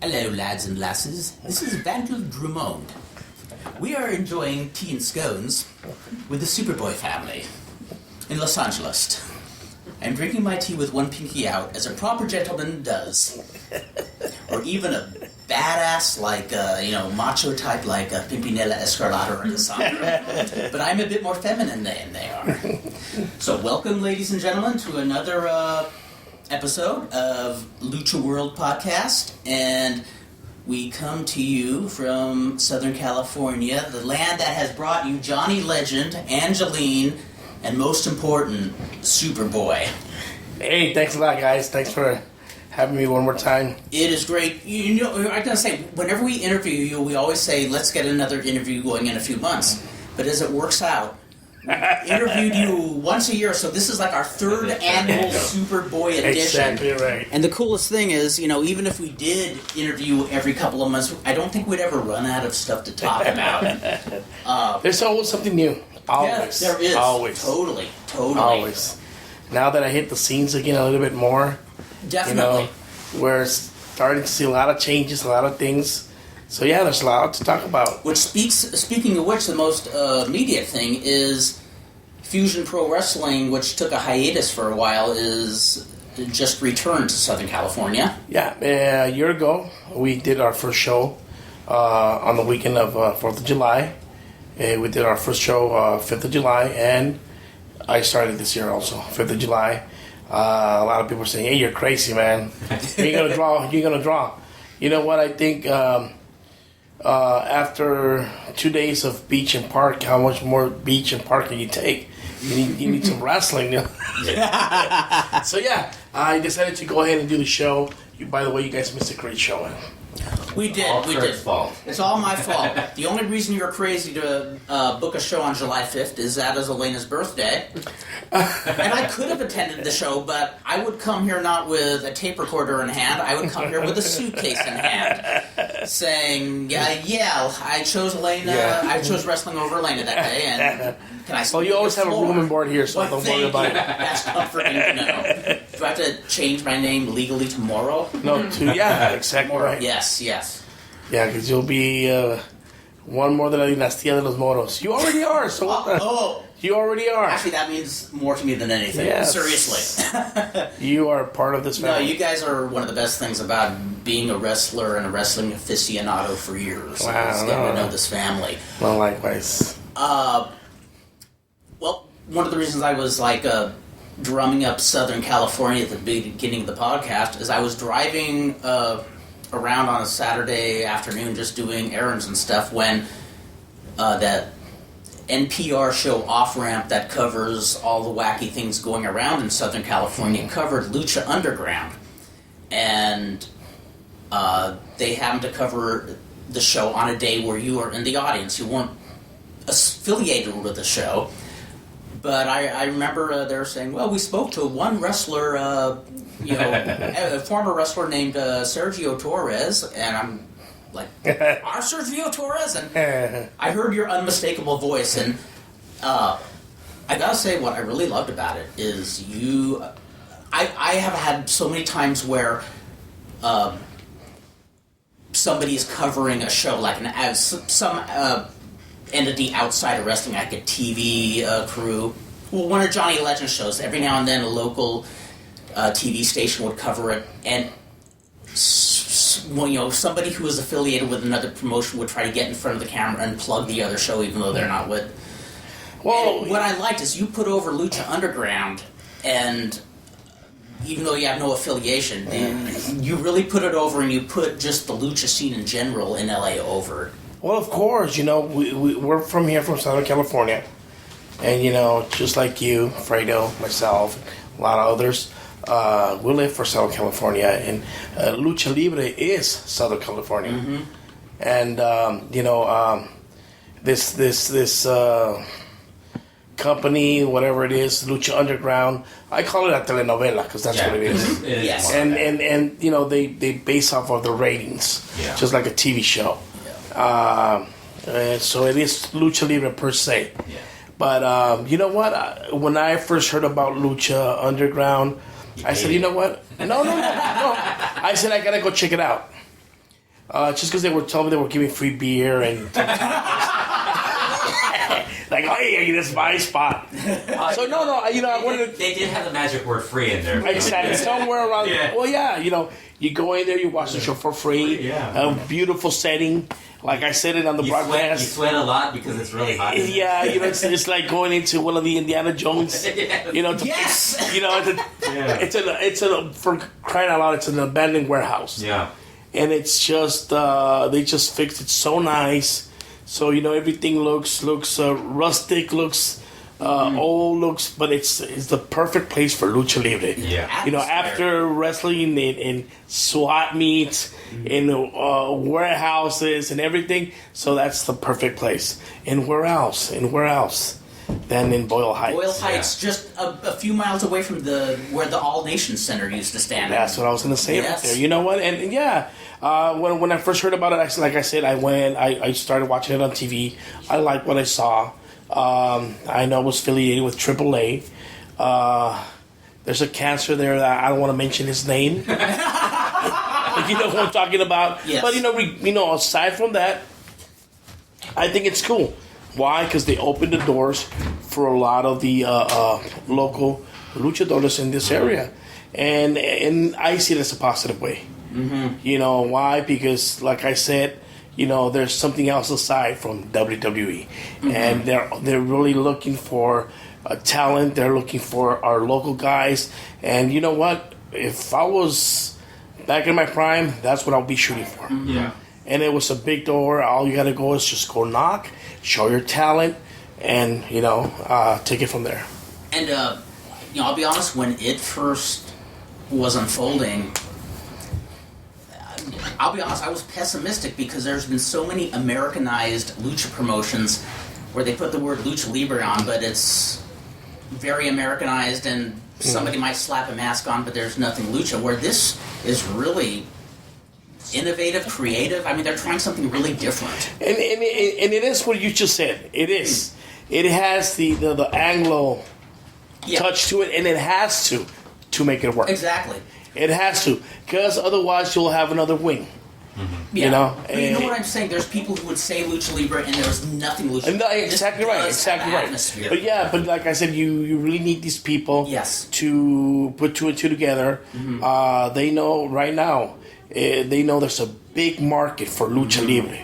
Hello, lads and lasses. This is Vandal Drummond. We are enjoying tea and scones with the Superboy family in Los Angeles. I'm drinking my tea with one pinky out, as a proper gentleman does. Or even a badass, like, macho type like Pimpinella Escarlata or Cassandra. But I'm a bit more feminine than they are. So welcome, ladies and gentlemen, to another episode of LuchaWorld Podcast. And we come to you from Southern California, the land that has brought you Johnny Legend, Angeline, and most important, Superboy. Hey, thanks a lot, guys. Thanks for having me one more time. It is great. You know, I gotta say, whenever we interview you, we always say, let's get another interview going in a few months. But as it works out, we interviewed you once a year, so this is like our third annual Superboy edition. Exactly right. And the coolest thing is, even if we did interview every couple of months, I don't think we'd ever run out of stuff to talk about. There's always something new. Always. Yes, there is. Always. Totally. Always. Now that I hit the scenes again a little bit more, Definitely. we're starting to see a lot of changes, a lot of things. So yeah, there's a lot to talk about. Speaking of which, the most immediate thing is Fusion Pro Wrestling, which took a hiatus for a while, is just returned to Southern California. Yeah, a year ago, we did our first show on the weekend of 4th of July. We did our first show 5th of July, and I started this year also, 5th of July. A lot of people are saying, hey, you're crazy, man. You're going to draw. You know what, I think after 2 days of beach and park, how much more beach and park can you take? You need some wrestling. So yeah, I decided to go ahead and do the show. By the way, you guys missed a great show, man. We did. Fault. It's all my fault. The only reason you're crazy to book a show on July 5th is that is Elena's birthday. And I could have attended the show, but I would come here not with a tape recorder in hand. I would come here with a suitcase in hand, saying, yeah, I chose Elena. Yeah. I chose wrestling over Elena that day, and can I? Well, you always have a room and board here, so Well, don't worry about it. That's comforting to know. Do I have to change my name legally to Moro? No, exactly right. Yes. Yeah, because you'll be one more than la Dinastía de los Moros. You already are. So you already are. Actually, that means more to me than anything. Yes. Seriously. You are part of this No, family. you guys are one of the best things about being a wrestler and a wrestling aficionado for years. Wow, It's getting to know this family. Well, likewise. Well, one of the reasons I was drumming up Southern California at the beginning of the podcast is I was driving around on a Saturday afternoon just doing errands and stuff when that NPR show Off Ramp that covers all the wacky things going around in Southern California covered Lucha Underground. And they happened to cover the show on a day where you were in the audience. You weren't affiliated with the show. But I remember they were saying, well, we spoke to one wrestler, a former wrestler named Sergio Torres, and I'm like, our Sergio Torres? And I heard your unmistakable voice, and I gotta say what I really loved about it is I have had so many times where somebody is covering a show, like some entity outside of wrestling, like a TV crew. Well, one of Johnny Legend's shows, every now and then a local TV station would cover it, and somebody who was affiliated with another promotion would try to get in front of the camera and plug the other show, even though they're not with. Well, what I liked is you put over Lucha Underground, and even though you have no affiliation, you really put it over, and you put just the lucha scene in general in LA over. Well, of course, we're from here, from Southern California. And, just like you, Fredo, myself, a lot of others, we live for Southern California. And Lucha Libre is Southern California. Mm-hmm. And, this company, whatever it is, Lucha Underground, I call it a telenovela because that's what it is. Yes. And they base off of the ratings, just like a TV show. So it is Lucha Libre per se. Yeah. But you know what? When I first heard about Lucha Underground, I said, you know what? No. I said, I gotta go check it out. Just because they were telling me they were giving free beer and like, oh, hey, that's my spot. So no, I wanted. They did have the magic word "free" in there. Exactly, somewhere around. Yeah. Well, yeah, you go in there, you watch the show for free. Yeah. A beautiful setting. Like I said it on the broadcast. You sweat a lot because it's really hot. Yeah, it's like going into one of the Indiana Jones. Yes. It's for crying out loud, it's an abandoned warehouse. Yeah. And it's just they just fixed it so nice. So everything looks rustic, looks old, but it's the perfect place for lucha libre. Yeah. After wrestling in SWAT meets, in warehouses and everything, so that's the perfect place. And where else than in Boyle Heights? Boyle Heights, just a few miles away from where the All Nations Center used to stand. That's what I was going to say right there. You know what? And yeah, when I first heard about it, I started watching it on TV. I liked what I saw. I know it was affiliated with AAA. There's a cancer there that I don't want to mention his name. You know who I'm talking about. Yes. But aside from that, I think it's cool. Why? Because they opened the doors for a lot of the local luchadores in this area, and I see it as a positive way. Mm-hmm. Why? Because, like I said, there's something else aside from WWE, and they're really looking for talent. They're looking for our local guys, and you know what? If I was back in my prime, that's what I'll be shooting for. Yeah. And it was a big door. All you got to go is just go knock, show your talent, and take it from there. And I'll be honest, when it first was unfolding, I'll be honest, I was pessimistic because there's been so many Americanized lucha promotions where they put the word lucha libre on, but it's very Americanized, and somebody might slap a mask on, but there's nothing lucha. Where this is really innovative, creative. I mean, they're trying something really different. And it is what you just said. It is. It has the Anglo touch to it, and it has to make it work. Exactly. It has to, because otherwise you'll have another wing. Mm-hmm. Yeah. But you know what I'm saying? There's people who would say lucha libre, and there's nothing lucha. No, exactly right. Exactly right. Atmosphere. But like I said, you really need these people. Yes. To put two and two together. Mm-hmm. They know right now. They know there's a big market for lucha libre,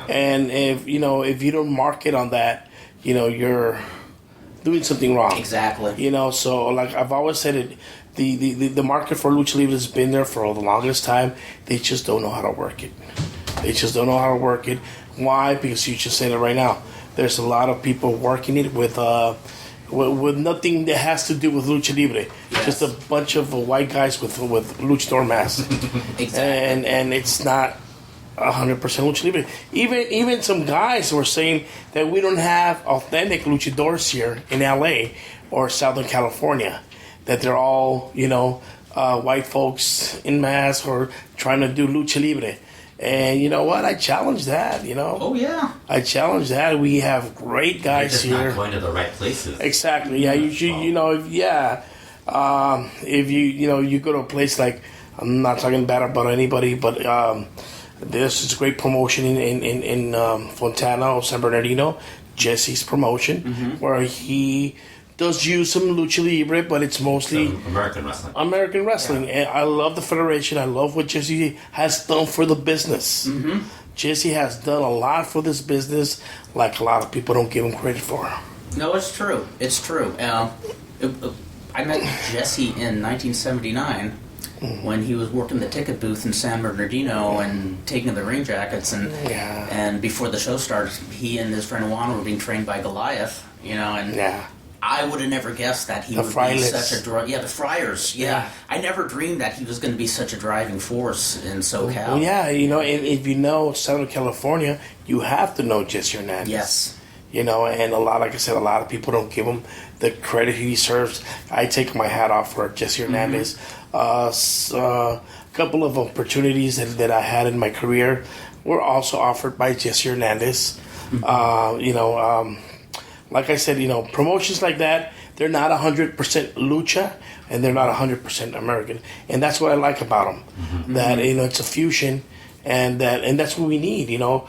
and if you don't market on that, you're doing something wrong. Exactly. So like I've always said it. The market for lucha libre has been there for the longest time. They just don't know how to work it. Why? Because you just said it right now. There's a lot of people working it with nothing that has to do with lucha libre. Yes. Just a bunch of white guys with luchador masks. Exactly. And it's not 100% lucha libre. Even some guys were saying that we don't have authentic luchadors here in LA or Southern California. That they're all, white folks in masks or trying to do lucha libre. And you know what? I challenge that, Oh, yeah. I challenge that. We have great guys just here. Not going to the right places. Exactly. Yeah. You should, if you go to a place like, I'm not talking bad about anybody, but this is a great promotion in Fontana or San Bernardino, Jesse's promotion, where he does use some lucha libre, but it's mostly American wrestling. And I love the federation. I love what Jesse has done for the business. Mm-hmm. Jesse has done a lot for this business, like a lot of people don't give him credit for. No, it's true. It's true. I met Jesse in 1979 when he was working the ticket booth in San Bernardino and taking the ring jackets. And before the show started, he and his friend Juan were being trained by Goliath, I would have never guessed that he would be such a the Friars. Yeah. I never dreamed that he was going to be such a driving force in SoCal. Well, and if you know Southern California, you have to know Jesse Hernandez. Yes. And a lot of people don't give him the credit he deserves. I take my hat off for Jesse Hernandez. A couple of opportunities that I had in my career were also offered by Jesse Hernandez. Like I said, promotions like that, they're not 100% lucha, and they're not 100% American. And that's what I like about them. Mm-hmm. That, it's a fusion, and that's what we need. You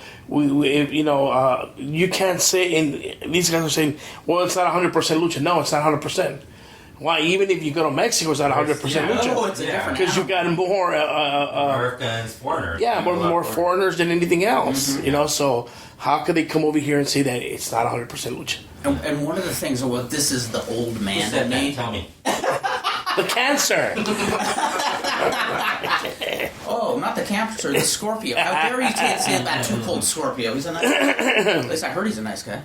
can't say, and these guys are saying, well, it's not 100% lucha. No, it's not 100%. Why? Even if you go to Mexico, it's not 100% lucha. It's a different because you've got more Americans, foreigners. Yeah, more foreigners than anything else. So how could they come over here and say that it's not 100% lucha? And one of the things, well, this is the old man in me. Tell me. The cancer. Oh, not the cancer, the Scorpio. How dare you say about Too Cold Scorpio? He's a nice guy. At least I heard he's a nice guy.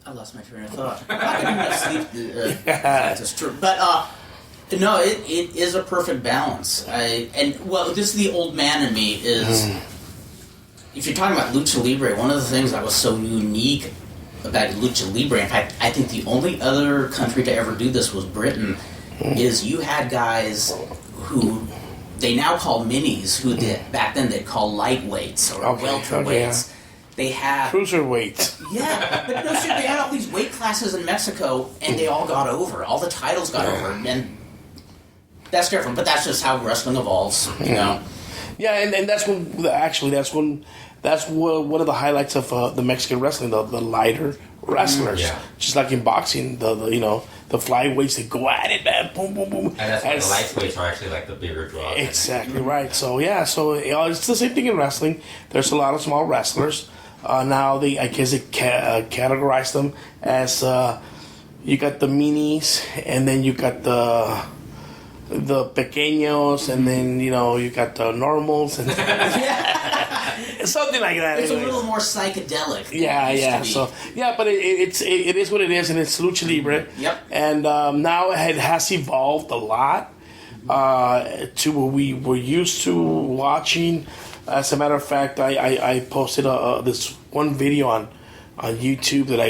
I lost my train of thought. I didn't have sleep. That's true. But no, it is a perfect balance. This is the old man in me is. If you're talking about Lucha Libre, one of the things that was so unique about Lucha Libre, in fact, I think the only other country to ever do this was Britain, is you had guys who they now call minis, who back then they'd call lightweights or welterweights. Yeah. They had cruiserweights. Yeah, but no, they had all these weight classes in Mexico, and they all got over. All the titles got over, and that's different. But that's just how wrestling evolves, Yeah, and that's one of the highlights of the Mexican wrestling, the lighter wrestlers. Yeah. Just like in boxing, the flyweights, they go at it, man, boom, boom, boom. And that's why the lightweights are actually like the bigger draw. Exactly right. So it's the same thing in wrestling. There's a lot of small wrestlers. Now they categorize them as you got the minis, and then you got the pequeños, and then you got the normals, and something like that. It's a little more psychedelic. Yeah. So but it is what it is, and it's Lucha Libre. Yep. And now it has evolved a lot to what we were used to watching. As a matter of fact, I posted this one video on YouTube that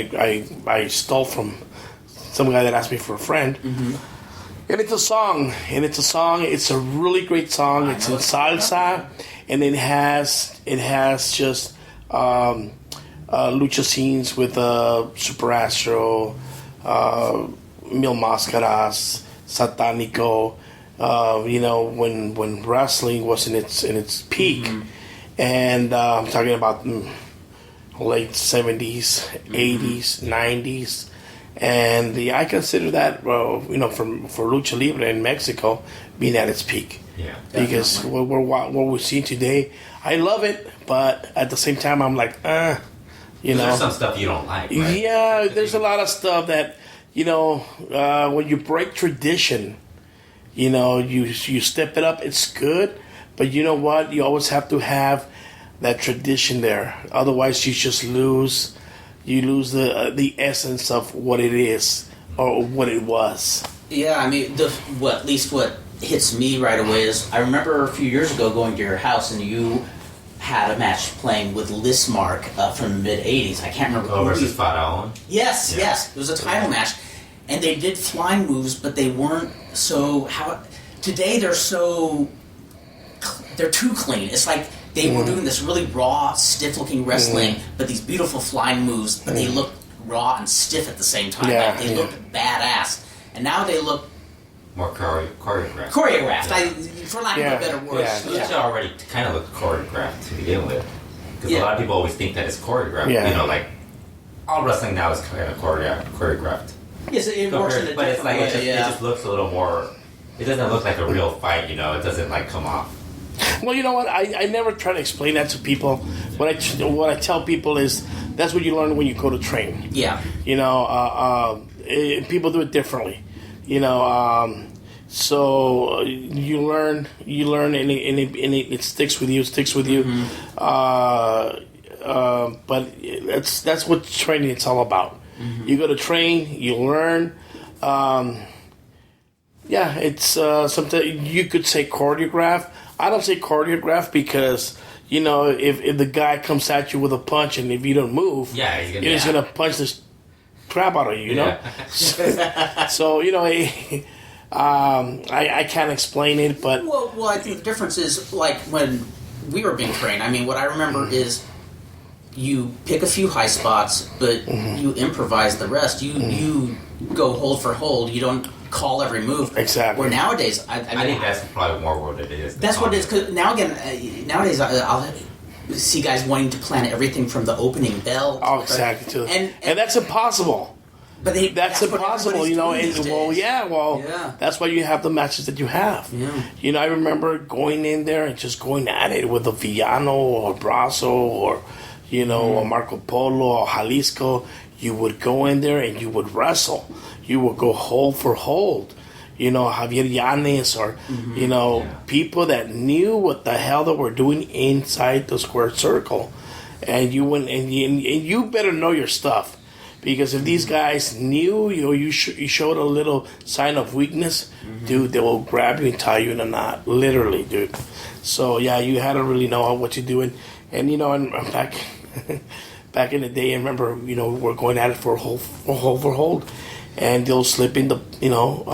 I stole from some guy that asked me for a friend. Mm-hmm. And it's a song. It's a really great song. It's in salsa, and it has just lucha scenes with Super Astro, Mil Máscaras, Satánico. When wrestling was in its peak, and I'm talking about late 70s, 80s, 90s. And I consider that, for Lucha Libre in Mexico being at its peak. Yeah. Because what we're seeing today, I love it, but at the same time, I'm like, There's some stuff you don't like, right? Yeah, there's a lot of stuff that, when you break tradition, you step it up, it's good, but you know what? You always have to have that tradition there. Otherwise, you just lose... You lose the essence of what it is or what it was. Yeah, I mean, at least what hits me right away is I remember a few years ago going to your house and you had a match playing with Lismark from the mid '80s. I can't remember. Versus Faraon. Yes. It was a title match, and they did flying moves, but they weren't so. Today they're too clean. It's like. They were doing this really raw, stiff-looking wrestling, but these beautiful flying moves, but they look raw and stiff at the same time. Yeah, they look badass. And now they look... More choreographed. Choreographed, for lack of a better word. Lucha already kind of looked choreographed to begin with. Because a lot of people always think that it's choreographed. Yeah. Like, all wrestling now is kind of choreographed. Yes, it works in a but it's like, way, it just looks a little more... It doesn't look like a real fight, It doesn't, come off. Well, you know what? I never try to explain that to people. What I tell people is that's what you learn when you go to train. Yeah. People do it differently. So you learn, and it sticks with you. Mm-hmm. But that's what training it's all about. Mm-hmm. You go to train, you learn. It's sometimes you could say choreograph. I don't say choreograph because, if the guy comes at you with a punch and if you don't move, he's going to punch the crap out of you, So, I can't explain it, but... Well, I think the difference is, like, when we were being trained, I mean, what I remember is you pick a few high spots, but you improvise the rest. You go hold for hold. You don't call every move. Exactly. Where nowadays, I think that's probably more what it is. That's what it is. Because now again, nowadays I'll see guys wanting to plan everything from the opening bell. Oh, exactly. And that's impossible. But that's impossible, you know. That's why you have the matches that you have. Yeah. You know, I remember going in there and just going at it with a Villano or Brazo or, you know, a Marco Polo or Jalisco. You would go in there and you would wrestle. You would go hold for hold. You know, Javier Yanes or, you know, people that knew what the hell they were doing inside the square circle. And you went and you better know your stuff. Because if these guys knew you showed a little sign of weakness, dude, they will grab you and tie you in a knot. Literally, dude. So, yeah, you had to really know what you're doing. And, you know, and back in the day, I remember, you know, we're going at it for hold. And they'll slip in the, you know,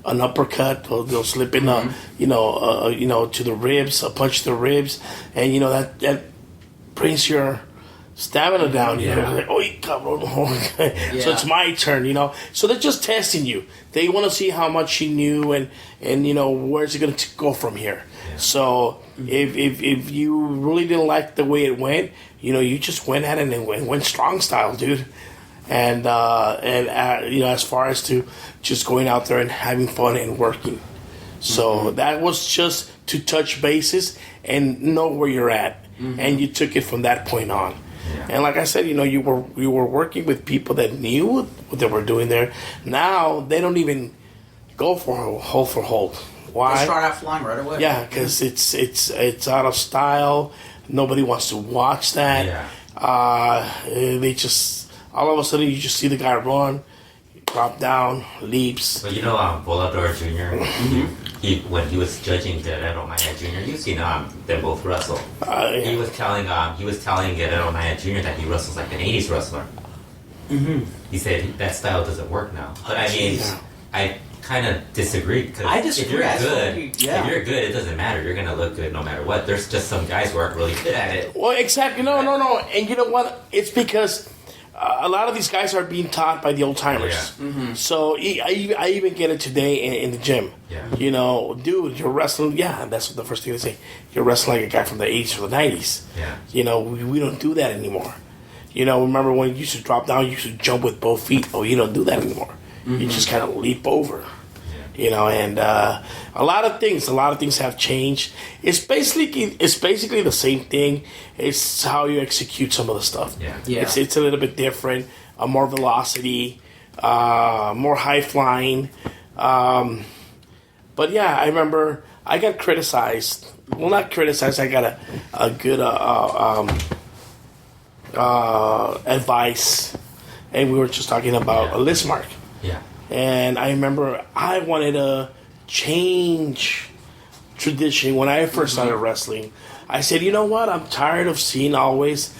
an uppercut, or they'll slip in you know, to the ribs, a punch to the ribs. And, you know, that brings your stamina down, you know, like, oh, cabrón. So it's my turn, you know. So they're just testing you. They want to see how much you knew and you know, where's it going to go from here. Yeah. So if you really didn't like the way it went, you know, you just went at it and went strong style, dude. And you know, as far as to just going out there and having fun and working. So that was just to touch bases and know where you're at, and you took it from that point on. Yeah. And like I said, you know, you were working with people that knew what they were doing there. Now they don't even go for hold. Why? They start out flying right away. Yeah, because it's out of style. Nobody wants to watch that. Yeah. They just all of a sudden you just see the guy run, drop down, leaps. But you know, Volador Jr. When he was judging Guerrero Maya Jr., you've seen them both wrestle. He was telling Guerrero Maya Jr. that he wrestles like an '80s wrestler. He said that style doesn't work now. But I mean, I kind of disagree, because if you're good, it doesn't matter. You're gonna look good no matter what. There's just some guys who aren't really good at it. Well, exactly. No. And you know what? It's because a lot of these guys are being taught by the old timers. So I even get it today in the gym. Yeah. You know, dude, you're wrestling. Yeah, that's the first thing they say. You're wrestling like a guy from the 80s or the 90s. Yeah. You know, we don't do that anymore. You know, remember when you used to drop down, you used to jump with both feet. Oh, you don't do that anymore. You just kind of leap over. You know, and a lot of things have changed. It's basically the same thing. It's how you execute some of the stuff. Yeah. It's a little bit different. More velocity, more high flying. But yeah, I remember I got criticized. Well, not criticized. I got a good advice, and we were just talking about a list mark. Yeah. And I remember I wanted to change tradition when I first started wrestling. I said, you know what? I'm tired of seeing always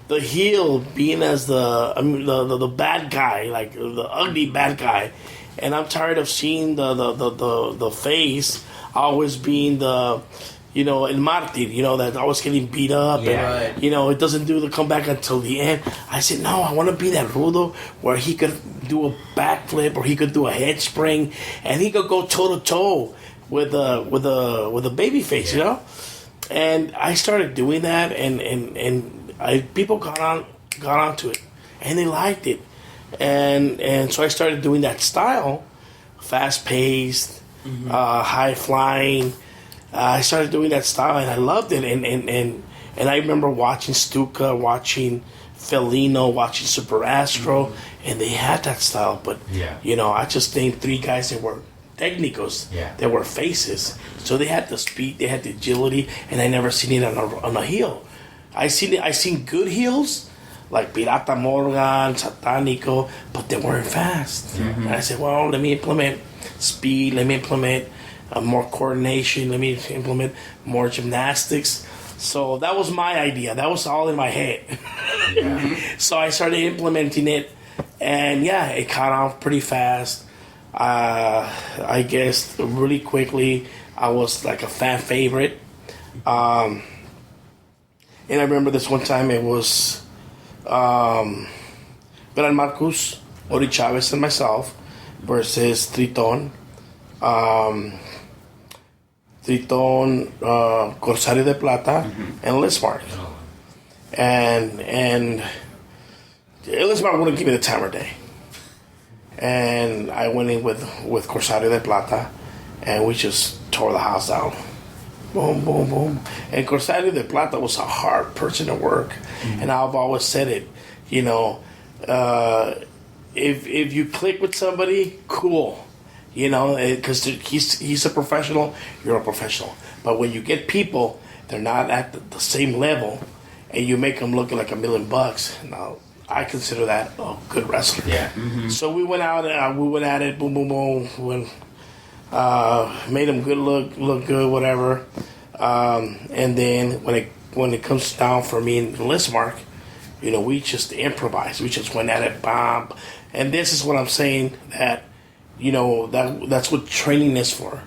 the heel being as the bad guy, like the ugly bad guy, and I'm tired of seeing the face always being the, you know, el mártir, you know, that's always getting beat up. Yeah. And, you know, it doesn't do the comeback until the end. I said, no, I want to be that Rudo where he could do a backflip or he could do a head spring and he could go toe to toe with a baby face, you know. And I started doing that, and people got onto it, and they liked it, and so I started doing that style, fast paced, high flying. I started doing that style, and I loved it. And I remember watching Stuka, watching Felino, watching Super Astro, and they had that style. But you know, I just named 3 guys that were técnicos. They were faces, so they had the speed, they had the agility, and I never seen it on a heel. I seen good heels like Pirata Morgan, Satánico, but they weren't fast. And I said, well, let me implement speed. Let me implement more coordination. Let me implement more gymnastics. So that was my idea. That was all in my head. So I started implementing it, and it caught on pretty fast. I guess really quickly I was like a fan favorite. And I remember this one time it was Gran Marcus, Ori Chavez, and myself. versus Triton. Triton, Corsario de Plata, and Lismark. And Lismark wouldn't give me the time of day. And I went in with Corsario de Plata, and we just tore the house down. Boom, boom, boom. And Corsario de Plata was a hard person to work. And I've always said it, you know, if you click with somebody, cool. You know, because he's a professional, you're a professional. But when you get people, they're not at the same level, and you make them look like $1 million, now I consider that a good wrestler. Yeah. So we went out, we went at it, boom, boom, boom. Made him good look good, whatever. And then when it comes down for me and Lismark, you know, we just improvised. We just went at it, bomb. And this is what I'm saying, that, you know, that's what training is for.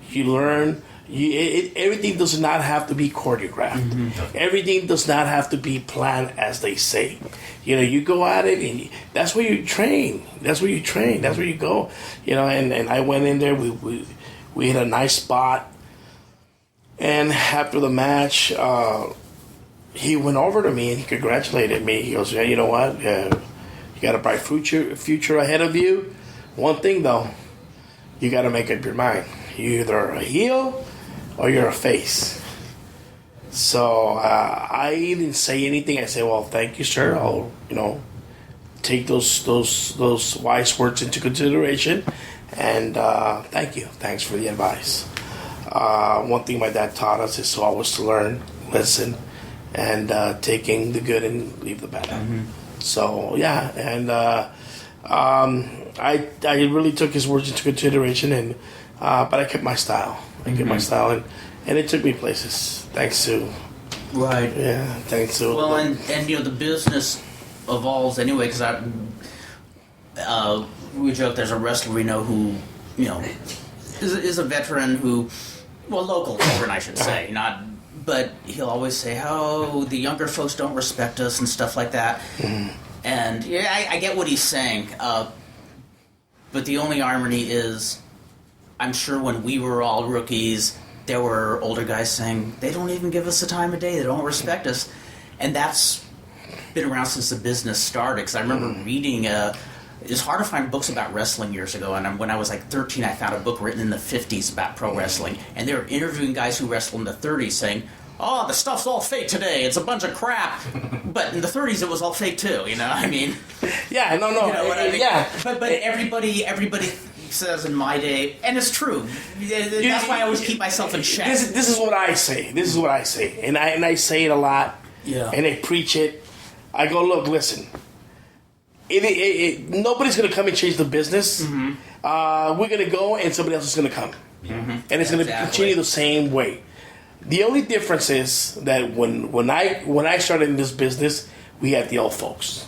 You learn. Everything does not have to be choreographed. Everything does not have to be planned, as they say. You know, you go at it, and that's where you train. That's where you train. That's where you go. You know, and I went in there. We hit a nice spot. And after the match, he went over to me and he congratulated me. He goes, "Yeah, you know what? You got a bright future ahead of you. One thing though, you got to make up your mind. You're either a heel or you're a face." So I didn't say anything. I said, "Well, thank you, sir. I'll, you know, take those wise words into consideration, and thank you. Thanks for the advice." One thing my dad taught us is always to learn, listen, and taking the good and leave the bad. So yeah, and I really took his words into consideration, and but I kept my style. And it took me places, thanks to Right. thanks to Well, and you know, the business evolves anyway, because we joke there's a wrestler we know who, you know, is a veteran who, well, local veteran I should say, not, but he'll always say, "Oh, the younger folks don't respect us" and stuff like that. And yeah, I get what he's saying, but the only irony is, I'm sure when we were all rookies, there were older guys saying, "They don't even give us the time of day, they don't respect us," and that's been around since the business started. Because I remember reading, it's hard to find books about wrestling years ago, and when I was like 13, I found a book written in the 50s about pro wrestling, and they were interviewing guys who wrestled in the 30s saying, "Oh, the stuff's all fake today. It's a bunch of crap." But in the 30s, it was all fake too. You know, I mean, yeah, no, you know what I mean? yeah. But everybody says in my day, and it's true. That's why I always keep myself in check. This is what I say. This is what I say, and I say it a lot. Yeah. And I preach it. I go, look, listen. Nobody's gonna come and change the business. We're gonna go, and somebody else is gonna come, and it's gonna continue the same way. The only difference is that when I started in this business, we had the old folks.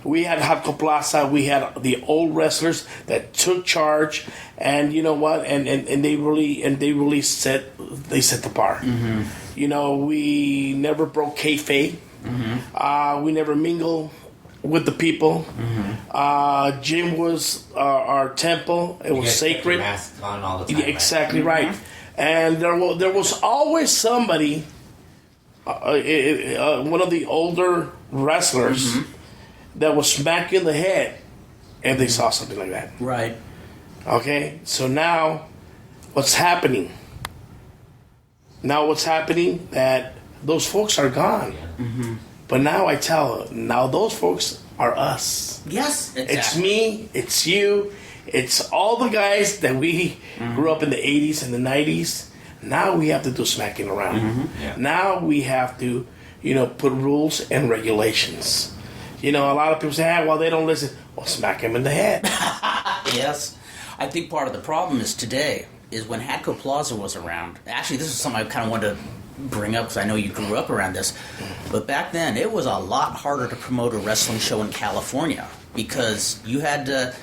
We had Hardcore Plaza. We had the old wrestlers that took charge, and you know what? And they really set the bar. You know, we never broke kayfabe. We never mingled with the people. Gym was our temple. It was sacred. Mask on all the time. Exactly right. And there was always somebody, one of the older wrestlers, that was smack you in the head if they saw something like that. Right. Okay? So now, what's happening? That those folks are gone. But now those folks are us. Yes, exactly. It's me, it's you, it's all the guys that we grew up in the 80s and the 90s. Now we have to do smacking around. Now we have to, you know, put rules and regulations. You know, a lot of people say, well, they don't listen. Well, smack him in the head. Yes. I think part of the problem is today is when Hardcore Plaza was around. Actually, this is something I kind of wanted to bring up because I know you grew up around this. But back then, it was a lot harder to promote a wrestling show in California because you had to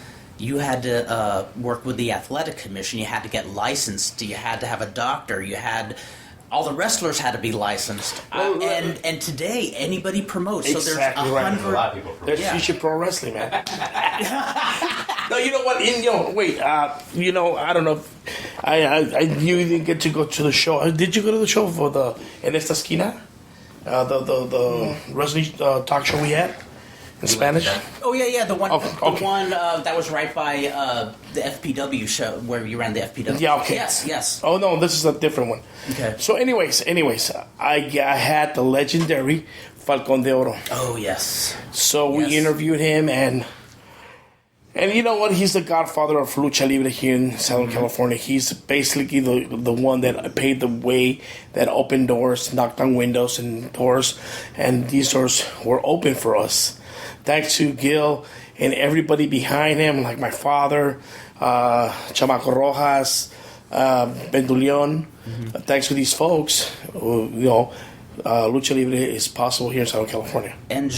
work with the athletic commission. You had to get licensed. You had to have a doctor. All the wrestlers had to be licensed. And today, anybody promotes. Exactly so there's 100. A lot of people promote. There's future pro wrestling, man. No, you know what? Wait. I don't know. You didn't get to go to the show. Did you go to the show for the En Esta Esquina? The wrestling talk show we had in Spanish. Oh yeah, the one, the one that was right by the FPW show where you ran the FPW. Yeah, okay. Yes. Oh no, this is a different one. Okay. So, anyways, I had the legendary Falcon de Oro. Oh yes. So we interviewed him, and you know what? He's the godfather of Lucha Libre here in Southern California. He's basically the one that paved the way, that opened doors, knocked on windows and doors, and these doors were open for us. Thanks to Gil and everybody behind him, like my father, Chamaco Rojas, Bendulion. Thanks to these folks, Lucha Libre is possible here in Southern California. And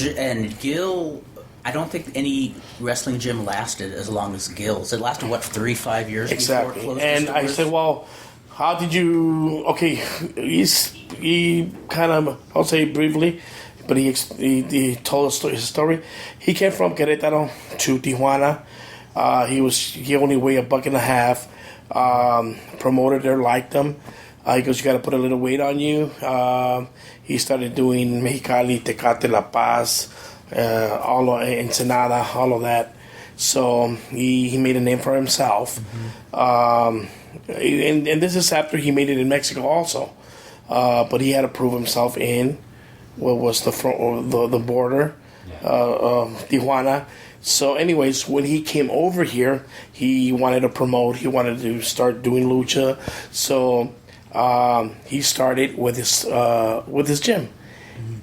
Gil, I don't think any wrestling gym lasted as long as Gil's. It lasted, 3-5 years? Exactly. Before it closed? And I said, well, how did you... Okay, he kind of, I'll say briefly, but he told his story. He came from Querétaro to Tijuana. He only weighed $1.50. Promoter there liked him. He goes, you got to put a little weight on you. He started doing Mexicali, Tecate, La Paz, all of Ensenada, all of that. So he made a name for himself. And this is after he made it in Mexico also. But he had to prove himself in what was the front, or the border, Tijuana. So anyways, when he came over here, he wanted to promote. He wanted to start doing lucha. So he started with his gym.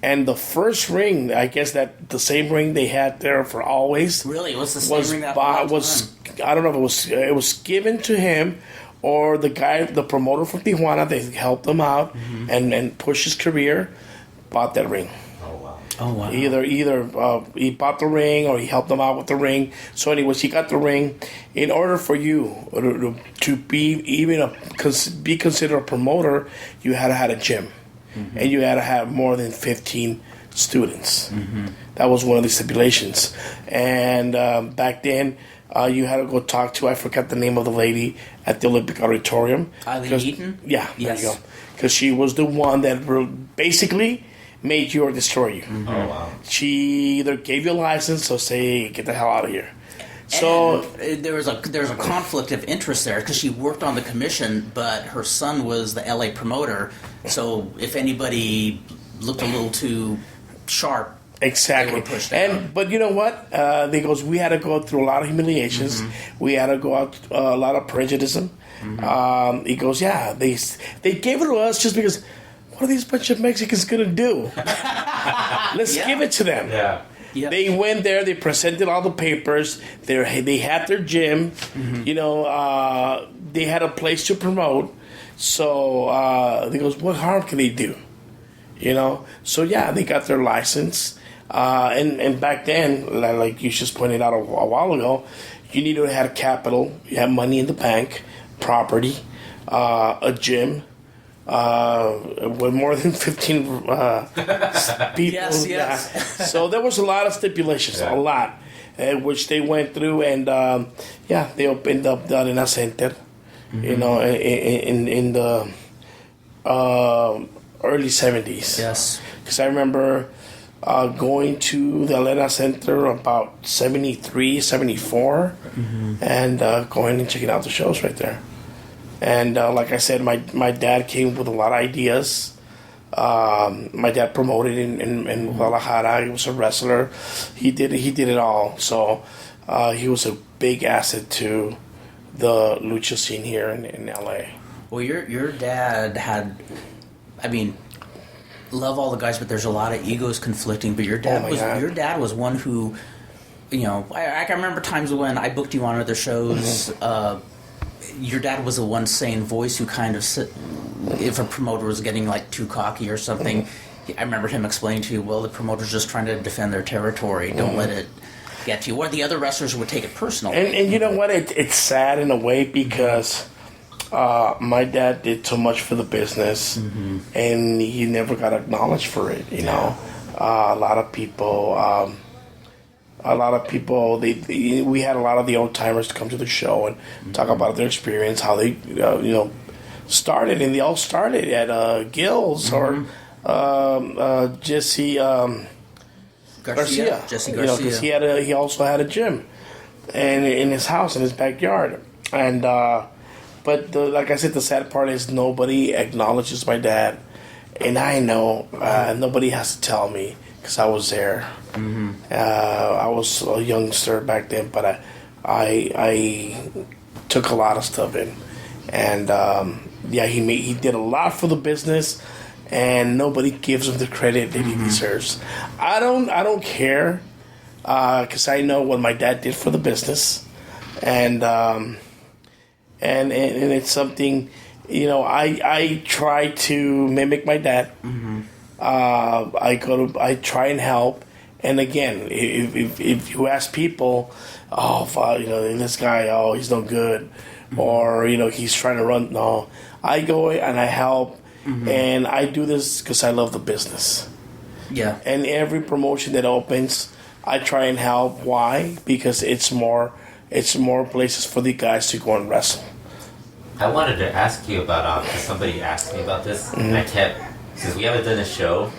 And the first ring, I guess that the same ring they had there for always. Really, it was the same ring that was I don't know if it was given to him, or the promoter from Tijuana, they helped him out and pushed his career, bought that ring. Oh wow! Either he bought the ring or he helped them out with the ring. So anyways, he got the ring. In order for you to be considered a promoter, you had to have a gym, and you had to have more than 15 students. That was one of the stipulations. And back then, you had to go talk to, I forgot the name of the lady at the Olympic Auditorium. Eileen Eaton? Yeah, yes. There you go. Because she was the one that basically made you or destroy you. Oh, wow. She either gave you a license or say, get the hell out of here. So and there was a conflict of interest there because she worked on the commission, but her son was the LA promoter. So if anybody looked a little too sharp, exactly. they were pushed out. But you know what? They goes, we had to go through a lot of humiliations. We had to go out a lot of prejudice. He goes, yeah, they gave it to us just because. What are these bunch of Mexicans gonna do? Let's give it to them. Yeah. Yep. They went there. They presented all the papers. They had their gym. They had a place to promote. So they goes, what harm can they do? So yeah, they got their license. And back then, like you just pointed out a while ago, you needed to have capital. You had money in the bank, property, a gym. With more than 15 people. Yes. So there was a lot of stipulations, a lot, which they went through, and they opened up the Arena Center, in the early 70s. Yes. Because I remember going to the Arena Center about 73, 74, and going and checking out the shows right there. And like I said, my dad came with a lot of ideas. My dad promoted in Guadalajara. He was a wrestler. He did it all. So he was a big asset to the lucha scene here in LA. Well, your dad had, love all the guys, but there's a lot of egos conflicting. But your dad was one who, I can remember times when I booked you on other shows. Your dad was the one sane voice who kind of, if a promoter was getting too cocky or something, I remember him explaining to you, well, the promoter's just trying to defend their territory. Don't let it get to you. Or the other wrestlers would take it personal. And you know what? It's sad in a way because my dad did so much for the business, and he never got acknowledged for it. A lot of people a lot of people. We had a lot of the old timers to come to the show and talk about their experience, how they started, and they all started at Gills or Jesse Garcia. Jesse Garcia. Because he also had a gym, and in his house in his backyard, and but like I said, the sad part is nobody acknowledges my dad, and I know nobody has to tell me because I was there. Mm-hmm. I was a youngster back then, but I took a lot of stuff in, and he did a lot for the business, and nobody gives him the credit that he deserves. I don't care, because I know what my dad did for the business, and it's something, I try to mimic my dad. Mm-hmm. I try and help. And again, if you ask people, this guy, he's no good, or he's trying to run. No, I go and I help, and I do this because I love the business. Yeah. And every promotion that opens, I try and help. Why? Because it's more places for the guys to go and wrestle. I wanted to ask you about because somebody asked me about this, and I kept, since we haven't done a show.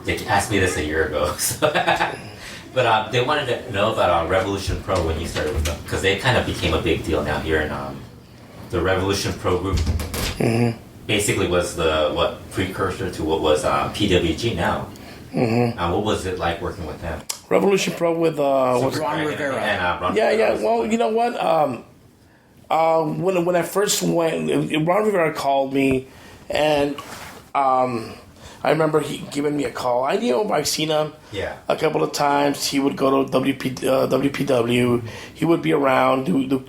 They asked me this a year ago, but they wanted to know about Revolution Pro when you started with them, because they kind of became a big deal now here in the Revolution Pro group. Mm-hmm. Basically, was the precursor to what was PWG now. Mm-hmm. What was it like working with them? Revolution Pro with Ron Rivera. Ron Rivera. Well, you know what? When I first went, Ron Rivera called me, and I remember he giving me a call. I've seen him a couple of times. He would go to WPW. He would be around,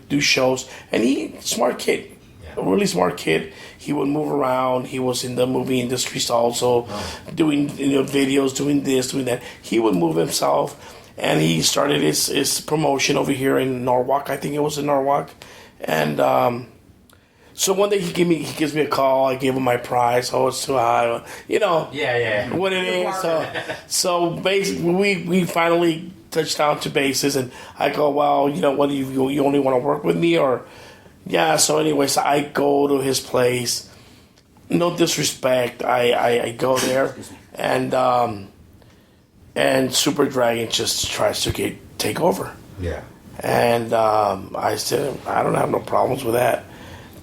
do shows. And smart kid, a really smart kid. He would move around. He was in the movie industry also, doing videos, doing this, doing that. He would move himself. And he started his promotion over here in Norwalk. I think it was in Norwalk. And so one day he gives me a call. I gave him my price. Oh, it's too high. What it is. So basically, we finally touched down to bases, and I go, well, what do you only want to work with me, or So anyways, I go to his place. No disrespect. I go there, and Super Dragon just tries to take over. Yeah. And I said, I don't have no problems with that.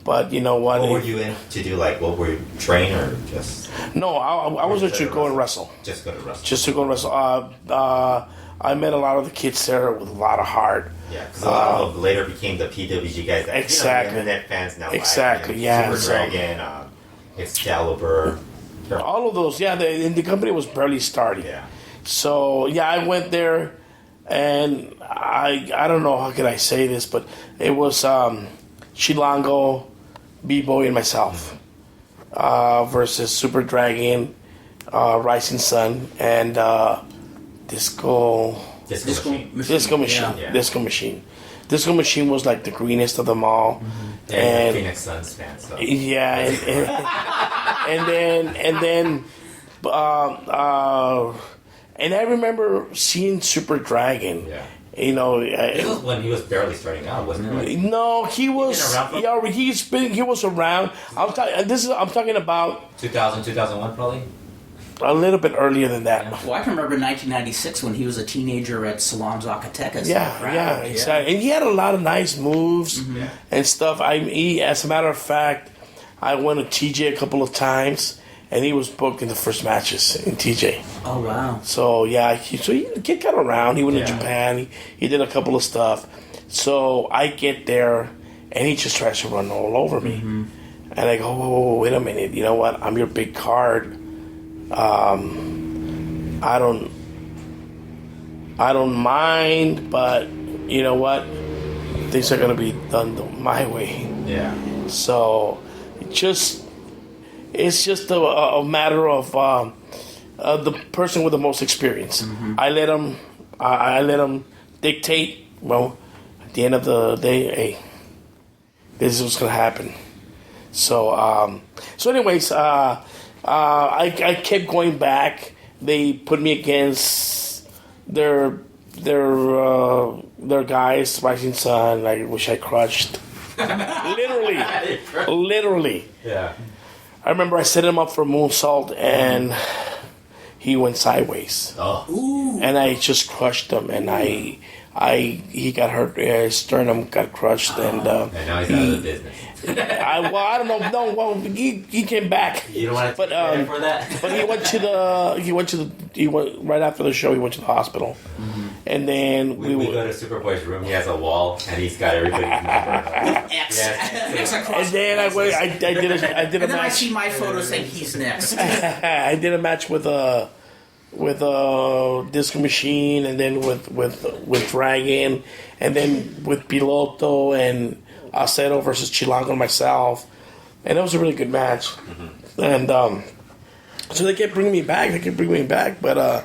But you know what? What were you in to do? What were you, train or just? No, I was to go and wrestle. Just go to wrestle. Just to go and wrestle. I met a lot of the kids there with a lot of heart. Yeah, because a lot of them later became the PWG guys. That, exactly. Internet fans now. Exactly. Super Dragon, Excalibur. All of those. Yeah, the company was barely starting. Yeah. So I went there, and I don't know how can I say this, but it was Chilango, B-Boy, and myself versus Super Dragon, Rising Sun, and Disco Machine. Yeah. Disco Machine. Disco Machine was like the greenest of them all. Mm-hmm. And Phoenix Suns fan. So. Yeah, and then and I remember seeing Super Dragon. Yeah. This was when he was barely starting out, wasn't it? No, he was. He was around. I'm talking about 2000, 2001, probably. A little bit earlier than that. Well, I can remember 1996 when he was a teenager at Salon Zacatecas. Yeah, exactly. And he had a lot of nice moves and stuff. As a matter of fact, I went to TJ a couple of times, and he was booked in the first matches in TJ. Oh, wow. So, he got around. He went to Japan. He did a couple of stuff. So, I get there, and he just tries to run all over me. Mm-hmm. And I go, whoa, wait a minute. You know what? I'm your big card. I don't mind, but you know what? Things are going to be done my way. Yeah. So, it's just a matter of the person with the most experience. Mm-hmm. I let him dictate. Well, at the end of the day, hey, this is what's going to happen. So, anyways, I kept going back. They put me against their they're guys, Rising Sun. I wish I crushed. Literally. Yeah. I remember I set him up for moonsault and he went sideways. Oh. Ooh. And I just crushed him, and he got hurt. His sternum got crushed, and now he's out of the business. I don't know. No, well, he came back. You don't want to take credit for that. But he went right after the show. He went to the hospital, and then we go to Superboy's room. He has a wall, and he's got everybody's number. X. Yes. X across and then I did a and then I match. see my photo saying he's next. I did a match with Disco Machine, and then with Dragon, and then with Piloto and Aceto versus Chilango and myself, and it was a really good match. And so they kept bringing me back. But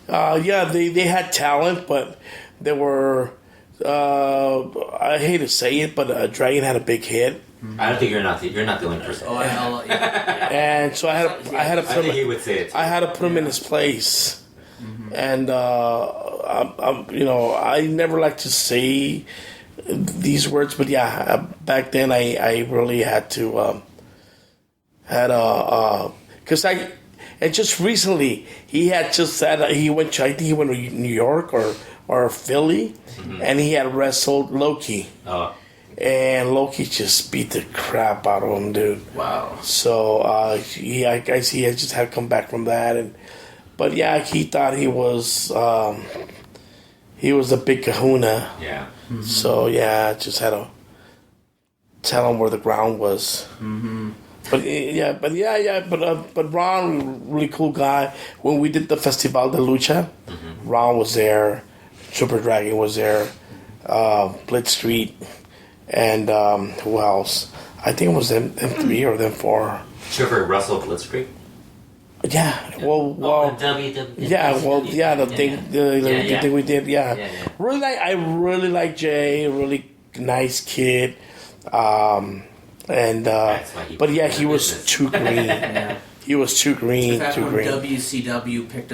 they had talent, but they were. I hate to say it, but Dragon had a big hit. I don't think you're not the only person. Oh, yeah. And so I had to put I think he would say it too. I had to put him in his place. And I never like to say these words, but back then I really had to because and just recently he had just said I think he went to New York or Philly, and he had wrestled Loki. Oh. And Loki just beat the crap out of him, dude. Wow. So I guess he had just had come back from that, but he thought he was a big kahuna. Yeah. So just had to tell him where the ground was. But Ron, really cool guy. When we did the Festival de Lucha, Ron was there, Super Dragon was there, Blitzkrieg. And who else? I think it was them three or them four. Trevor Russell Blitzkrieg? Yeah. Well. The thing we did. Yeah. I really like Jay. A really nice kid. But he was too green. He was too green. In fact, too when green. WCW picked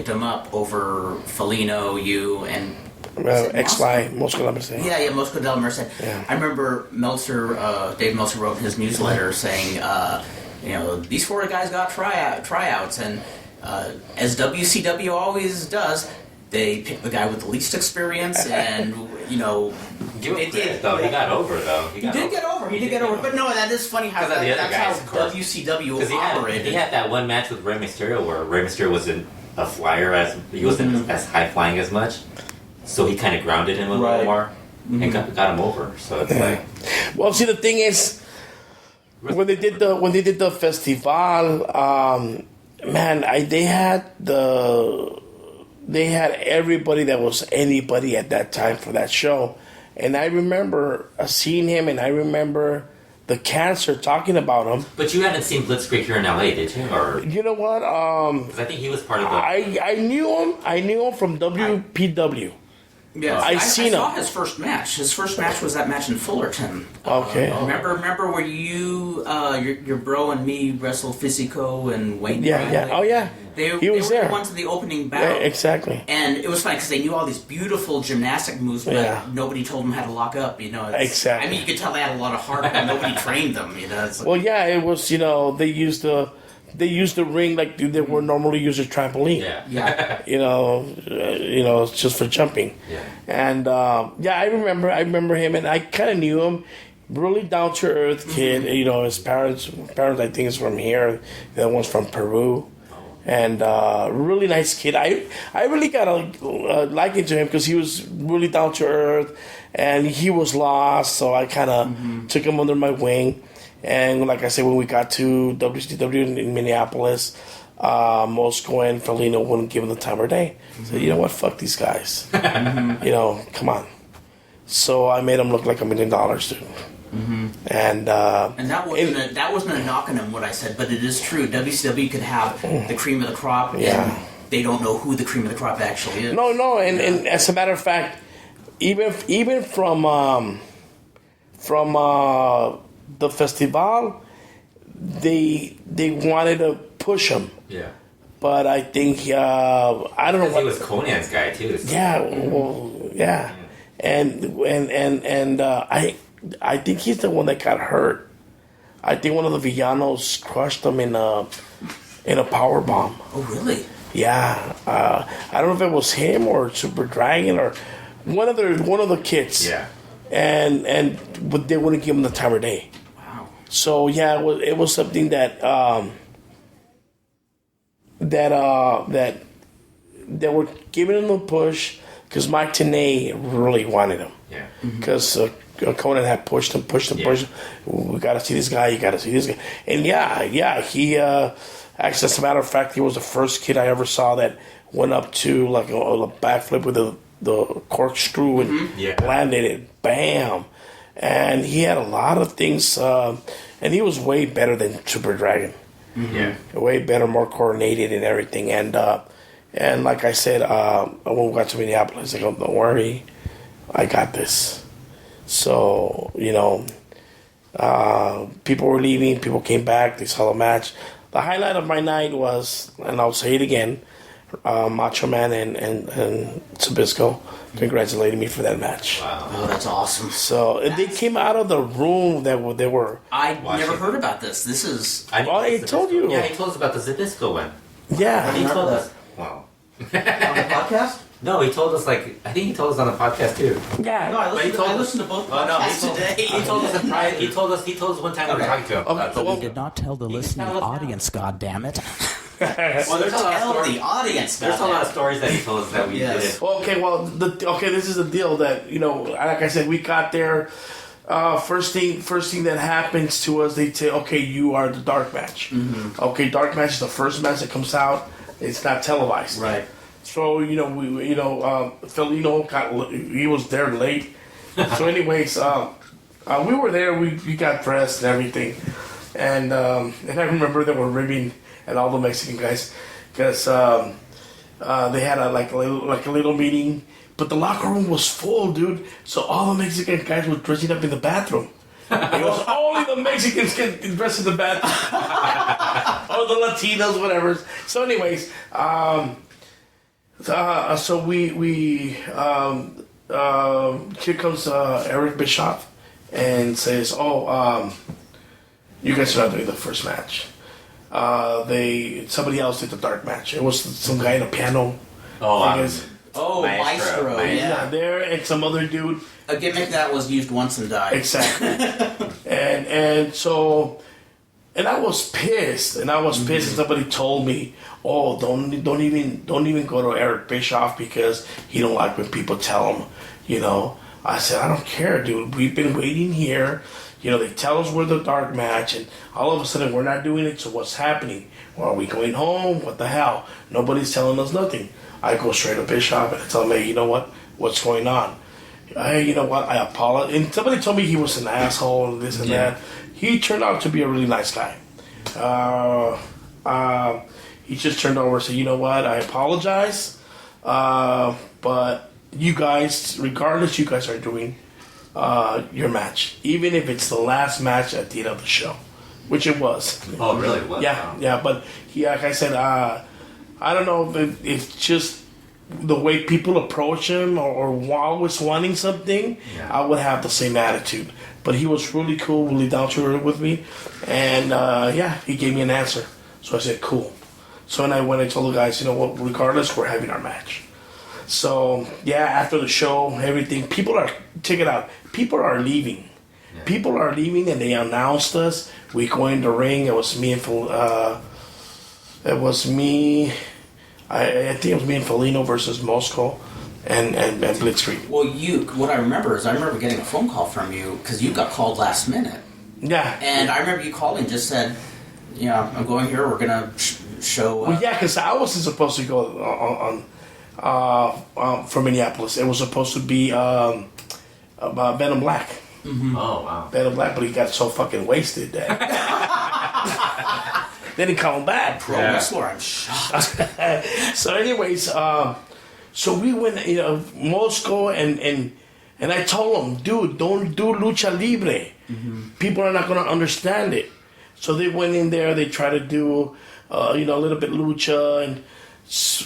him up over Felino, you and. X-Fly, Mosco del Merced. Yeah, Mosco del Merced. Yeah. I remember Dave Meltzer wrote in his newsletter saying, these four guys got tryouts, and as WCW always does, they pick the guy with the least experience, and Give him credit, though. He got over, though. He did get over. But no, that is funny how that's how WCW operated. He had that one match with Rey Mysterio where Rey Mysterio wasn't a flyer he wasn't as high flying as much. So he kind of grounded him a little more and got him over. So it's like, well, see, the thing is, when they did the festival, they had everybody that was anybody at that time for that show, and I remember seeing him, and I remember the cancer talking about him. But you haven't seen Blitzkrieg here in LA, did you? Or you know what? Because I think he was part of the. I knew him from WPW. Yeah, I saw his first match. His first match was that match in Fullerton. Okay. Remember where you, your bro and me wrestled Physico and Wayne? Yeah. Oh yeah. They was were there. the ones in the opening battle. Yeah, exactly. And it was funny because they knew all these beautiful gymnastic moves, but nobody told them how to lock up. Exactly. I mean, you could tell they had a lot of heart, but nobody trained them. It was. They used the ring like they would normally use a trampoline. Yeah. Just for jumping. Yeah. And I remember him, and I kind of knew him. Really down to earth kid. His parents I think is from here. The other one's from Peru. And really nice kid. I really got a liking to him because he was really down to earth, and he was lost. So I kind of took him under my wing. And like I said, when we got to WCW in Minneapolis, Mosco and Felino wouldn't give him the time of day. So you know what? Fuck these guys. Come on. So I made him look like $1 million, dude. And that wasn't a knock on him what I said, but it is true. WCW could have the cream of the crop, and they don't know who the cream of the crop actually is. No, and as a matter of fact, even from the festival, they wanted to push him. Yeah. But I think I don't know what he was Conan's guy too. So. Yeah, well, yeah, and I think he's the one that got hurt. I think one of the villanos crushed him in a power bomb. Oh, really? Yeah, I don't know if it was him or Super Dragon or one of the kids. Yeah, but they wouldn't give him the time of day. Wow. So yeah, it was something that they were giving him a push because Mike Tenay really wanted him. Yeah. Because Conan had pushed him. We got to see this guy. You got to see this guy. And yeah, he actually, as a matter of fact, he was the first kid I ever saw that went up to like a backflip with the corkscrew and landed it. Bam. And he had a lot of things, and he was way better than Super Dragon. Yeah, way better, more coordinated and everything. And like I said, when we got to Minneapolis, I go, don't worry, I got this. So, people were leaving, people came back, they saw the match. The highlight of my night was, and I'll say it again, Macho Man and Zbyzko congratulated me for that match. wow, Oh, that's awesome. So they came out of the room they were. I never heard about this. This is... I told you. Yeah, he told us about the Zbyzko one. Yeah. He told that. us. Wow. On the podcast? No, he told us I think he told us on the podcast too. Yeah. No, I But listened to both Oh no, podcasts today. he told us a private. He told us one time we were talking to him. Okay, But well- He did not tell the listening audience, goddammit. well, there's a lot of Tell stories. the audience. There's a lot of stories that he told us that we Yes. didn't. This is the deal that like I said, we got there. First thing that happens to us, they say, okay, you are the dark match. Mm-hmm. Okay, dark match is the first match that comes out. It's not televised, Right. So Felino he was there late. So anyways, we were there. We got dressed and everything, and I remember they were ribbing at all the Mexican guys because they had a little meeting, but the locker room was full, dude. So all the Mexican guys were dressing up in the bathroom. It was only the Mexicans get dressed in the bathroom, or the Latinos, whatever. So anyways, so we here comes Eric Bischoff and says, you guys are not doing the first match. Somebody else did the dark match. It was some guy in a piano. Maestro. Yeah. There and some other dude. A gimmick that was used once and died. Exactly. and I was pissed. And somebody told me, "Oh, don't even go to Eric Bischoff because he don't like when people tell him." I said, "I don't care, dude. We've been waiting here. They tell us we're the dark match, and all of a sudden we're not doing it. So what's happening? Well, are we going home? What the hell? Nobody's telling us nothing." I go straight to Bischoff and I tell him, "Hey, you know what? What's going on? Hey, you know what? I apologize." And somebody told me he was an asshole and this and that. He turned out to be a really nice guy. He just turned over and said, "You know what? I apologize. But you guys, regardless, you guys are doing your match. Even if it's the last match at the end of the show." Which it was. Oh, really? What? Yeah. But like I said, I don't know if it's just the way people approach him or always wanting something. Yeah. I would have the same attitude. But he was really cool, really down to earth with me. And he gave me an answer. So I said, cool. So then I went and told the guys, you know what, regardless, we're having our match. So, after the show, everything, check it out, people are leaving. Yeah. People are leaving and they announced us. We go in the ring. It was me and I think it was me and Felino versus Moscow and Blitzkrieg. Well, what I remember is getting a phone call from you because you got called last minute. Yeah. And I remember you calling and just said, I'm going here. We're going to show... well, because I wasn't supposed to go on from Minneapolis. It was supposed to be Venom Black. Mm-hmm. Oh, wow. Venom Black, but he got so fucking wasted that... Then he come back. Pro wrestler, I'm shocked. So anyways, so we went, Moscow and I told him, dude, don't do lucha libre. Mm-hmm. People are not going to understand it. So they went in there, they tried to do a little bit lucha, and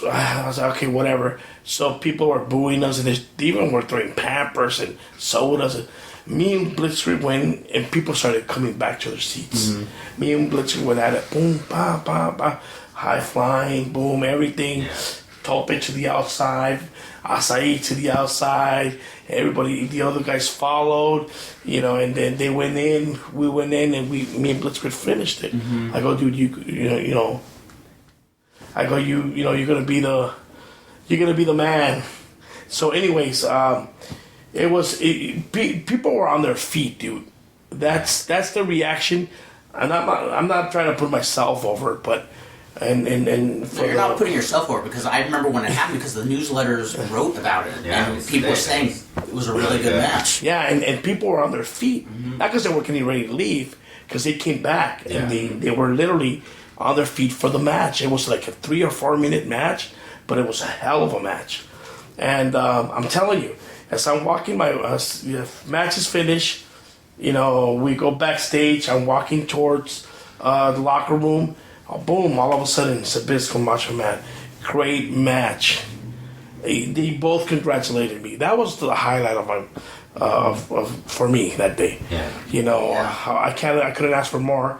I was like, okay, whatever. So people were booing us, and they even were throwing Pampers and sodas. And me and Blitzkrieg went, and people started coming back to their seats. Mm-hmm. Me and Blitzkrieg went at it, boom, ba, ba, ba, high flying, boom, everything. Yeah. Tope to the outside, Acai to the outside. Everybody, the other guys followed, and then they went in. We went in, and me and Blitzkrieg finished it. Mm-hmm. I go, dude, I go, you're gonna be the man. So, anyways, people were on their feet, dude. That's the reaction. I'm not trying to put myself over it, but. And you're not putting yourself over, because I remember when it happened, because the newsletters wrote about it, and people were saying it was a really good match. Yeah, and people were on their feet, not because they were getting ready to leave, because they came back and they were literally on their feet for the match. It was like a 3 or 4 minute match, but it was a hell of a match. And I'm telling you, as I'm walking, my match is finished. We go backstage. I'm walking towards the locker room. Oh, boom! All of a sudden, Zbyzsko, Macho Man, great match. They both congratulated me. That was the highlight of my, for me that day. Yeah. I couldn't ask for more.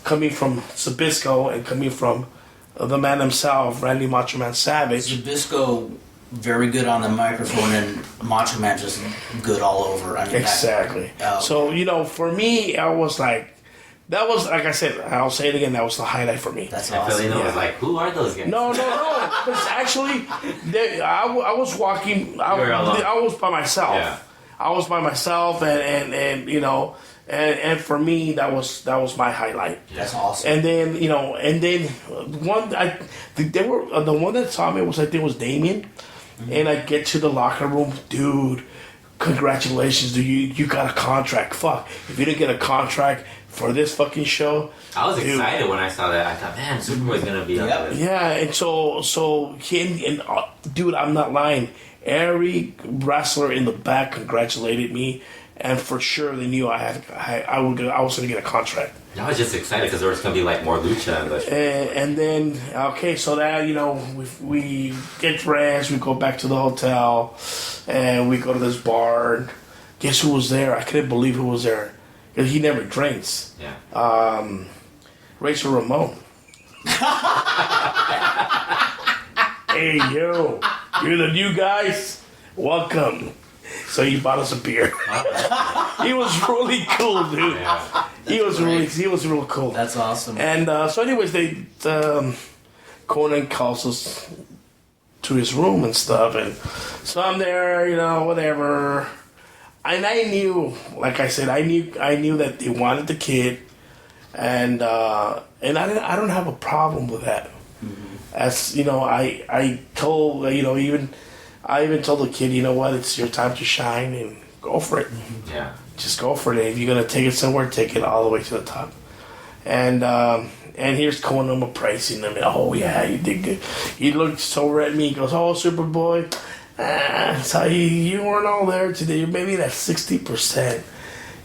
Coming from Zbyzsko and coming from the man himself, Randy Macho Man Savage. Zbyzsko, very good on the microphone, and Macho Man just good all over. I mean, exactly. So for me, I was like. That was, like I said, I'll say it again, that was the highlight for me. That's awesome. I was like, who are those guys? No. Because actually, I was walking, I was by myself. Yeah. I was by myself, and for me, that was my highlight. That's awesome. And then, the one that saw me was, I think it was Damien. Mm-hmm. And I get to the locker room, dude, congratulations, dude, you got a contract. Fuck, if you didn't get a contract for this fucking show. I was excited when I saw that. I thought, man, Superboy's gonna be on this. Yeah, and so dude, I'm not lying. Every wrestler in the back congratulated me, and for sure they knew I was gonna get a contract. I was just excited because there was gonna be like more lucha. And then so that we get dressed, we go back to the hotel, and we go to this bar. And guess who was there? I couldn't believe who was there. Because he never drinks. Yeah. Razor Ramon. Hey, yo. You're the new guys? Welcome. So he bought us a beer. He was really cool, dude. Yeah. He was real cool. That's awesome. And so anyways, Conan calls us to his room and stuff. And so I'm there, whatever. And I knew, like I said, I knew that they wanted the kid, and I don't have a problem with that. Mm-hmm. As I told I even told the kid, it's your time to shine and go for it. Mm-hmm. Yeah, just go for it. If you're gonna take it somewhere, take it all the way to the top. And here's Conan appraising them. Oh yeah, you did good. He looked over at me. He goes, "Oh, Superboy. So you weren't all there today. You're maybe that 60%.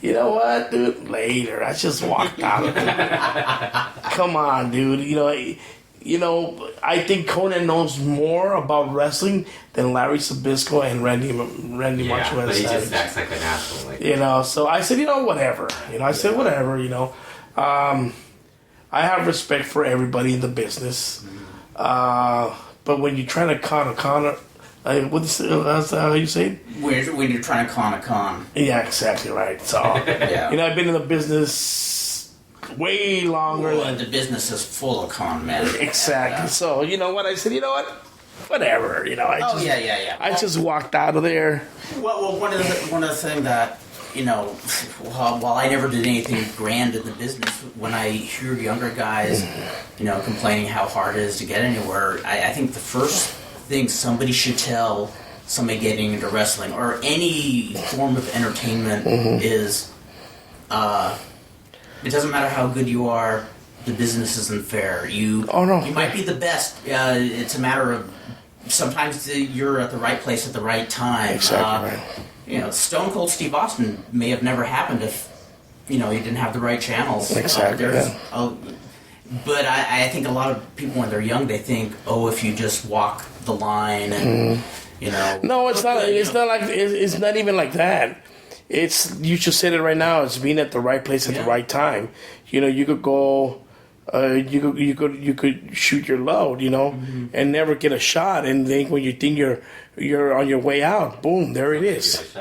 You know what, dude? Later. I just walked out of it. Come on, dude. I think Conan knows more about wrestling than Larry Zbyzsko and Randy Macho Man. But he just acts like an asshole. So I said, whatever. Said, whatever, I have respect for everybody in the business. But when you're trying to con that's how you say it? When you're trying to con a con. Yeah, exactly right. So, yeah. I've been in the business way longer. Well, the business is full of con men. Exactly. Yeah. So, what? I said, what? Whatever. I just walked out of there. Well, one of the things that, while I never did anything grand in the business, when I hear younger guys, complaining how hard it is to get anywhere, I think the first thing somebody should tell somebody getting into wrestling or any form of entertainment is it doesn't matter how good you are, the business isn't fair. You might be the best. It's a matter of sometimes you're at the right place at the right time. Exactly right. Stone Cold Steve Austin may have never happened if he didn't have the right channels. Exactly. But I think a lot of people when they're young, they think, oh, if you just walk the line and No, it's not. It's not like. It's not even like that. It's, you just said it right now. It's being at the right place at the right time. You could go. You could shoot your load, and never get a shot, and then when you think you're on your way out, boom, there it is.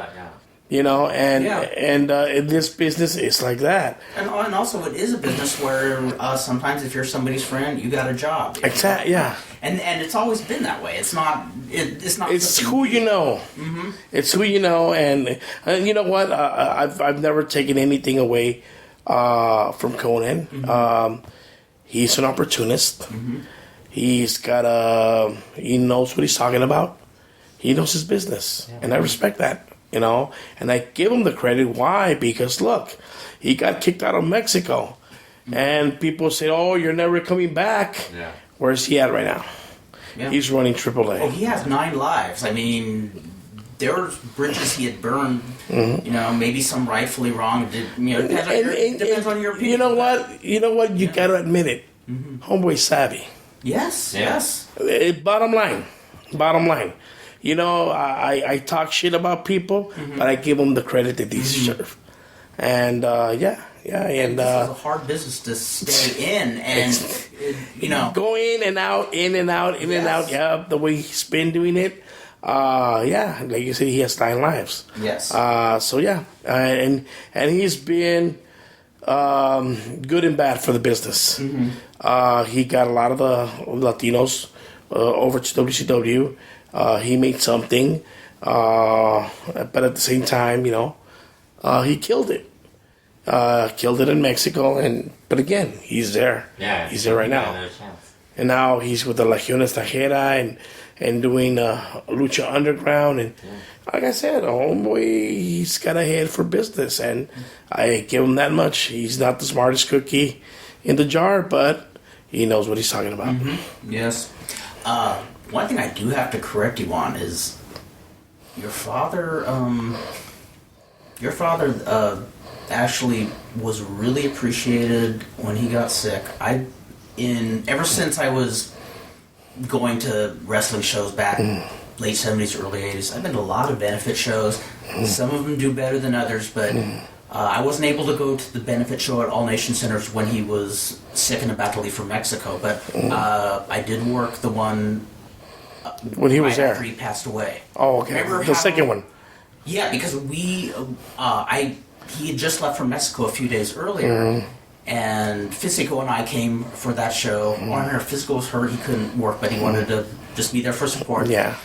And in this business, it's like that. And also, it is a business where sometimes if you're somebody's friend, you got a job. Exactly. Yeah. And it's always been that way. It's not. It's not. It's who you know. Mm-hmm. It's who you know, and you know what? I've never taken anything away from Conan. Mm-hmm. He's an opportunist. Mm-hmm. He's got he knows what he's talking about. He knows his business, and I respect that. And I give him the credit. Why? Because look, he got kicked out of Mexico, and people say, "Oh, you're never coming back." Yeah. Where's he at right now? Yeah. He's running AAA. Oh, he has 9 lives. I mean, there were bridges he had burned. Mm-hmm. Maybe some rightfully wrong. Depends on your opinion. You know what? You got to admit it. Mm-hmm. Homeboy savvy. Yes. Bottom line. I talk shit about people, but I give them the credit that they deserve. And and this is a hard business to stay in, and go in and out. Yeah, the way he's been doing it. Like you said, he has 9 lives. Yes. And he's been good and bad for the business. Mm-hmm. He got a lot of the Latinos over to WCW. He made something, but at the same time, he killed it. Killed it in Mexico, but again, he's there. Yeah, he's there right now. And now he's with the Legión Extranjera and doing Lucha Underground, and like I said, homeboy, he's got a head for business, and I give him that much. He's not the smartest cookie in the jar, but he knows what he's talking about. Mm-hmm. Yes. One thing I do have to correct you on is your father. Actually was really appreciated when he got sick. Ever since I was going to wrestling shows back late 70s, early 80s, I've been to a lot of benefit shows. Some of them do better than others, but I wasn't able to go to the benefit show at All Nation Centers when he was sick and about to leave for Mexico, but I did work the one when he was there after he passed away. Oh, okay. Remember the second one? Yeah, because he had just left from Mexico a few days earlier, and Physico and I came for that show. Warner Physico was hurt; he couldn't work, but he wanted to just be there for support. Yeah.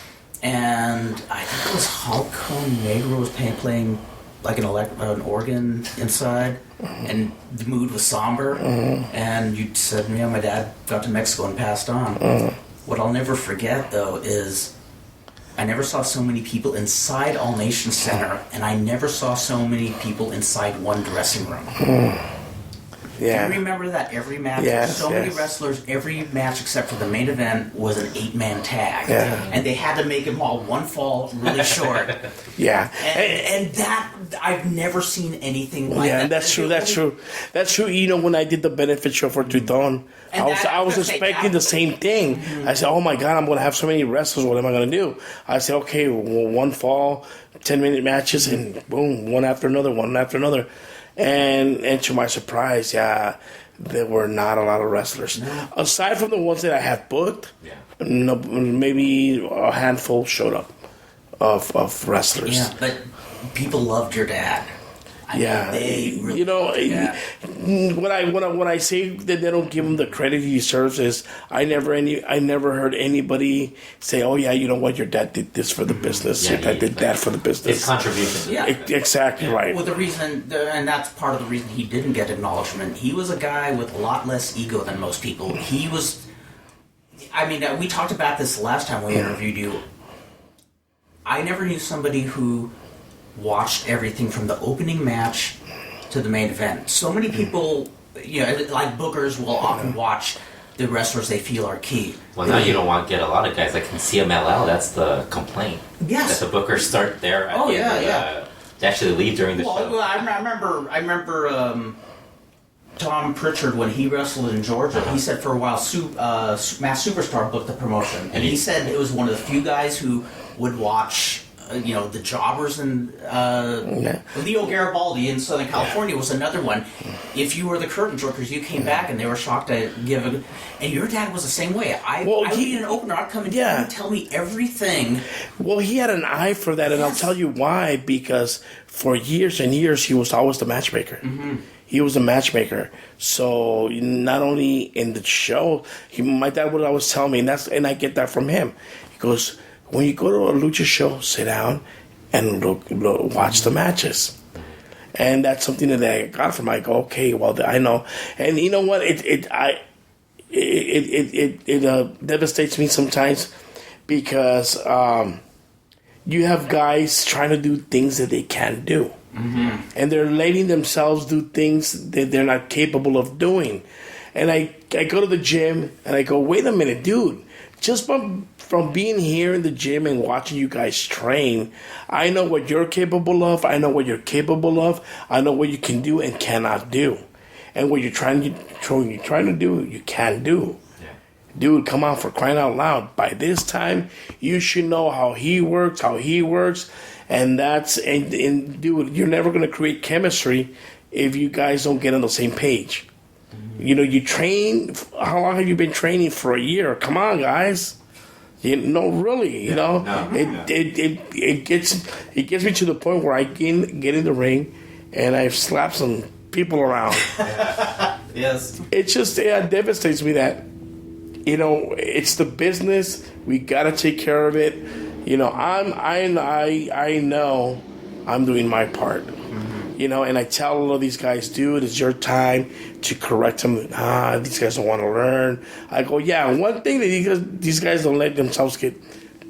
And I think it was Halcón Negro was playing like an organ inside, and the mood was somber. And you said, "Yeah, my dad got to Mexico and passed on." What I'll never forget, though, is I never saw so many people inside All Nation Center, and I never saw so many people inside one dressing room. Yeah. Do you remember that every match? Many wrestlers, every match except for the main event was an 8-man tag. Yeah. And they had to make them all one fall really short. Yeah. And that, I've never seen anything like that. Yeah, that's true. That's true. When I did the benefit show for Triton, I was expecting the same thing. I said, oh my God, I'm going to have so many wrestlers. What am I going to do? I said, okay, one fall, 10-minute matches, and boom, one after another. And to my surprise, there were not a lot of wrestlers. No. Aside from the ones that I had booked, no, maybe a handful showed up of wrestlers. Yeah, but people loved your dad. I mean, they really, when I say that they don't give him the credit he deserves, is I never heard anybody say, "Oh yeah, you know what, your dad did this for the business, your dad did that for the business." His contribution. Yeah, exactly right. Well, the reason, and that's part of the reason he didn't get acknowledgement. He was a guy with a lot less ego than most people. He was. I mean, we talked about this last time we interviewed you. I never knew somebody who watched everything from the opening match to the main event. So many people, like bookers, will often watch the wrestlers they feel are key. Well, now you don't want to get a lot of guys like in CMLL. That's the complaint. Yes, that the bookers start there. They actually leave during the show. Well, I remember Tom Pritchard, when he wrestled in Georgia, he said for a while Mass Superstar booked the promotion. And he said it was one of the few guys who would watch, the Jobbers, and Leo Garibaldi in Southern California was another one. If you were the curtain jerkers, you came back and they were shocked to give a... And your dad was the same way. I would be an opener. I'd come in and tell me everything. Well, he had an eye for that, and I'll tell you why. Because for years and years, he was always the matchmaker. Mm-hmm. He was a matchmaker. So not only in the show, my dad would always tell me, and I get that from him. He goes, when you go to a lucha show, sit down and watch the matches. And that's something that I got from him. I go, okay, well, I know. And you know what? It devastates me sometimes because you have guys trying to do things that they can't do. Mm-hmm. And they're letting themselves do things that they're not capable of doing. And I go to the gym and I go, wait a minute, dude. Just from being here in the gym and watching you guys train, I know what you're capable of. I know what you're capable of. I know what you can do and cannot do. And what you're trying to do, you can do. Yeah. Dude, come on, for crying out loud. By this time, you should know how he works. And dude, you're never going to create chemistry if you guys don't get on the same page. Mm-hmm. You train. How long have you been training? For a year? Come on, guys. Really. It gets me to the point where I get in the ring and I've slapped some people around. Yes. It just devastates me that it's the business. We gotta take care of it. I know I'm doing my part. Mm-hmm. And I tell all of these guys, dude, it's your time to correct them. These guys don't want to learn. I go, yeah, one thing that these guys don't let themselves get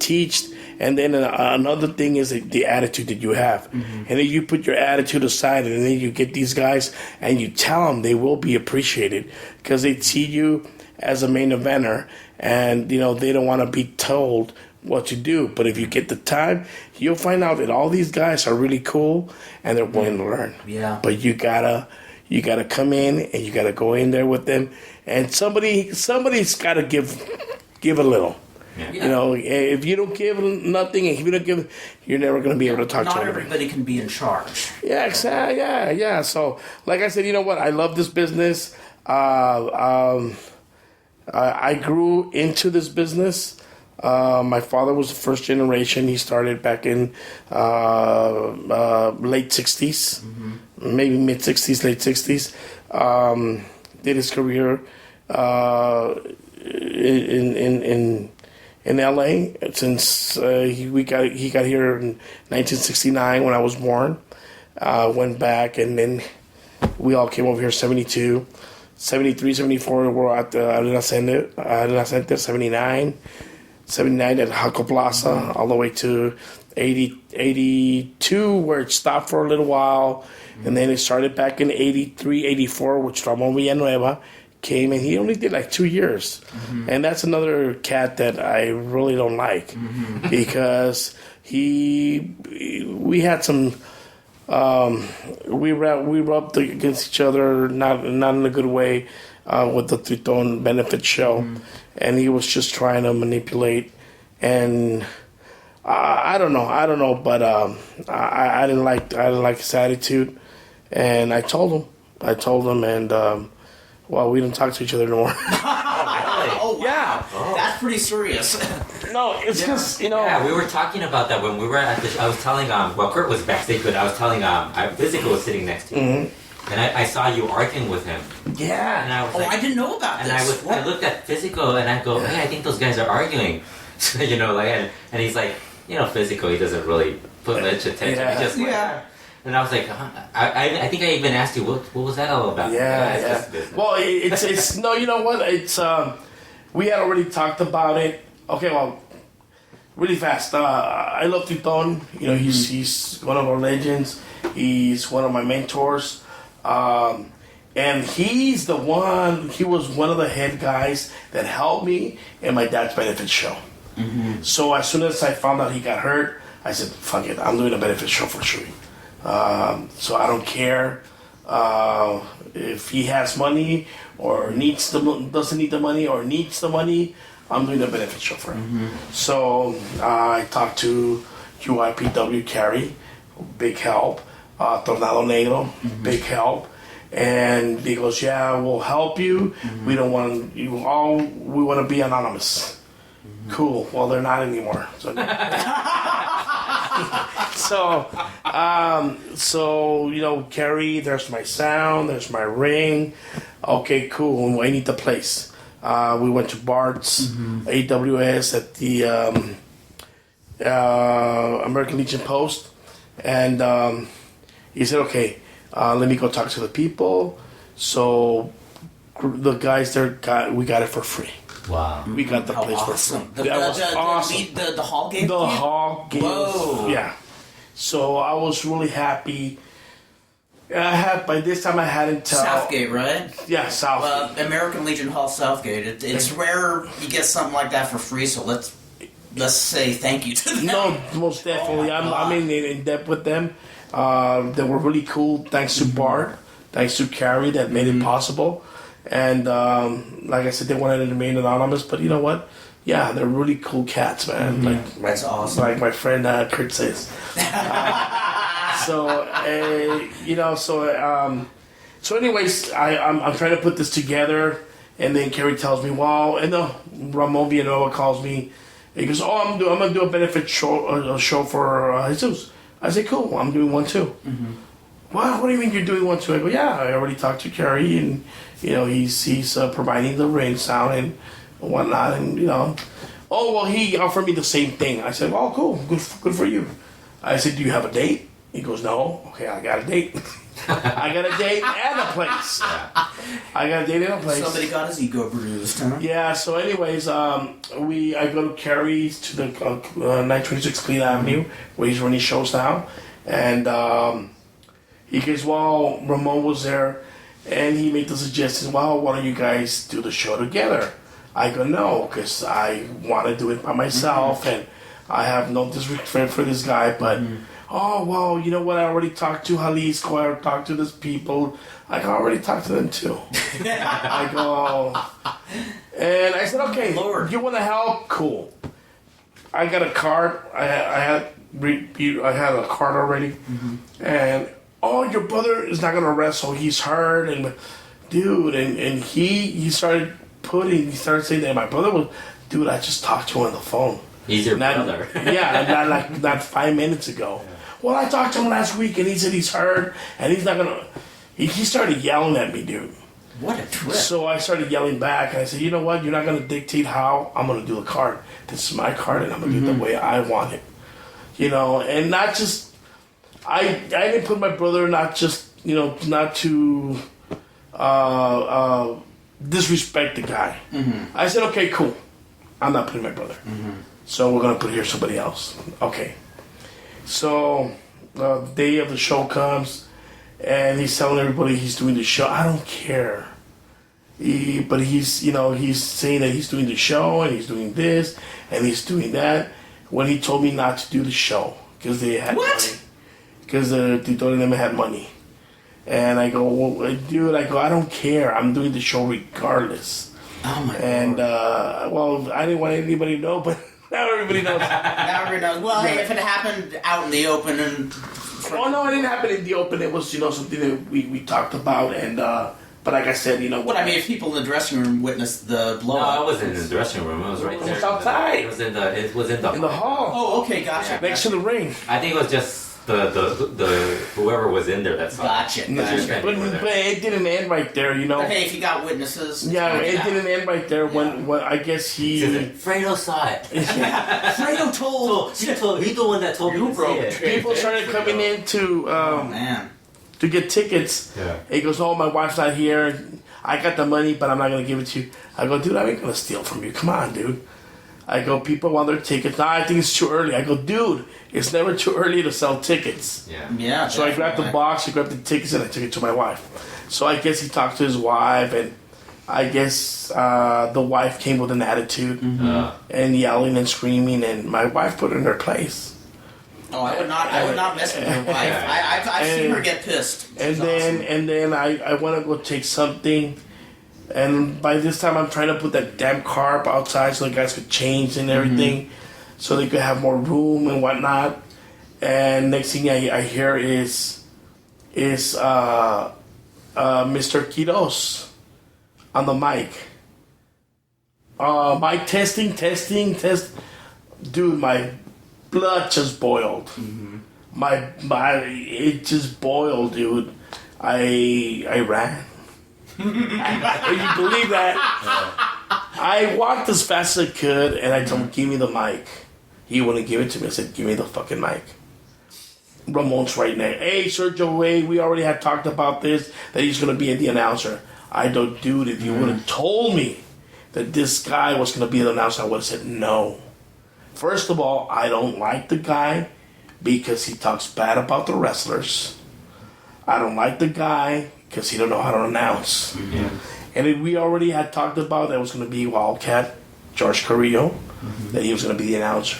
taught. And then another thing is the attitude that you have. Mm-hmm. And then you put your attitude aside and then you get these guys and you tell them they will be appreciated because they see you as a main eventer and, they don't want to be told what to do. But if you get the time, you'll find out that all these guys are really cool and they're willing to learn. Yeah. But you gotta come in and you gotta go in there with them, and somebody's gotta give a little. Yeah. If you don't give nothing, if you don't give, you're never gonna be able to talk to anybody. Not everybody can be in charge. Yeah, exactly. Yeah. So, like I said, you know what? I love this business. I grew into this business. My father was the first generation. He started back in late 60s, mm-hmm. maybe mid 60s, late 60s. Did his career in LA since he got here in 1969 when I was born. Went back and then we all came over here 72. 73, 74 we're at Arena Center, 79 at Jaco Plaza, all the way to 82, where it stopped for a little while. Mm-hmm. And then it started back in 83, 84, which Ramon Villanueva came, and he only did like 2 years. Mm-hmm. And that's another cat that I really don't like, mm-hmm. because we had some... we rubbed against each other, not in a good way, with the Triton benefit show, and he was just trying to manipulate, and I don't know, but I didn't like his attitude, and I told him, and we didn't talk to each other anymore. Oh, wow. Yeah, that's pretty serious. No, it's just, Yeah, we were talking about that when we were at I was telling, Kurt was backstage, but I was telling, Zbyzsko was sitting next to him. Mm-hmm. And I saw you arguing with him. Yeah. And I was I didn't know about this. And I looked at Zbyzsko and I go, hey, I think those guys are arguing. And he's like, Zbyzsko, he doesn't really put much attention. Yeah. He just And I was like, I think I even asked you, what was that all about? Yeah. Well, it's no, you know what? It's we had already talked about it. Okay, well, really fast. I love Triton. He's one of our legends. He's one of my mentors. And he's the one, he was one of the head guys that helped me in my dad's benefit show. Mm-hmm. So as soon as I found out he got hurt, I said, fuck it, I'm doing a benefit show for sure. So I don't care If he has money or doesn't need the money or needs the money, I'm doing the benefit show for him. So I talked to UIPW Carrie, big help. Tornado Negro, big help. And he goes, yeah, we'll help you. We don't want you all. We want to be anonymous. Cool. Well, they're not anymore. So, Carrie, there's my sound, there's my ring. Okay, cool. I need the place. We went to Bart's, AWS at the American Legion Post, and he said, okay, let me go talk to the people. So the guys there we got it for free. Wow. We got the place awesome. for free. That was awesome. The hall gave The hall gave Whoa. Yeah. So I was really happy. By this time I had until Southgate, right? Yeah, Southgate. American Legion Hall, Southgate. It's rare you get something like that for free. So let's say thank you to them. No, most definitely. I'm in depth with them. They were really cool. Thanks to Bart, thanks to Carrie that made it possible. And like I said, they wanted to remain anonymous, but you know what? Yeah, they're really cool cats, man. That's awesome. Like my friend Kurt says. So anyways, I'm trying to put this together, and then Carrie tells me, well, and Ramon Villanueva calls me. He goes, oh, I'm gonna do a benefit show for Jesus. I said, cool, I'm doing one too. What do you mean you're doing one too? I go, yeah, I already talked to Carrie, and he's providing the ring sound and whatnot, and oh well, he offered me the same thing. I said, well, cool, good for you. I said, do you have a date? He goes, no. Okay, I got a date. I got a date and a place. I got a date and a place. Somebody got his ego bruised, huh? Yeah. So, anyways, I go to Carrie's to the 926 Clean Avenue where he's running shows now, and he goes, well, Ramon was there, and he made the suggestion, well, why don't you guys do the show together? I go, no, because I want to do it by myself, and I have no disrespect for this guy, but. Oh, well, you know what? I already talked to Jalisco. I already talked to these people. I already talked to them, too. I go... And I said, okay, Lord. You want to help? Cool. I got a card. I had a card already. And, oh, your brother is not going to wrestle. He's hurt. And, dude, and he started saying that my brother was... Dude, I just talked to him on the phone. He's your brother. Yeah, not 5 minutes ago. Well, I talked to him last week, and he said he's hurt, and he's not gonna. He started yelling at me, dude. What a trip! So I started yelling back, and I said, "You know what? You're not gonna dictate how I'm gonna do the card. This is my card, and I'm gonna do it the way I want it." And not just. I didn't put my brother not to disrespect the guy. I said, "Okay, cool. I'm not putting my brother." So we're going to put here somebody else. Okay. So the day of the show comes, and he's telling everybody he's doing the show. I don't care. But he's saying that he's doing the show, and he's doing this, and he's doing that, when he told me not to do the show, because they had money. Because the Tito and them had money. And I go, well, dude, I don't care. I'm doing the show regardless. Oh, my God. And, I didn't want anybody to know, but... Now everybody knows. Well, hey, if it happened out in the open and... Oh, no, it didn't happen in the open. It was, something that we talked about. And, but like I said, What, I mean, if people in the dressing room witnessed the blow up... No, it wasn't in the dressing room. It was right there. It was outside. It was in the hall. Oh, okay, gotcha. Next to the ring. I think it was just the whoever was in there that saw Gotcha. But it didn't end right there, But hey, if you got witnesses... Yeah, it didn't end right there when I guess he... Fredo saw it. Fredo told... He's the one that told me to see it. People started coming in to get tickets. Yeah. He goes, oh, my wife's not here. I got the money, but I'm not going to give it to you. I go, dude, I ain't going to steal from you. Come on, dude. I go, people want their tickets. Nah, I think it's too early. I go, dude, it's never too early to sell tickets. Yeah. So I grabbed the box, I grabbed the tickets, and I took it to my wife. So I guess he talked to his wife, and I guess the wife came with an attitude and yelling and screaming, and my wife put her in her place. Oh, I would not mess with your wife. I've seen her get pissed. And then I want to go take something, and by this time I'm trying to put that damn car up outside so the guys could change and everything, so they could have more room and whatnot. And next thing I hear is Mr. Quiroz on the mic. Mic testing. Dude, my blood just boiled. My it just boiled, dude. I ran. Can you believe that? I walked as fast as I could, and I told him, "Give me the mic." He wouldn't give it to me. I said, "Give me the fucking mic." Ramon's right there. Hey, Sergio, we already had talked about this, that he's going to be the announcer. I don't, dude, if you would have told me that this guy was going to be the announcer, I would have said no. First of all, I don't like the guy because he talks bad about the wrestlers. I don't like the guy because he don't know how to announce. And we already had talked about that was going to be Wildcat, George Carrillo, that he was going to be the announcer.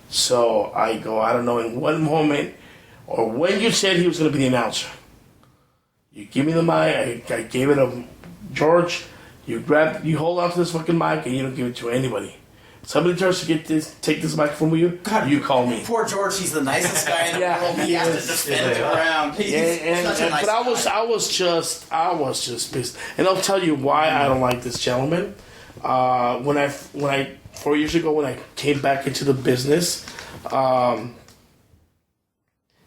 So I don't know in what moment or when you said he was going to be the announcer. You give me the mic, I gave it to George, you hold on to this fucking mic and you don't give it to anybody. Somebody tries to take this mic from you, God, you call me. Poor George, he's the nicest guy in the world. He has to defend it around. He's such a nice guy. I was just pissed. And I'll tell you why I don't like this gentleman. When I 4 years ago when I came back into the business,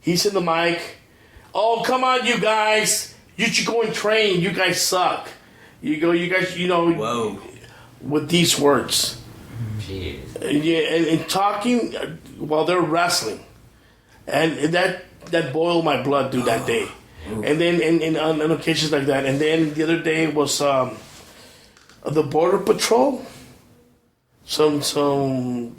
he's in the mic. Oh, come on, you guys. You should go and train. You guys suck. You guys, Whoa. With these words. Jeez. And talking while they're wrestling. And that boiled my blood, dude, that day. And then on occasions like that. And then the other day was the Border Patrol. Some two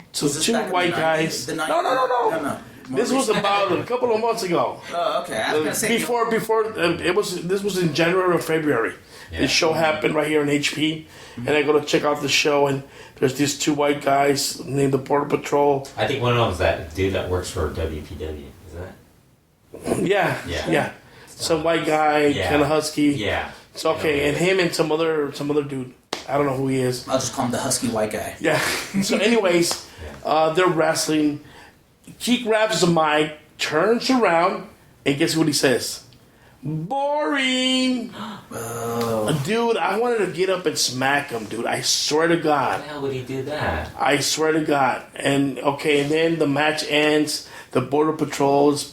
white guys. No. This was about a couple of months ago. Oh, okay. I was gonna say before this was in January or February. Yeah. This show happened right here in HP, and I go to check out the show, and there's these two white guys named the Border Patrol. I think one of them is that dude that works for WPW. Is that? Yeah. Some white guy, kind of husky. Yeah. It's okay, and him and some other dude. I don't know who he is. I'll just call him the husky white guy. Yeah. So anyways, they're wrestling. He grabs the mic, turns around, and guess what he says? Boring. Oh. Dude, I wanted to get up and smack him, dude. I swear to God. How the hell would he do that? I swear to God. And then the match ends. The Border Patrol is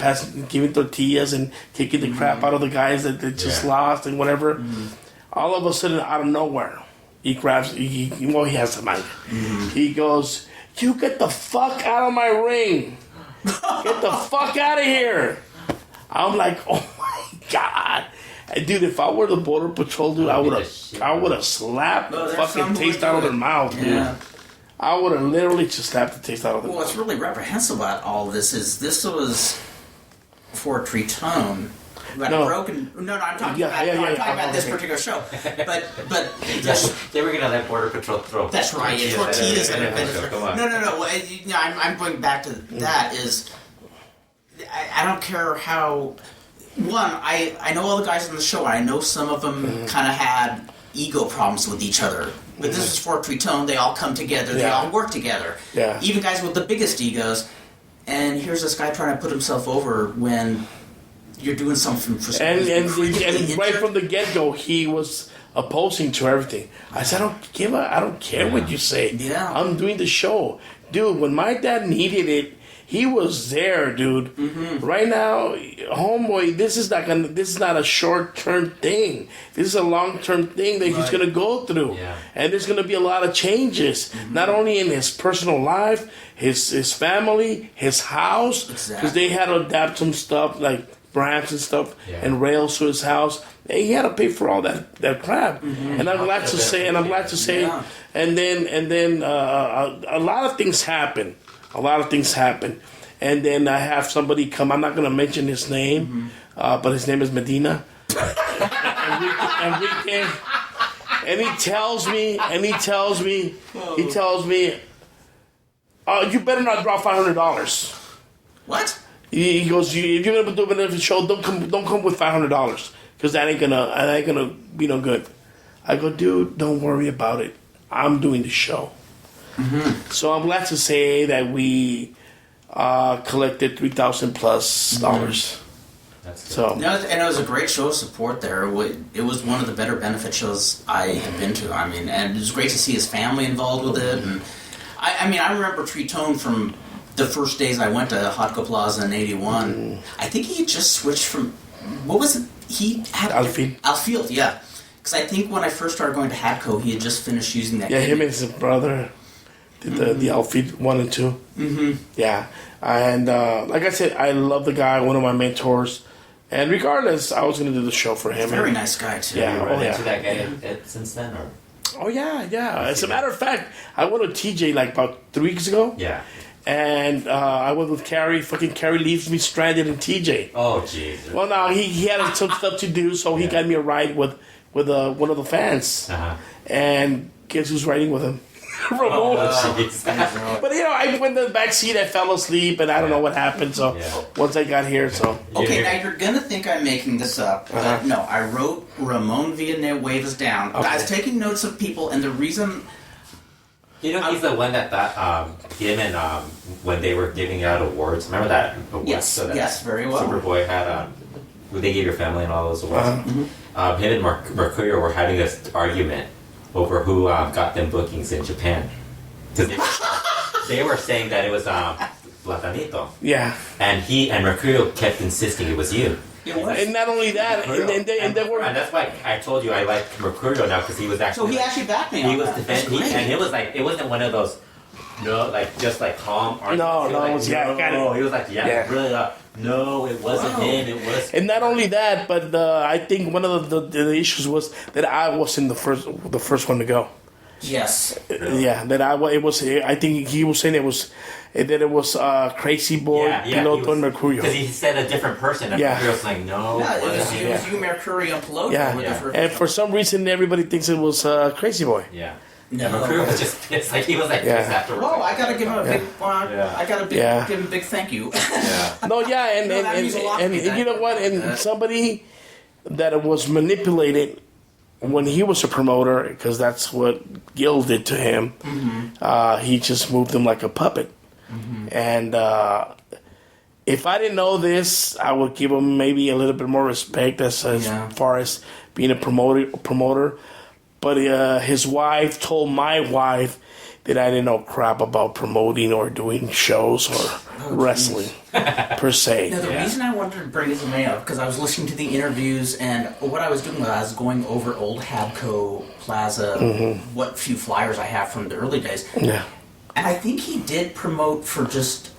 giving tortillas and kicking the crap out of the guys that just lost and whatever. All of a sudden, out of nowhere, he grabs. He has the mic. He goes, "You get the fuck out of my ring! Get the fuck out of here!" I'm like, "Oh my God, and dude! If I were the Border Patrol, dude, I would have slapped the fucking taste out of their mouth, dude. Yeah. I would have literally just slapped the taste out of their mouth." What's really reprehensible about all this is this was for Tritone. I'm talking about this particular show. But they were gonna let Border Patrol throw. That's right. Tortillas and adventure. No. I'm going back to that. Is I don't care how. One, I know all the guys on the show. I know some of them kind of had ego problems with each other. But this is for Tritone. They all come together. They all work together. Yeah. Even guys with the biggest egos. And here's this guy trying to put himself over when you're doing something for someone. And right from the get-go, he was opposing to everything. I said, I don't care what you say. Yeah. I'm doing the show. Dude, when my dad needed it, he was there, dude. Right now, homeboy, this is not a short-term thing. This is a long-term thing that he's gonna go through. Yeah. And there's gonna be a lot of changes. Not only in his personal life, his family, his house. Because they had to adapt some stuff like ramps and stuff and rails to his house. He had to pay for all that crap. And I'm glad to say, and then a lot of things happen. And then I have somebody come. I'm not going to mention his name, but his name is Medina. Enrique. And he tells me, you better not drop $500. What? He goes, if you're gonna do a benefit show, don't come with $500 because that ain't gonna be no good. I go, dude, don't worry about it. I'm doing the show. Mm-hmm. So I'm glad to say that we collected $3,000 plus dollars. So and it was a great show of support there. It was one of the better benefit shows I had been to. I mean, and it was great to see his family involved with it. And I remember Tritone from the first days I went to Hotco Plaza in '81. I think he had just switched from what was it? He had Alfield, yeah. Because I think when I first started going to Hatco, he had just finished using that. Yeah, him and his brother did the Alfield 1 and 2. Mm-hmm. Yeah, and like I said, I love the guy. One of my mentors. And regardless, I was going to do the show for him. Very nice guy, too. Yeah, you run into that guy since then? Or? Oh, yeah. As a matter of fact, I went to TJ like about 3 weeks ago. Yeah. And I went with Carrie. Fucking Carrie leaves me stranded in TJ. Oh, jeez. Well, no, he had some stuff to do, so he got me a ride with one of the fans. Uh-huh. And guess who's riding with him? Ramon. But I went in the back seat. I fell asleep, and I don't know what happened. So once I got here, okay, now you're gonna think I'm making this up, but no, I wrote Ramon Villanueva's down. Okay. I was taking notes of people, and the reason. He's the one that him and when they were giving out awards. Remember that? Awards? Yes, very well. Superboy had they gave your family and all those awards. Him and Mercurio were having this argument over who got them bookings in Japan. Because they were saying that it was Platanito. Yeah. And he and Mercurio kept insisting it was you. And not only that, and that's why I told you I like Mercurio now because he was actually. So he actually backed me. He was defending, and it was like it wasn't one of those, just like calm. No, he was like, really. No, it wasn't him. It was. And not only that, but I think one of the issues was that I wasn't the first one to go. Yes. Yeah, that it was. I think he was saying it was Crazy Boy, Piloto, and Mercurio. Because he said a different person. And Mercurio's like, no, it was you, Mercurio, and Piloto. Yeah, and for some reason, everybody thinks it was Crazy Boy. Yeah. No, Mercurio was just pissed. Like he was like pissed afterwards. Oh, I gotta give him a big. Give him a big thank you. No, and you know what? And somebody that was manipulated when he was a promoter, because that's what Gil did to him. Mm-hmm. He just moved him like a puppet. Mm-hmm. And if I didn't know this, I would give him maybe a little bit more respect as far as being a promoter. But his wife told my wife that I didn't know crap about promoting or doing shows or wrestling per se. Now, the reason I wanted to bring his name up, because I was listening to the interviews, and what I was doing was I was going over old Habco Plaza, what few flyers I have from the early days. Yeah. And I think he did promote for just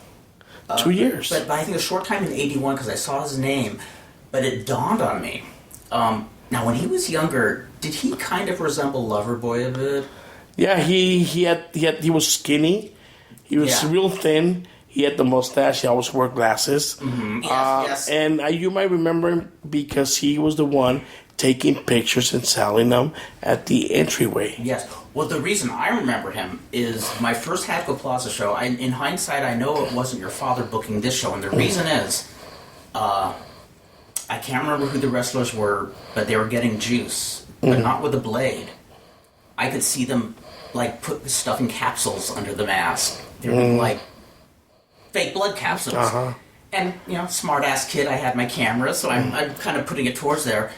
2 years. But I think a short time in '81 because I saw his name. But it dawned on me. Now, when he was younger, did he kind of resemble Loverboy a bit? Yeah, he was skinny. He was real thin. He had the mustache. He always wore glasses. Mm-hmm. Yes. And you might remember him because he was the one taking pictures and selling them at the entryway. Yes. Well, the reason I remember him is my first Hatco Plaza show. In hindsight, I know it wasn't your father booking this show, and the reason is, I can't remember who the wrestlers were, but they were getting juice, but not with a blade. I could see them put stuff in capsules under the mask. They were like fake blood capsules. Uh-huh. And smart ass kid, I had my camera, so I'm kind of putting it towards there.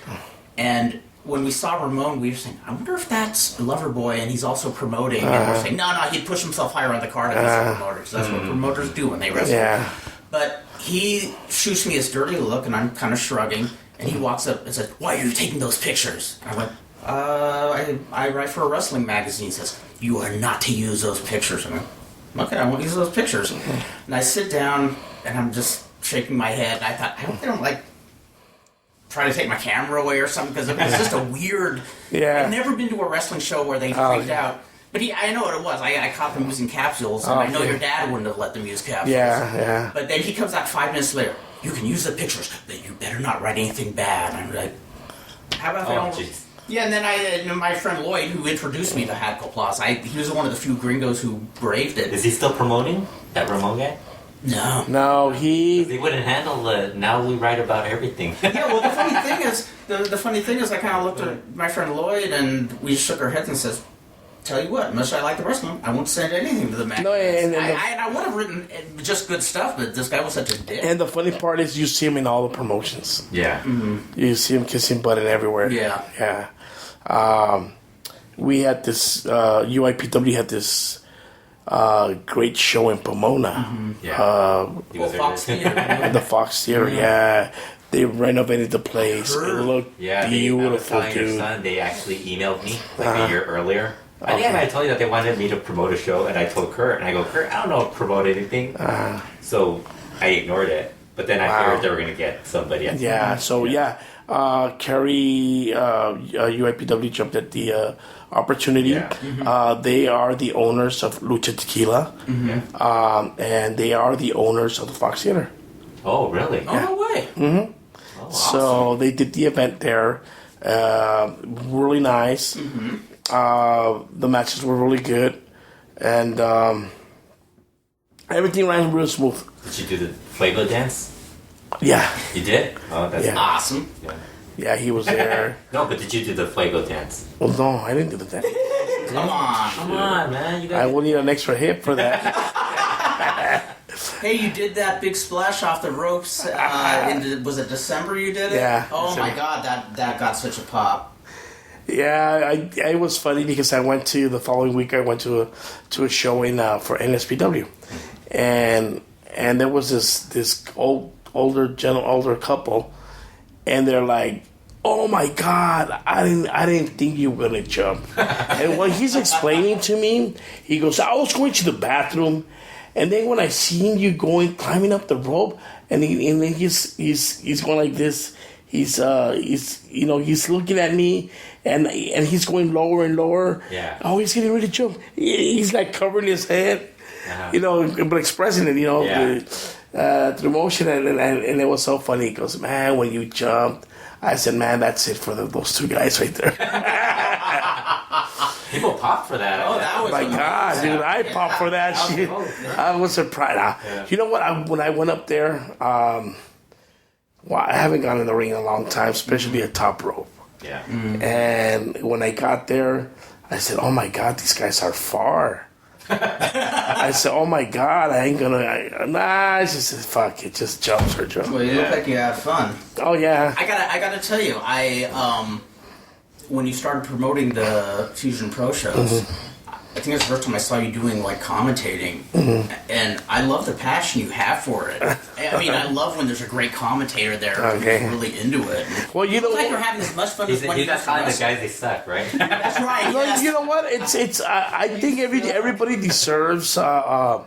And when we saw Ramon, we were saying, I wonder if that's Loverboy, and he's also promoting. And we're saying, no, he'd push himself higher on the card if he's a promoter, because that's what promoters do when they wrestle. Yeah. But he shoots me this dirty look, and I'm kind of shrugging, and he walks up and says, why are you taking those pictures? And I went, I write for a wrestling magazine. He says, you are not to use those pictures. And I went, okay, I won't use those pictures. And I sit down, and I'm just shaking my head. And I thought, I hope they don't, try to take my camera away or something, because it was just a weird... Yeah. I've never been to a wrestling show where they freaked out. But I know what it was. I caught them using capsules, and I know your dad wouldn't have let them use capsules. Yeah. But then he comes out 5 minutes later. You can use the pictures, but you better not write anything bad. I'm like, how about that? Jeez. Yeah, and then my friend Lloyd, who introduced me to Hatco Plaza, he was one of the few gringos who braved it. Is he still promoting that Ramon guy? No, They wouldn't handle it. Now we write about everything. Yeah, well, the funny thing is, I kind of looked at my friend Lloyd, and we shook our heads and says, "Tell you what, much I like the wrestling, I won't send anything to the man." No, and I would have written just good stuff, but this guy was such a dick. And the funny part is, you see him in all the promotions. Yeah. Mm-hmm. You see him kissing butt and everywhere. Yeah. We had this UIPW had this great show in Pomona. Mm-hmm. Yeah. Fox Theater. At the Fox Theater. Yeah. They renovated the place. It looked beautiful, I was telling your dude. son, they actually emailed me like a year earlier. I think I told you that they wanted me to promote a show, and I told Kurt, and I go, Kurt, I don't know how to promote anything. So I ignored it. But then I figured they were going to get somebody. Kerry, UIPW jumped at the opportunity. Yeah. Mm-hmm. They are the owners of Lucha Tequila, and they are the owners of the Fox Theater. Oh, really? Oh, no way. Mm-hmm. Oh, awesome. So they did the event there. Really nice. Mm-hmm. The matches were really good, and everything ran real smooth. Did you do the Fuego dance? Yeah. You did? Oh, that's Awesome. Yeah. Yeah, he was there. No, but did you do the Fuego dance? Well, no, I didn't do that. Come on. Come on, man. You I guys. will need an extra hip for that. Hey, you did that big splash off the ropes. Was it December you did it? Yeah, Oh my December. God, that got such a pop. Yeah, it was funny because I went to the following week. I went to a showing for NSPW, and there was this older couple, and they're like, "Oh my God, I didn't think you were gonna jump." And when he's explaining to me, he goes, "I was going to the bathroom, and then when I seen you climbing up the rope, and then he's going like this." He's looking at me, and he's going lower and lower. Yeah. Oh, he's getting ready to jump. He's like covering his head, but expressing it, through motion, and it was so funny. He goes, "Man, when you jumped," I said, "Man, that's it for those two guys right there." People pop for that. Oh, that was My God, dude, I popped for that shit. I was surprised. You know what? When I went up there, I haven't gone in the ring in a long time, especially a top rope. Yeah. And when I got there, I said, "Oh my God, these guys are far." I said, "Oh my God, I ain't gonna." I just said, "Fuck it, just jump or jump." Well, you look like you had fun. Oh yeah. I gotta tell you, when you started promoting the Fusion Pro shows, I think it's the first time I saw you doing like commentating, and I love the passion you have for it. I mean, I love when there's a great commentator there who's really into it. Well, you know, it's like you're having as much fun as when He's you not telling the guys they suck, right? That's right. Yes. you know what? It's. I think everybody deserves a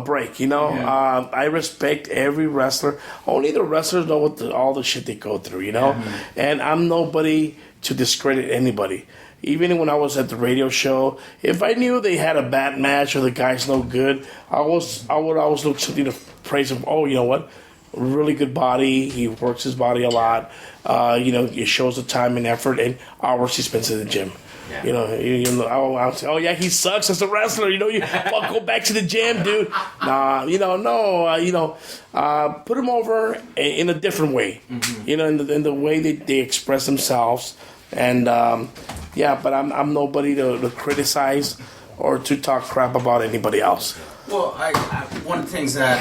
break. You know, I respect every wrestler. Only the wrestlers know all the shit they go through. You know, and I'm nobody to discredit anybody. Even when I was at the radio show, if I knew they had a bad match or the guy's no good, I would always look something to praise him. Oh, you know what? Really good body. He works his body a lot. It shows the time and effort and hours he spends in the gym. Yeah. I'll say, "Oh yeah, he sucks as a wrestler." You go back to the gym, dude. Nah, put him over in a different way. In the way that they express themselves. And but I'm nobody to criticize or to talk crap about anybody else. Well, one of the things that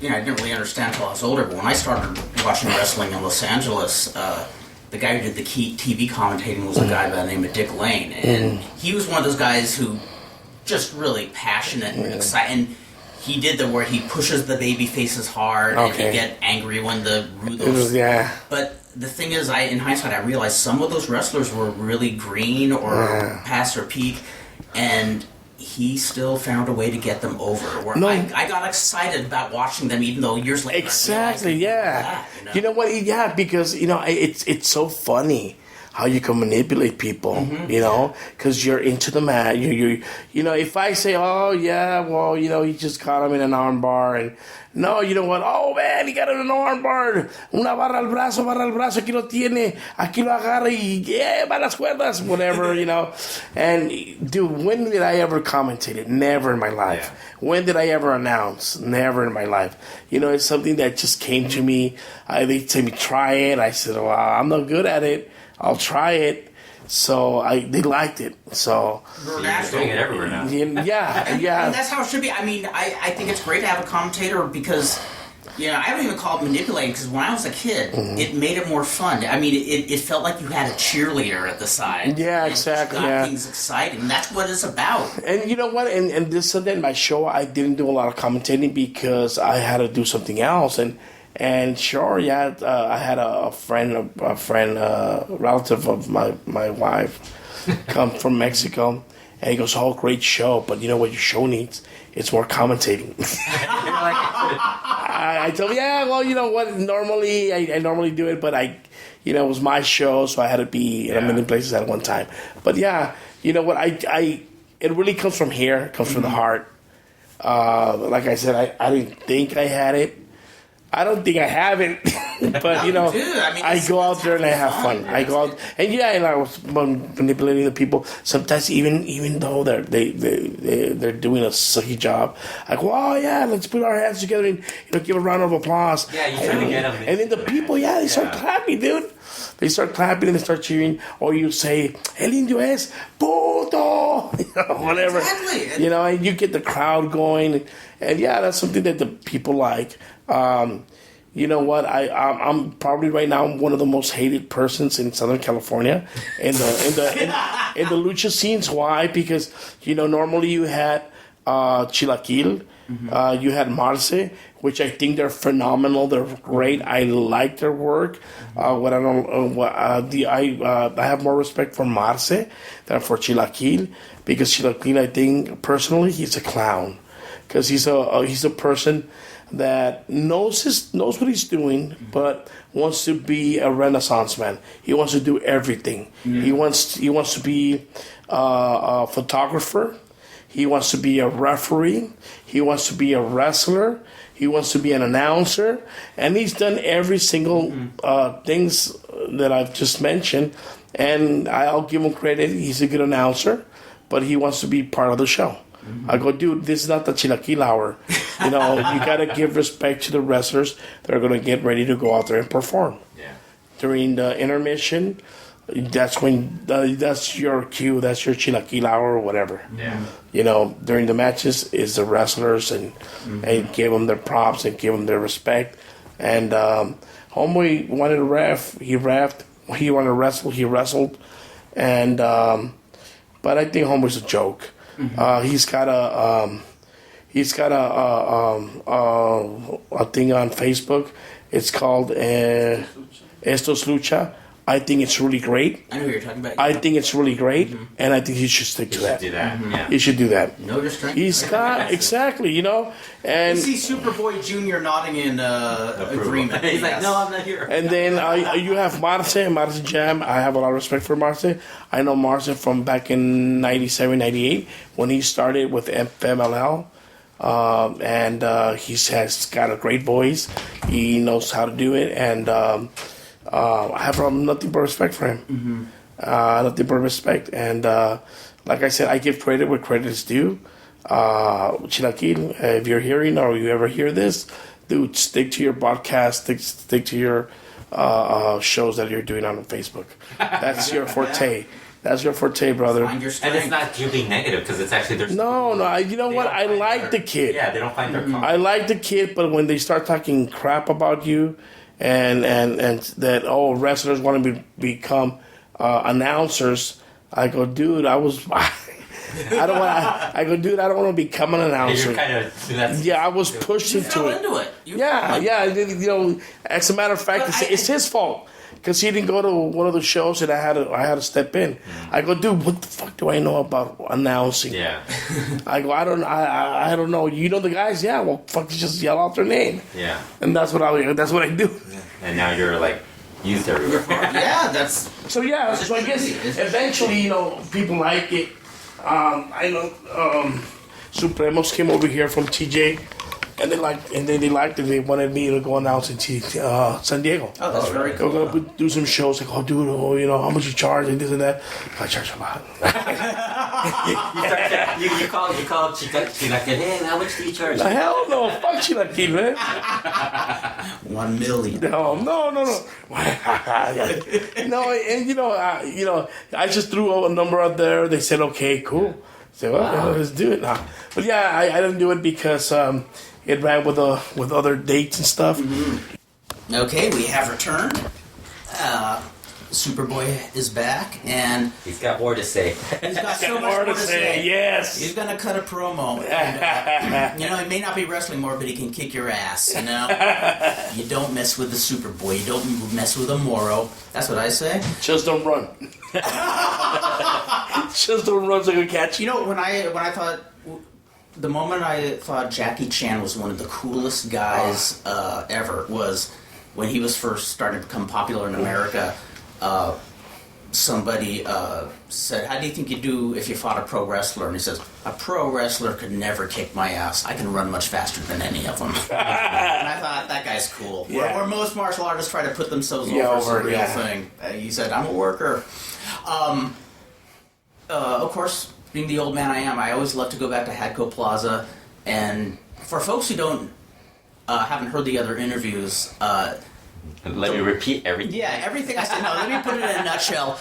I didn't really understand until I was older, but when I started watching wrestling in Los Angeles, the guy who did the TV commentating was a guy by the name of Dick Lane, and he was one of those guys who just really passionate and excited. And he did where he pushes the baby faces hard and you get angry when the Rudos. But the thing is, in hindsight, I realized some of those wrestlers were really green or past their peak, and he still found a way to get them over. I got excited about watching them, even though years later. Exactly, yeah. You know what? Yeah, because it's so funny how you can manipulate people, you know, because you're into the match. You know, if I say, oh, yeah, well, you know, he just caught him in an arm bar, and no, you know what? Oh, man, he got him in an arm bar. Una barra al brazo, aquí lo tiene. Aquí lo agarra y, yeah, va las cuerdas, whatever, you know. And, dude, when did I ever commentate it? Never in my life. Yeah. When did I ever announce? Never in my life. You know, it's something that just came to me. They tell me, try it. I said, well, I'm not good at it. I'll try it. So they liked it. So you're doing it everywhere now. Yeah. And that's how it should be. I mean, I think it's great to have a commentator because, you know, I don't even call it manipulating because when I was a kid, it made it more fun. I mean, it felt like you had a cheerleader at the side. Yeah, exactly. Got things exciting. And that's what it's about. And you know what? And this Sunday in my show, I didn't do a lot of commentating because I had to do something else. And sure, yeah, I had a relative of my wife come from Mexico, and he goes, "Oh, great show, but you know what your show needs? It's more commentating." I told him, yeah, well, you know what? Normally, I normally do it, but you know, it was my show, so I had to be in a million places at one time. But yeah, you know what? It really comes from here, it comes from the heart. Like I said, I didn't think I had it. I don't think I have it, but you know, I go out there and I have fun. I go out and and I was manipulating the people. Sometimes even though they're doing a sucky job, I go, oh yeah, let's put our hands together and give a round of applause. Yeah, you try to get them. And then the people, they start clapping, dude. They start clapping and they start cheering, or you say, "El indio es puto," whatever. Exactly. You know, and you get the crowd going, and that's something that the people like. You know what? I'm probably right now one of the most hated persons in Southern California, in the lucha scenes. Why? Because normally you had Chilaquil, you had Marce, which I think they're phenomenal. They're great. I like their work. I have more respect for Marce than for Chilaquil, because Chilaquil, I think personally, he's a clown, because he's a person that knows what he's doing, but wants to be a Renaissance man. He wants to do everything. He wants to be a photographer. He wants to be a referee. He wants to be a wrestler. He wants to be an announcer, and he's done every single things that I've just mentioned. And I'll give him credit. He's a good announcer, but he wants to be part of the show. I go, dude, this is not the Chilaquil hour. You got to give respect to the wrestlers that are going to get ready to go out there and perform. Yeah. During the intermission, that's when that's your cue. That's your Chilaquil hour or whatever. Yeah. During the matches is the wrestlers and give them their props and give them their respect. And homeboy wanted to ref. He refed. He wanted to wrestle. He wrestled. And but I think homeboy's a joke. He's got a thing on Facebook. It's called Estos Lucha. I think it's really great. I know what you're talking about. I think it's really great, and I think he should stick to that. Do that. Yeah. He should do that. No restraint. He's got exactly, and you see Superboy Jr. nodding in agreement. He's like, no, I'm not here. And then you have Marce Jam. I have a lot of respect for Marce. I know Marce from back in 97, 98 when he started with FMLL. And he has got a great voice. He knows how to do it, and I have nothing but respect for him. Nothing but respect. And like I said, I give credit where credit is due. Chilaquil, if you're hearing or you ever hear this, dude, stick to your podcast, stick to your shows that you're doing on Facebook. That's your forte. That's your forte, brother. And it's not you being negative, because it's actually there's no. You know what? I like the kid. Yeah, they don't find their. I like the kid, but when they start talking crap about you, and that wrestlers want to become announcers, I go, dude, I don't want to become an announcer. I was pushed into it. As a matter of fact, it's his fault. Because he didn't go to one of the shows and I had to step in. I go, dude, what the fuck do I know about announcing? Yeah. I go, I don't know. You know the guys? Yeah. Well, fuck, just yell out their name. Yeah. And that's what I do. And now you're like, used everywhere. Yeah, that's So I guess eventually, people like it. I know Supremos came over here from TJ, and they liked it. They wanted me to go announce it to San Diego. Oh, that's very cool. We're gonna do some shows like, dude, how much you charge and this and that. I charge a lot. You call Chilaquil, hey, how much do you charge? Hell no, fuck Chilaquil, man. 1 million. No. No, and I just threw a number out there. They said, okay, cool. So let's do it now. But yeah, I didn't do it because it ran with other dates and stuff. Mm-hmm. Okay, we have returned. Superboy is back, and he's got more to say. He's got so much more to say. Yes, he's gonna cut a promo. And, he may not be wrestling more, but he can kick your ass. You don't mess with the Superboy. You don't mess with a Moro. That's what I say. Just don't run. Just don't run so I can catch you. When I thought. The moment I thought Jackie Chan was one of the coolest guys ever was when he was first starting to become popular in America. Somebody said, how do you think you'd do if you fought a pro wrestler? And he says, a pro wrestler could never kick my ass. I can run much faster than any of them. And I thought, that guy's cool. Yeah. Where most martial artists try to put themselves over as a real thing. He said, I'm a worker. Of course, being the old man I am, I always love to go back to Hadco Plaza. And for folks who haven't heard the other interviews... Let me repeat everything. Yeah, everything I said. No, let me put it in a nutshell.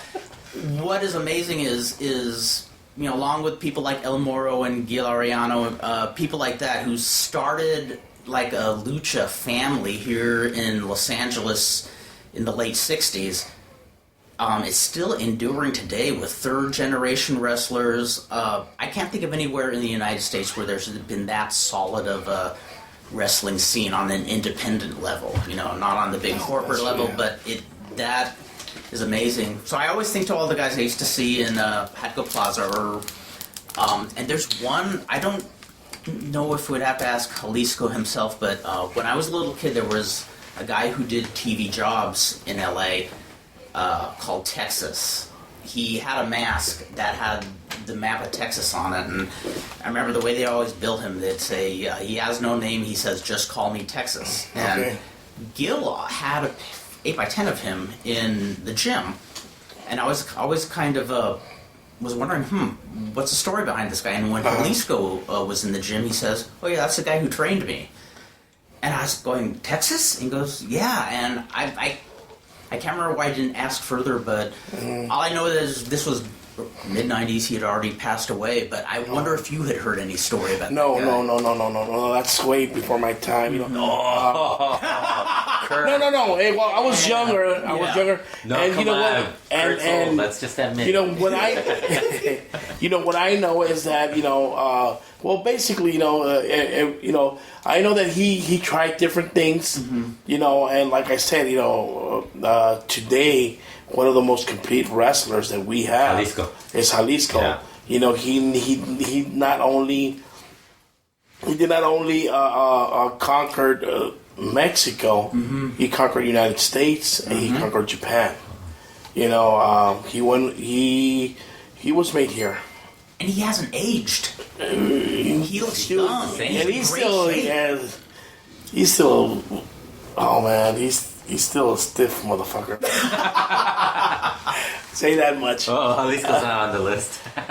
What is amazing is along with people like El Moro and Gil Arellano, people like that who started like a lucha family here in Los Angeles in the late 60s. It's still enduring today with third-generation wrestlers. I can't think of anywhere in the United States where there's been that solid of a wrestling scene on an independent level. Not on the big corporate level, but that is amazing. So I always think to all the guys I used to see in Hadco Plaza, and there's one, I don't know if we'd have to ask Jalisco himself, but when I was a little kid, there was a guy who did TV jobs in LA called Texas. He had a mask that had the map of Texas on it, and I remember the way they always billed him. They'd say, he has no name, he says, just call me Texas. And Gil had a 8x10 of him in the gym, and I was always kind of was wondering, what's the story behind this guy? And when Jalisco was in the gym, he says, oh yeah, that's the guy who trained me. And I was going, Texas? And he goes, yeah. And I can't remember why I didn't ask further, but all I know is this was mid-90s. He had already passed away, but I wonder if you had heard any story about that guy. No. That's way before my time. No. Hey, well, I was younger. No, and come on. And let's just admit. What I know is that basically, I know that he tried different things, and like I said, today one of the most complete wrestlers that we have is Jalisco. Yeah. He not only conquered Mexico, he conquered the United States, and he conquered Japan. He was made here. And he hasn't aged. He looks young. And he's still, oh man, he's still a stiff motherfucker. Say that much. Oh, at least it's not on the list. No,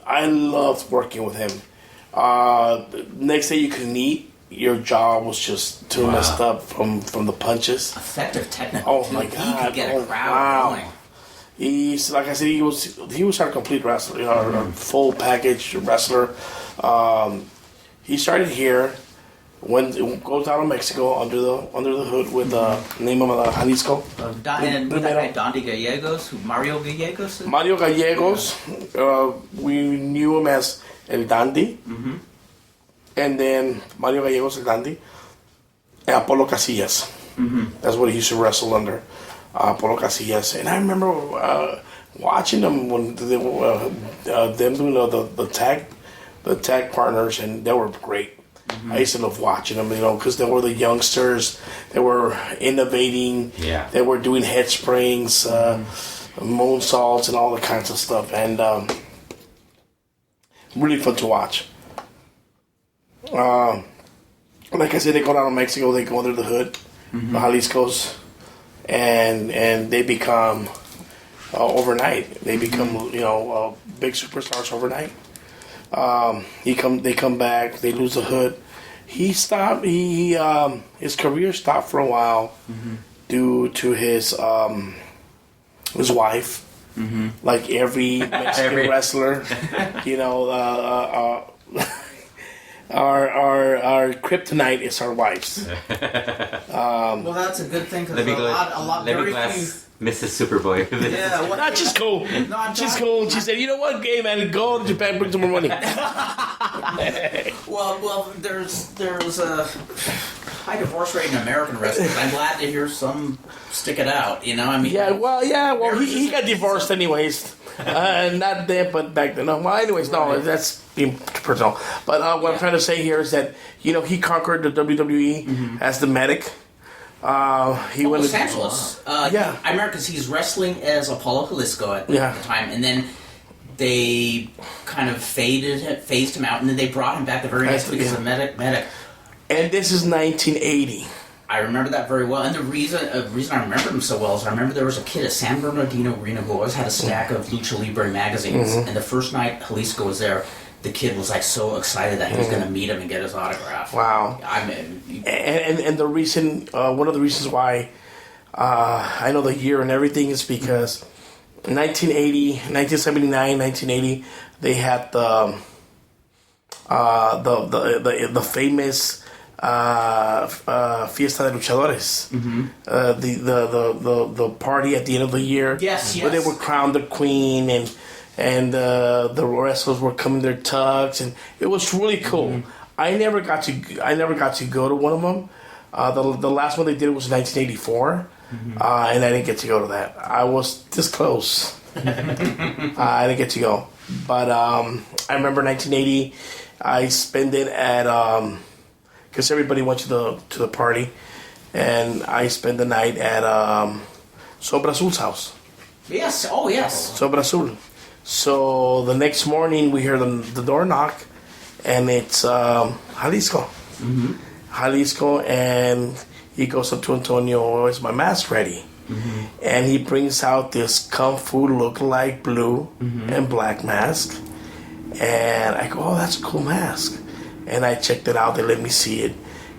I loved working with him. Next day you couldn't eat. Your jaw was just too messed up from the punches. Effective technical. Oh my god! He could get a crowd going. He's, like I said, he was our complete wrestler, a full package wrestler. He started here. Goes down to Mexico under the hood with the name of Jalisco. And that guy Dondi Gallegos, Mario Gallegos. Mario Gallegos, we knew him as El Dandy, and then Mario Gallegos El Dandy, and Apolo Casillas. That's what he used to wrestle under, Apolo Casillas. And I remember watching them when they were them doing the tag partners, and they were great. I used to love watching them, because they were the youngsters. They were innovating. Yeah. They were doing head springs, moonsaults, and all the kinds of stuff. And really fun to watch. Like I said, they go down to Mexico. They go under the hood, the Jaliscos, and they become overnight. They become big superstars overnight. They come back. They lose the hood. He stopped. His career stopped for a while due to his wife. Like every Mexican wrestler, our kryptonite is our wives. Well, that's a good thing because a lot very few. Mrs. Superboy. Yeah, Not she's cool. No, she's cool. She said, "You know what, gay man, go to Japan, bring some more money." Well, there's a high divorce rate in American wrestling. I'm glad to hear some stick it out. I mean. Well, he got divorced anyways. Not then, but back then. No, well, anyways, no, that's being personal. But what I'm trying to say here is that he conquered the WWE as the medic. He went Los Angeles. I remember because he's wrestling as Apolo Jalisco at the time, and then they kind of phased him out, and then they brought him back the very next week as a medic. And this is 1980. I remember that very well, and the reason I remember him so well is I remember there was a kid at San Bernardino Arena who always had a stack of Lucha Libre magazines, and the first night Jalisco was there, the kid was like so excited that he was going to meet him and get his autograph. Wow! And the reason, one of the reasons why I know the year and everything is because 1979, 1980, they had the famous Fiesta de Luchadores, the party at the end of the year, where they were crowned the queen and the wrestlers were coming in their tugs, and it was really cool. I never got to go to one of them. The last one they did was 1984, and I didn't get to go to that. I was this close. I didn't get to go, but I remember 1980. I spent it at because everybody went to the party, and I spent the night at Sobra Azul's house. Yes. Oh, yes. Sobra Azul. So the next morning we hear the door knock, and it's Jalisco. Jalisco, and he goes up to Antonio, "Is my mask ready?" And he brings out this Kung Fu look-alike blue and black mask. And I go, "Oh, that's a cool mask." And I checked it out. They let me see it.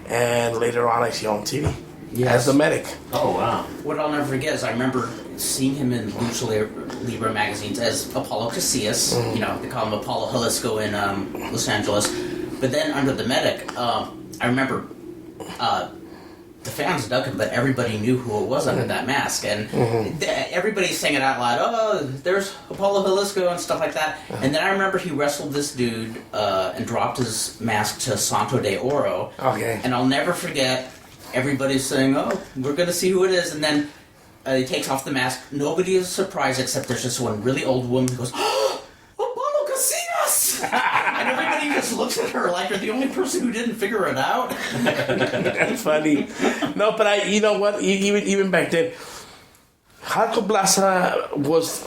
And later on, I see it on TV as the medic. Oh, wow. What I'll never forget is I remember seeing him in Lucha Libre magazines as Apolo Casillas. They call him Apolo Jalisco in Los Angeles. But then under the medic, I remember the fans dug him, but everybody knew who it was under that mask. And everybody's saying it out loud, "Oh, there's Apolo Jalisco," and stuff like that. And then I remember he wrestled this dude and dropped his mask to Santo de Oro. Okay. And I'll never forget everybody's saying, "Oh, we're going to see who it is." And then he takes off the mask. Nobody is surprised except there's just one really old woman who goes, "Oh, Apolo Casillas!" And everybody just looks at her like they're the only person who didn't figure it out. That's funny. No, but you know what? Even back then, Jalco Plaza was,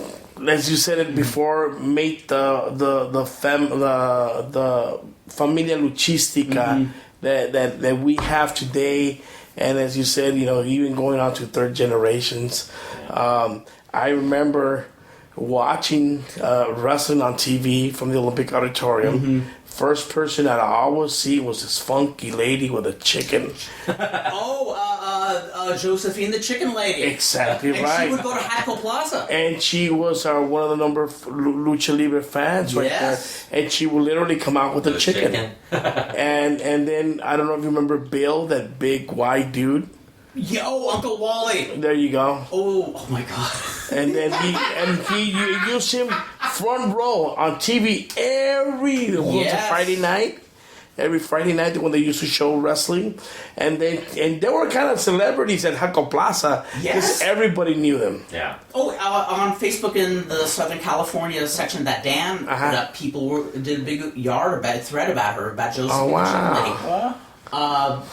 as you said it before, made the familia luchística that we have today. And as you said, even going on to third generations. I remember watching wrestling on TV from the Olympic Auditorium. First person that I always see was this funky lady with a chicken. Josephine, the chicken lady. Exactly and right. And she would go to Jalco Plaza. And she was one of the number of Lucha Libre fans right there. And she would literally come out with a chicken. and then, I don't know if you remember Bill, that big white dude. Yo, Uncle Wally. There you go. Oh my God. And then he used him front row on TV every Friday night. every Friday night when they used to show wrestling, and they were kind of celebrities at Jaco Plaza because everybody knew them. Yeah. Oh, on Facebook in the Southern California section that Dan put up, people did a big thread about her, about Josephine. Oh, wow.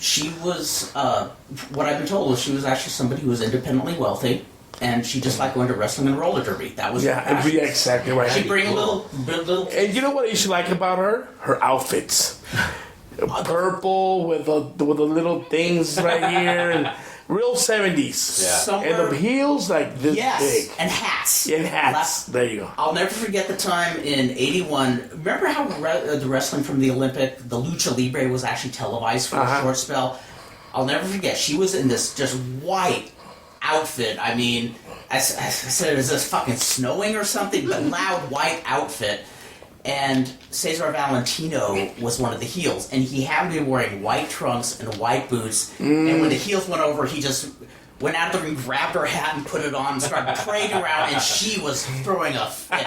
She was, what I've been told was she was actually somebody who was independently wealthy, and she just liked going to wrestling and roller derby. That was exactly right. She'd bring a little. And you know what I used to like about her? Her outfits. Purple with the little things right here, and real 70s. Yeah. And the heels like this big. And hats. And hats. There you go. I'll never forget the time in '81. Remember how the wrestling from the Olympic, the Lucha Libre, was actually televised for a short spell? I'll never forget. She was in this just white outfit. I mean, I said, is this fucking snowing or something? But loud white outfit. And Cesar Valentino was one of the heels, and he happened to be wearing white trunks and white boots. And when the heels went over, he just went out there and grabbed her hat and put it on and started parading around, and she was throwing a fit.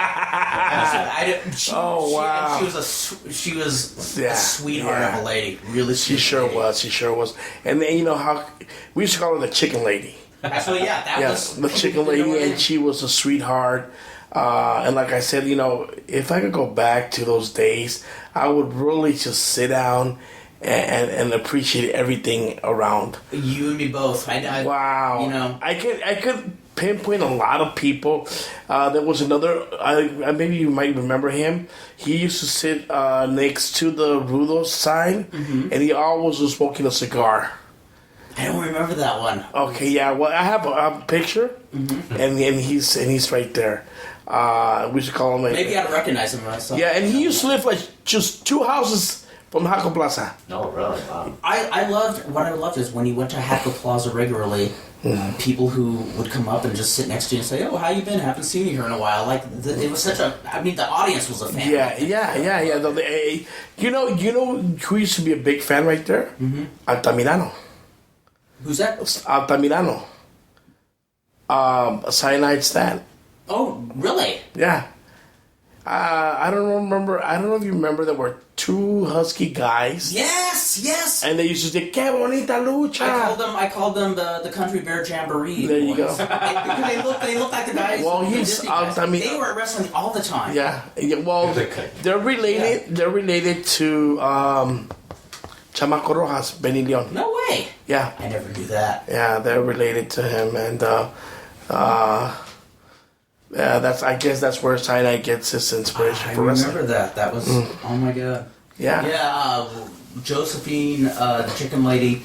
Wow. She was a sweetheart of a lady. Really sweet. She sure was. And then, you know how we used to call her the chicken lady. So that was the chicken lady, and she was a sweetheart. And like I said, you know, if I could go back to those days, I would really just sit down and appreciate everything around. You and me both. Wow. You know, I could pinpoint a lot of people. There was another. Maybe you might remember him. He used to sit next to the Rudo sign, and he always was smoking a cigar. I don't remember that one. Okay, yeah. Well, I have a picture, and he's right there. We should call him. Maybe I'd recognize him when I saw him. Yeah, and he used to live like just 2 houses from Jaco Plaza. No, really? Wow. What I loved is when he went to Jaco Plaza regularly, people who would come up and just sit next to you and say, "Oh, how you been? Haven't seen you here in a while." Like it was such a. I mean, the audience was a fan. Yeah. You know who used to be a big fan right there? Altamirano. Who's that? Altamirano. Cyanide Stan. Oh, really? Yeah. I don't know if you remember, there were 2 husky guys. Yes. And they used to say, "Que bonita lucha." I called them the Country Bear Jamboree. There you go. Because they look like the guys. Well, they were wrestling all the time. Yeah. Well, they're related. Yeah. They're related to Chamaco Rojas, Benny Leon. No way. Yeah. I never knew that. Yeah, they're related to him, and I guess that's where Cyanide gets his inspiration for wrestling. I remember that. That was oh my god. Yeah. Yeah. Josephine, the chicken lady.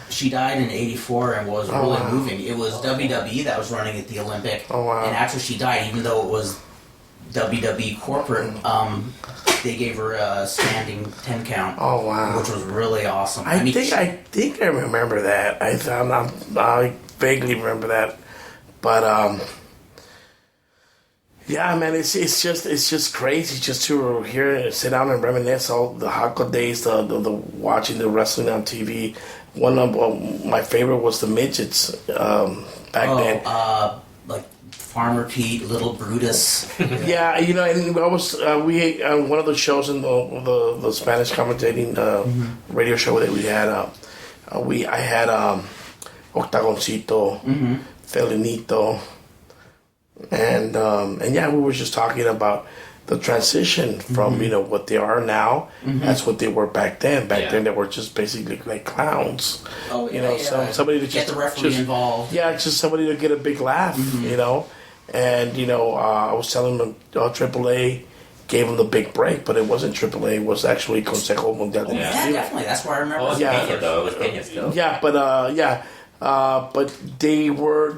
She died in '84 and was really moving. It was WWE that was running at the Olympic. Oh wow. And after she died, even though it was WWE corporate, they gave her a standing 10 count. Oh wow. Which was really awesome. I think I remember that. I vaguely remember that, but yeah, man, it's just crazy just to hear, sit down and reminisce all the Jaco days, the watching the wrestling on TV. One of my favorite was the midgets back then. Like Farmer Pete, Little Brutus. Yeah, you know, and I was one of the shows in the Spanish commentating radio show that we had. I had Octagoncito, Felinito. And yeah, we were just talking about the transition from what they are now. That's what they were back then. Back then, they were just basically like clowns. Oh, yeah, so somebody to get the referee involved. Yeah, just somebody to get a big laugh. And I was telling them AAA gave them the big break, but it wasn't AAA. It was actually Consejo Mundial. Yeah, definitely. That's where I remember. It was Peña, though. It was Peña still. Yeah, but they were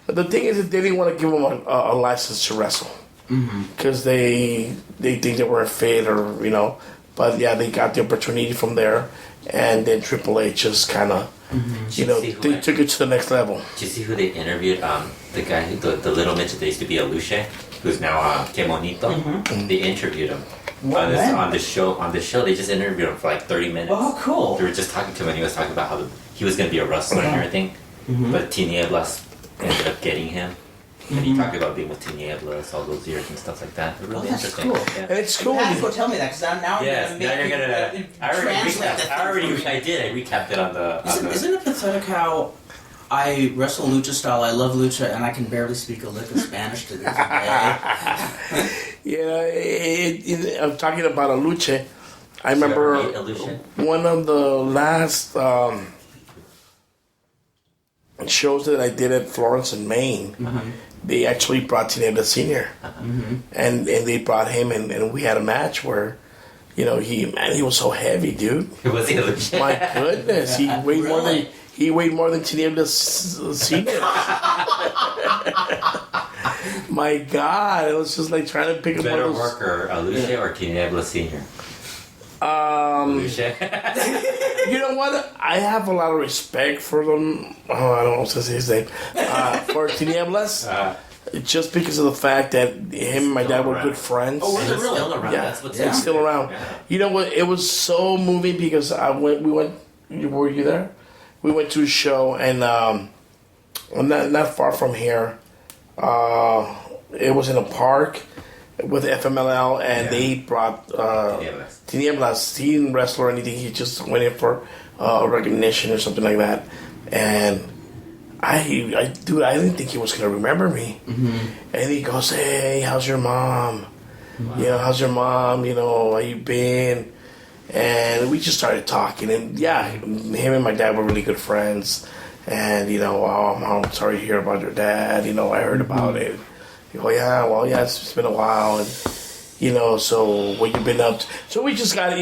the thing is that they didn't want to give them a license to wrestle because they think they weren't fit or but yeah, they got the opportunity from there, and then AAA just kind of they took it to the next level. Did you see who they interviewed? The guy, the little midget that used to be Alushe, who's now Que Bonito. They interviewed him on the show. On the show, they just interviewed him for like 30 minutes. Oh, cool! They were just talking to him, and he was talking about how he was going to be a wrestler and everything, but Tinieblas ended up getting him. And he talked about being with Tinieblas all those years and stuff like that. They're really that's interesting. cool. Yeah. And it's cool. You have to go tell me that because now Yes, I'm now going you're to gonna. I recapped it on the. Isn't it pathetic how I wrestle lucha style? I love lucha, and I can barely speak a lick of Spanish to this day. I'm talking about Aluche. I remember one of the last shows that I did at Florence in Maine. They actually brought Tinieblas Senior, and they brought him, and we had a match where, he was so heavy, dude. Was he Alushe? My goodness, he weighed more than Tinieblas Senior. My God, it was just like trying to pick up. Better worker, Alushe or Tinieblas Senior? Alushe. You know what? I have a lot of respect for them. Oh, I don't know what to say his name. For Tinieblas. Just because of the fact that him and my dad were good friends. Oh, was it really? Still around. Yeah, That's what's it's still around. Yeah. You know what? It was so moving because we went. Were you there? We went to a show and not far from here. It was in a park with FMLL, and they brought Tinieblas. He didn't wrestle or anything. He just went in for recognition or something like that. And I didn't think he was gonna remember me. And he goes, "Hey, how's your mom? Wow. How's your mom? How you been?" And we just started talking. And him and my dad were really good friends. And I'm sorry to hear about your dad. I heard about it. You go, it's been a while, and so what you been up to? So we just got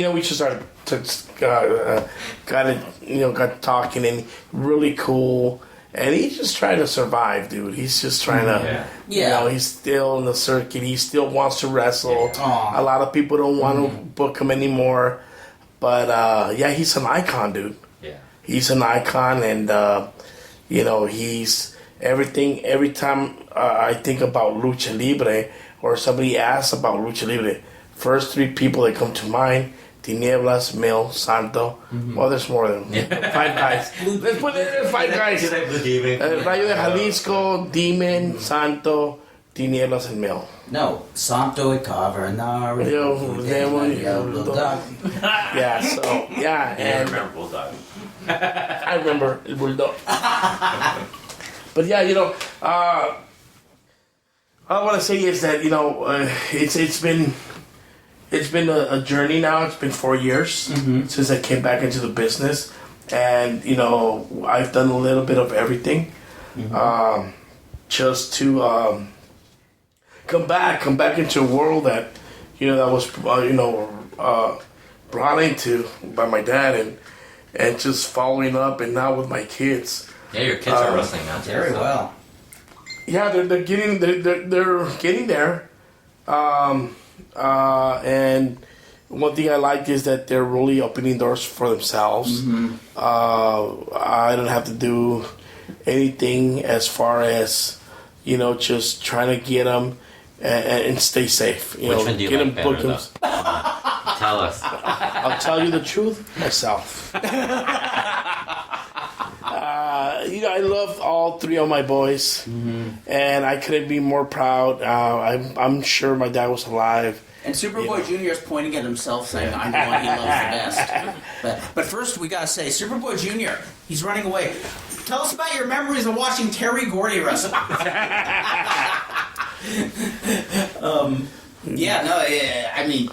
got talking, and really cool. And he's just trying to survive, dude. He's just trying to, he's still in the circuit. He still wants to wrestle. Yeah. A lot of people don't want to book him anymore, but he's an icon, dude. Yeah, he's an icon, and he's everything. Every time I think about Lucha Libre, or somebody asks about Lucha Libre, first three people that come to mind: Tinieblas, Mil, Santo. Well, there's more than 5 guys. Let's put it in 5 guys. Rayo de Jalisco, Demon, Santo, Tinieblas, and Mil. No, Santo y Cavernario. Yeah, so, and I remember Bulldog. I remember El Bulldog. But all I want to say is that, it's been a journey now. It's been 4 years since I came back into the business. And, I've done a little bit of everything just to come back into a world that, that was, brought into by my dad and just following up, and now with my kids. Yeah, your kids are wrestling now. Very well. Yeah, they're getting there. And one thing I like is that they're really opening doors for themselves. I don't have to do anything as far as, just trying to get them and stay safe. Which one do you like better, though? Tell us. I'll tell you the truth myself. I love all 3 of my boys, and I couldn't be more proud. I'm sure my dad was alive. And Superboy Jr. is pointing at himself, saying, "I'm the one he loves the best." But first, we gotta say, Superboy Jr. He's running away. Tell us about your memories of watching Terry Gordy wrestle. I mean,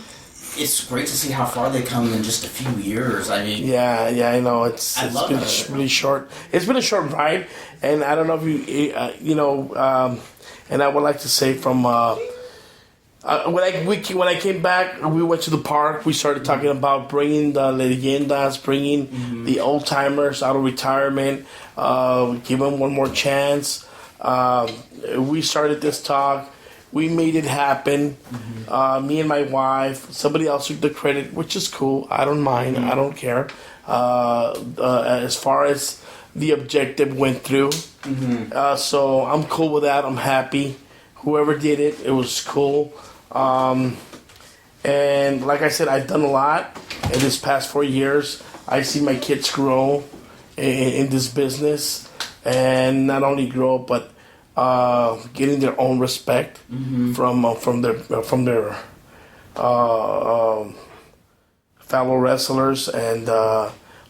it's great to see how far they come in just a few years. I mean, I know it's been really short. It's been a short ride, and I don't know if and I would like to say from when I came back, we went to the park. We started talking about bringing the leyendas, bringing the old timers out of retirement, give them one more chance. We started this talk. We made it happen. Me and my wife. Somebody else took the credit, which is cool. I don't mind. I don't care. As far as the objective went through. So I'm cool with that. I'm happy. Whoever did it, it was cool. And like I said, I've done a lot in this past 4 years. I see my kids grow in this business. And not only grow, but getting their own respect from their fellow wrestlers, and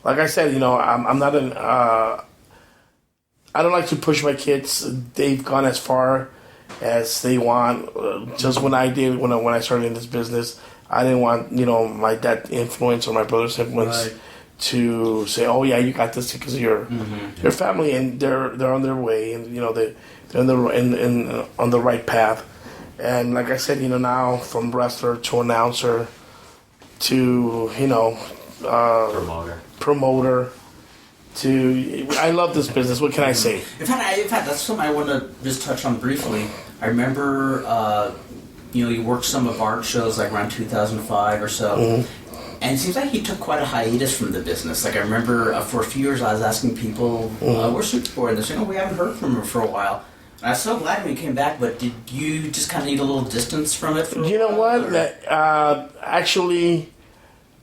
like I said, I'm not an. I don't like to push my kids. They've gone as far as they want. Just when I did, when I started in this business, I didn't want my dad's influence or my brother's influence to say, "Oh yeah, you got this because of your family," and they're on their way, and they're on the right path. And like I said, now from wrestler to announcer to promoter. I love this business. What can I say? In fact, that's something I want to just touch on briefly. I remember, you worked some of our shows like around 2005 or so, and it seems like you took quite a hiatus from the business. Like I remember for a few years I was asking people, where's Superboy? And they're saying, we haven't heard from him for a while. And I was so glad when you came back, but did you just kind of need a little distance from it for a You know while, what? Actually,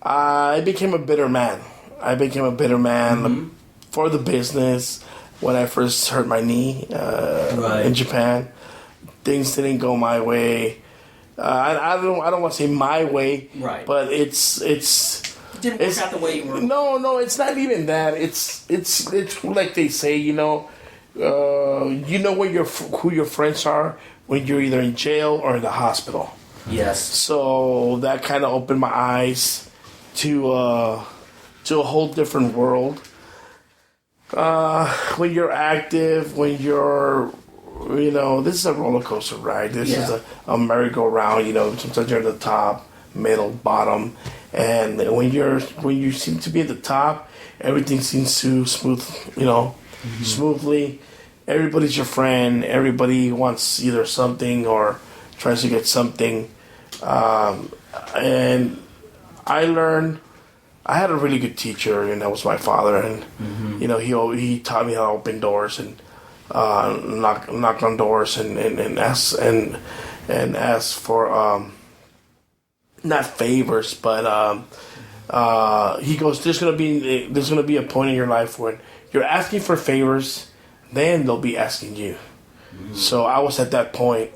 I became a bitter man. For the business when I first hurt my knee in Japan. Things didn't go my way. I don't want to say my way, but it didn't work out the way you were. No, it's not even that. It's like they say, who your friends are when you're either in jail or in the hospital. Yes. So that kind of opened my eyes to a whole different world. When you're active, when you're, this is a roller coaster ride. This is a merry-go-round. Sometimes you're at the top, middle, bottom, and when you seem to be at the top, everything seems to smoothly. Everybody's your friend. Everybody wants either something or tries to get something, and I learned. I had a really good teacher, and that was my father. And he taught me how to open doors and knock on doors and ask for not favors, but he goes, there's gonna be a point in your life when you're asking for favors, then they'll be asking you. So I was at that point,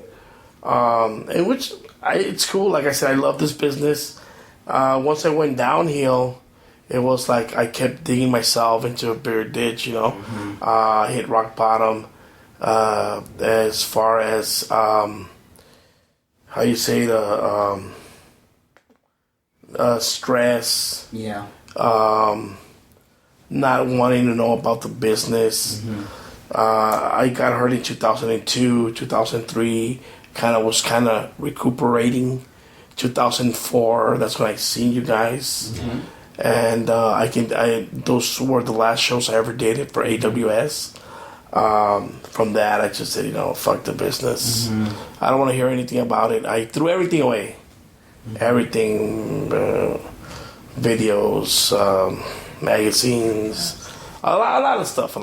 and it's cool. Like I said, I love this business. Once I went downhill, it was like I kept digging myself into a bigger ditch, hit rock bottom, as far as, how you say stress. Yeah. Not wanting to know about the business. I got hurt in 2002, 2003, was recuperating. 2004, that's when I seen you guys, and those were the last shows I ever did for AWS. From that, I just said, fuck the business. I don't want to hear anything about it. I threw everything away, everything, videos, magazines, a lot of stuff,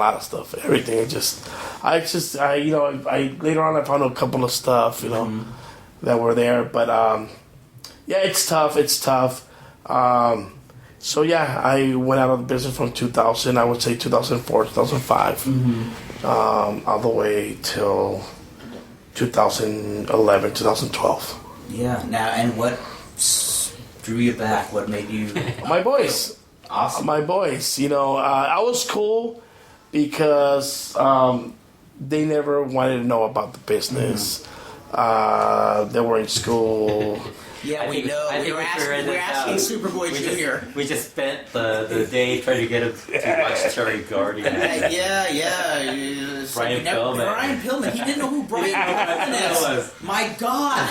everything. I later on I found a couple of stuff, that were there, but yeah, it's tough. So yeah, I went out of the business from 2000, I would say 2004, 2005, all the way till 2011, 2012. Yeah. Now, and what drew you back? What made you? My boys. Awesome. My boys. I was cool because they never wanted to know about the business. They were in school. Yeah, we know. We're asking Superboy Jr. We just spent the day trying to get him to watch Cherry Guardian. Yeah. Brian Pillman. Brian Pillman. He didn't know who Brian Pillman is. My God.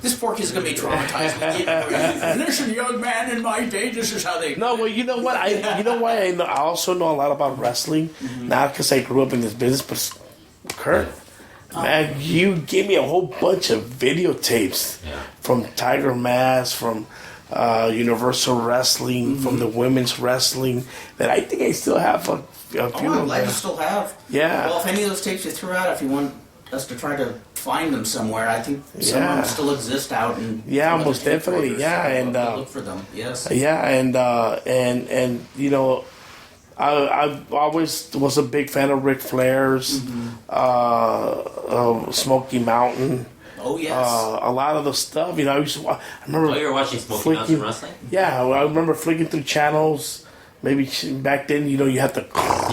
This poor kid's going to be traumatized. Listen, young man, in my day, this is how they... No, well, you know what? I also know a lot about wrestling. Not because I grew up in this business, but Kurt... Man, you gave me a whole bunch of videotapes from Tiger Mask, from Universal Wrestling, from the women's wrestling, that I think I still have a few of them. I'm glad you still have. Yeah. Well, if any of those tapes you threw out, if you want us to try to find them somewhere, I think some of them still exist out. Most definitely. Yeah, and look for them. Yes. Yeah, and I always was a big fan of Ric Flair's, Smoky Mountain. Oh yes. A lot of the stuff, I used to. I remember. Oh, you were watching Smoky Mountain Wrestling? Yeah, I remember flicking through channels. Maybe back then, you had to.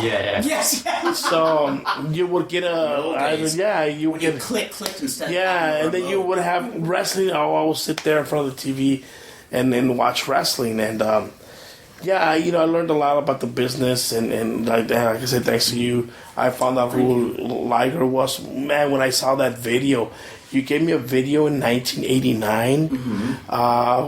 Yeah. Yes. So you would get you would get clicked instead. Yeah, and then you would have wrestling. I would sit there in front of the TV, and then watch wrestling, and I learned a lot about the business, and like I said, thanks to you, I found out who Liger was. Man, when I saw that video. You gave me a video in 1989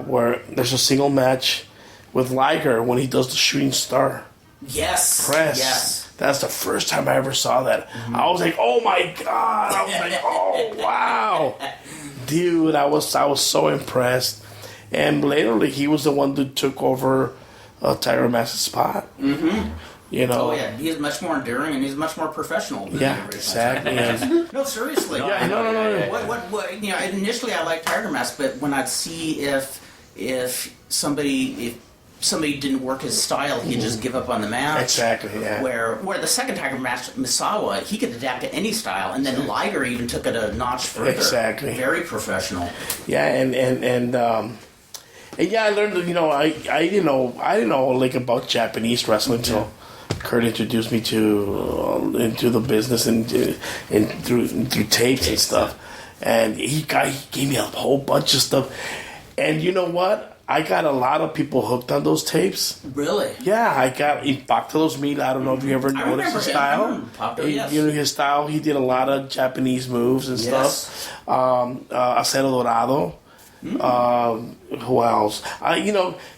where there's a single match with Liger when he does the shooting star. Yes. Press. Yes. That's the first time I ever saw that. I was like, oh my God. I was like, oh wow. Dude, I was so impressed. And later, he was the one that took over Tiger Mask's spot. Mm-hmm. Oh yeah, he's much more enduring and he's much more professional. Yeah, exactly. No, no. What? Initially I liked Tiger Mask, but when I'd see if somebody didn't work his style, he'd just give up on the match. Exactly. Yeah. Where the second Tiger Mask, Misawa, he could adapt to any style, and then Liger even took it a notch further. Exactly. Very professional. Yeah, and yeah, I learned that I didn't know like about Japanese wrestling until Kurt introduced me to into the business and through tapes and stuff, and he gave me a whole bunch of stuff, and you know what? I got a lot of people hooked on those tapes. Really? Yeah, I got Impacto Los Mil. I don't know if you ever noticed his style. Yes. His style. He did a lot of Japanese moves and stuff. Acero Dorado. Who else?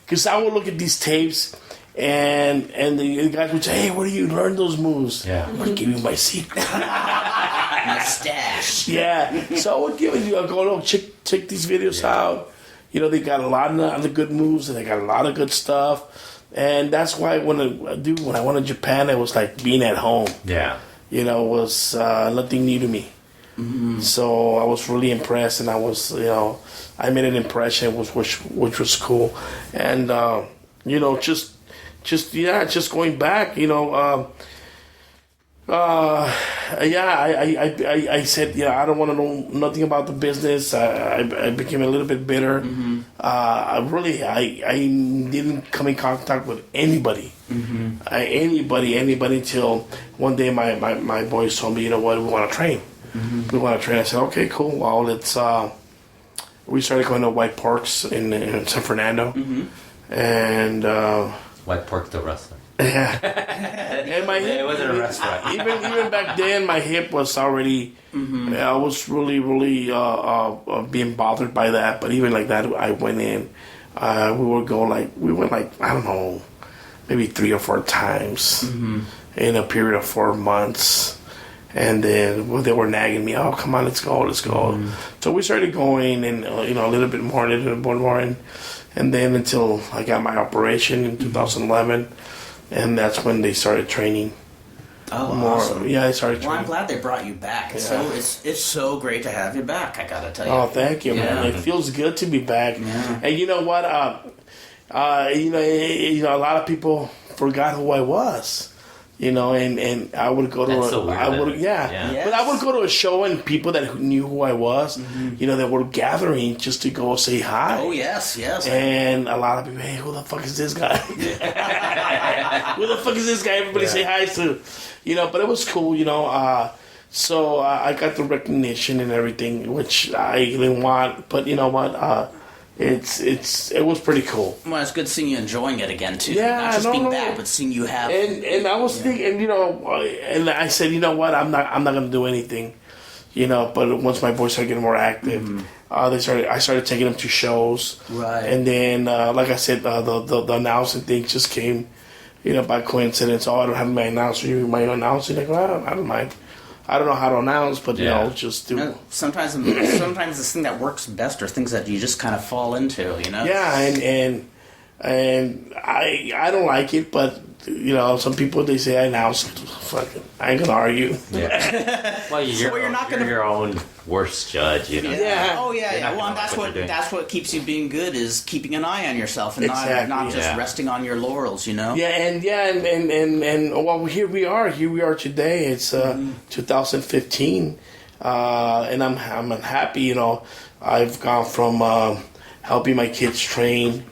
Because I would look at these tapes, and the guys would say, "Hey, where do you learn those moves?" Yeah, I'm gonna give you my secret. My stash. Yeah, so I would give it. I go, "No, check these videos out." They got a lot of the good moves, and they got a lot of good stuff, and that's why when I went to Japan, it was like being at home. Yeah, it was nothing new to me. Mm-hmm. So I was really impressed, and I was, I made an impression, which was cool, and just going back, I said, I don't want to know nothing about the business. I became a little bit bitter. Mm-hmm. I didn't come in contact with anybody. Mm-hmm. Anybody until one day my boys told me, you know what, we want to train. Mm-hmm. We want to train. I said, okay, cool. Well, let's. We started going to White Parks in San Fernando, and White Park the wrestler. Yeah, and my hip, it wasn't a restaurant. Even back then, my hip was already. Mm-hmm. I was really being bothered by that. But even like that, I went in. We went like I don't know, maybe 3 or 4 times in a period of 4 months. And then they were nagging me, oh, come on, let's go. Mm-hmm. So we started going, and a little bit more, and then until I got my operation in 2011, and that's when they started training. Oh, more. Awesome. Yeah, they started training. Well, I'm glad they brought you back. Yeah. It's so great to have you back, I gotta tell you. Oh, thank you, man. It feels good to be back. Yeah. And you know what? A lot of people forgot who I was. And I would go to but I would go to a show and people that knew who I was, that were gathering just to go say hi. Oh yes. And a lot of people, hey, who the fuck is this guy? Who the fuck is this guy? Everybody say hi to, But it was cool, So I got the recognition and everything, which I didn't want. But you know what? It was pretty cool. Well, it's good seeing you enjoying it again too. Yeah, not just being back, but seeing you have. And I was thinking, and I said, you know what, I'm not gonna do anything, But once my boys started getting more active, I started taking them to shows, right? And then, like I said, the announcing thing just came, by coincidence. Oh, I don't have my announcer. You might announce it. I go, I don't mind. I don't know how to announce, but just do. Sometimes the thing that works best are things that you just kind of fall into, Yeah, and and I don't like it, but some people they say I now fucking I ain't gonna argue. Yeah. Well, you're not gonna your own worst judge, Yeah. Oh yeah. Well, and that's what keeps you being good is keeping an eye on yourself and not just resting on your laurels. Yeah, and well, here we are today. It's 2015, and I'm happy. I've gone from helping my kids train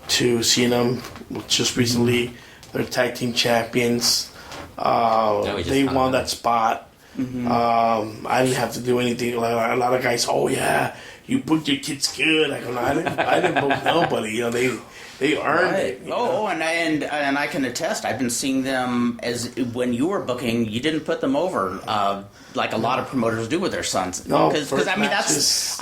to seeing them just recently. They're tag team champions. They won that spot. Mm-hmm. I didn't have to do anything. Like a lot of guys, oh yeah, you booked your kids good. I go, no, I didn't book nobody. They earned it. And I can attest. I've been seeing them as when you were booking, you didn't put them over like a lot of promoters do with their sons. No, because I mean I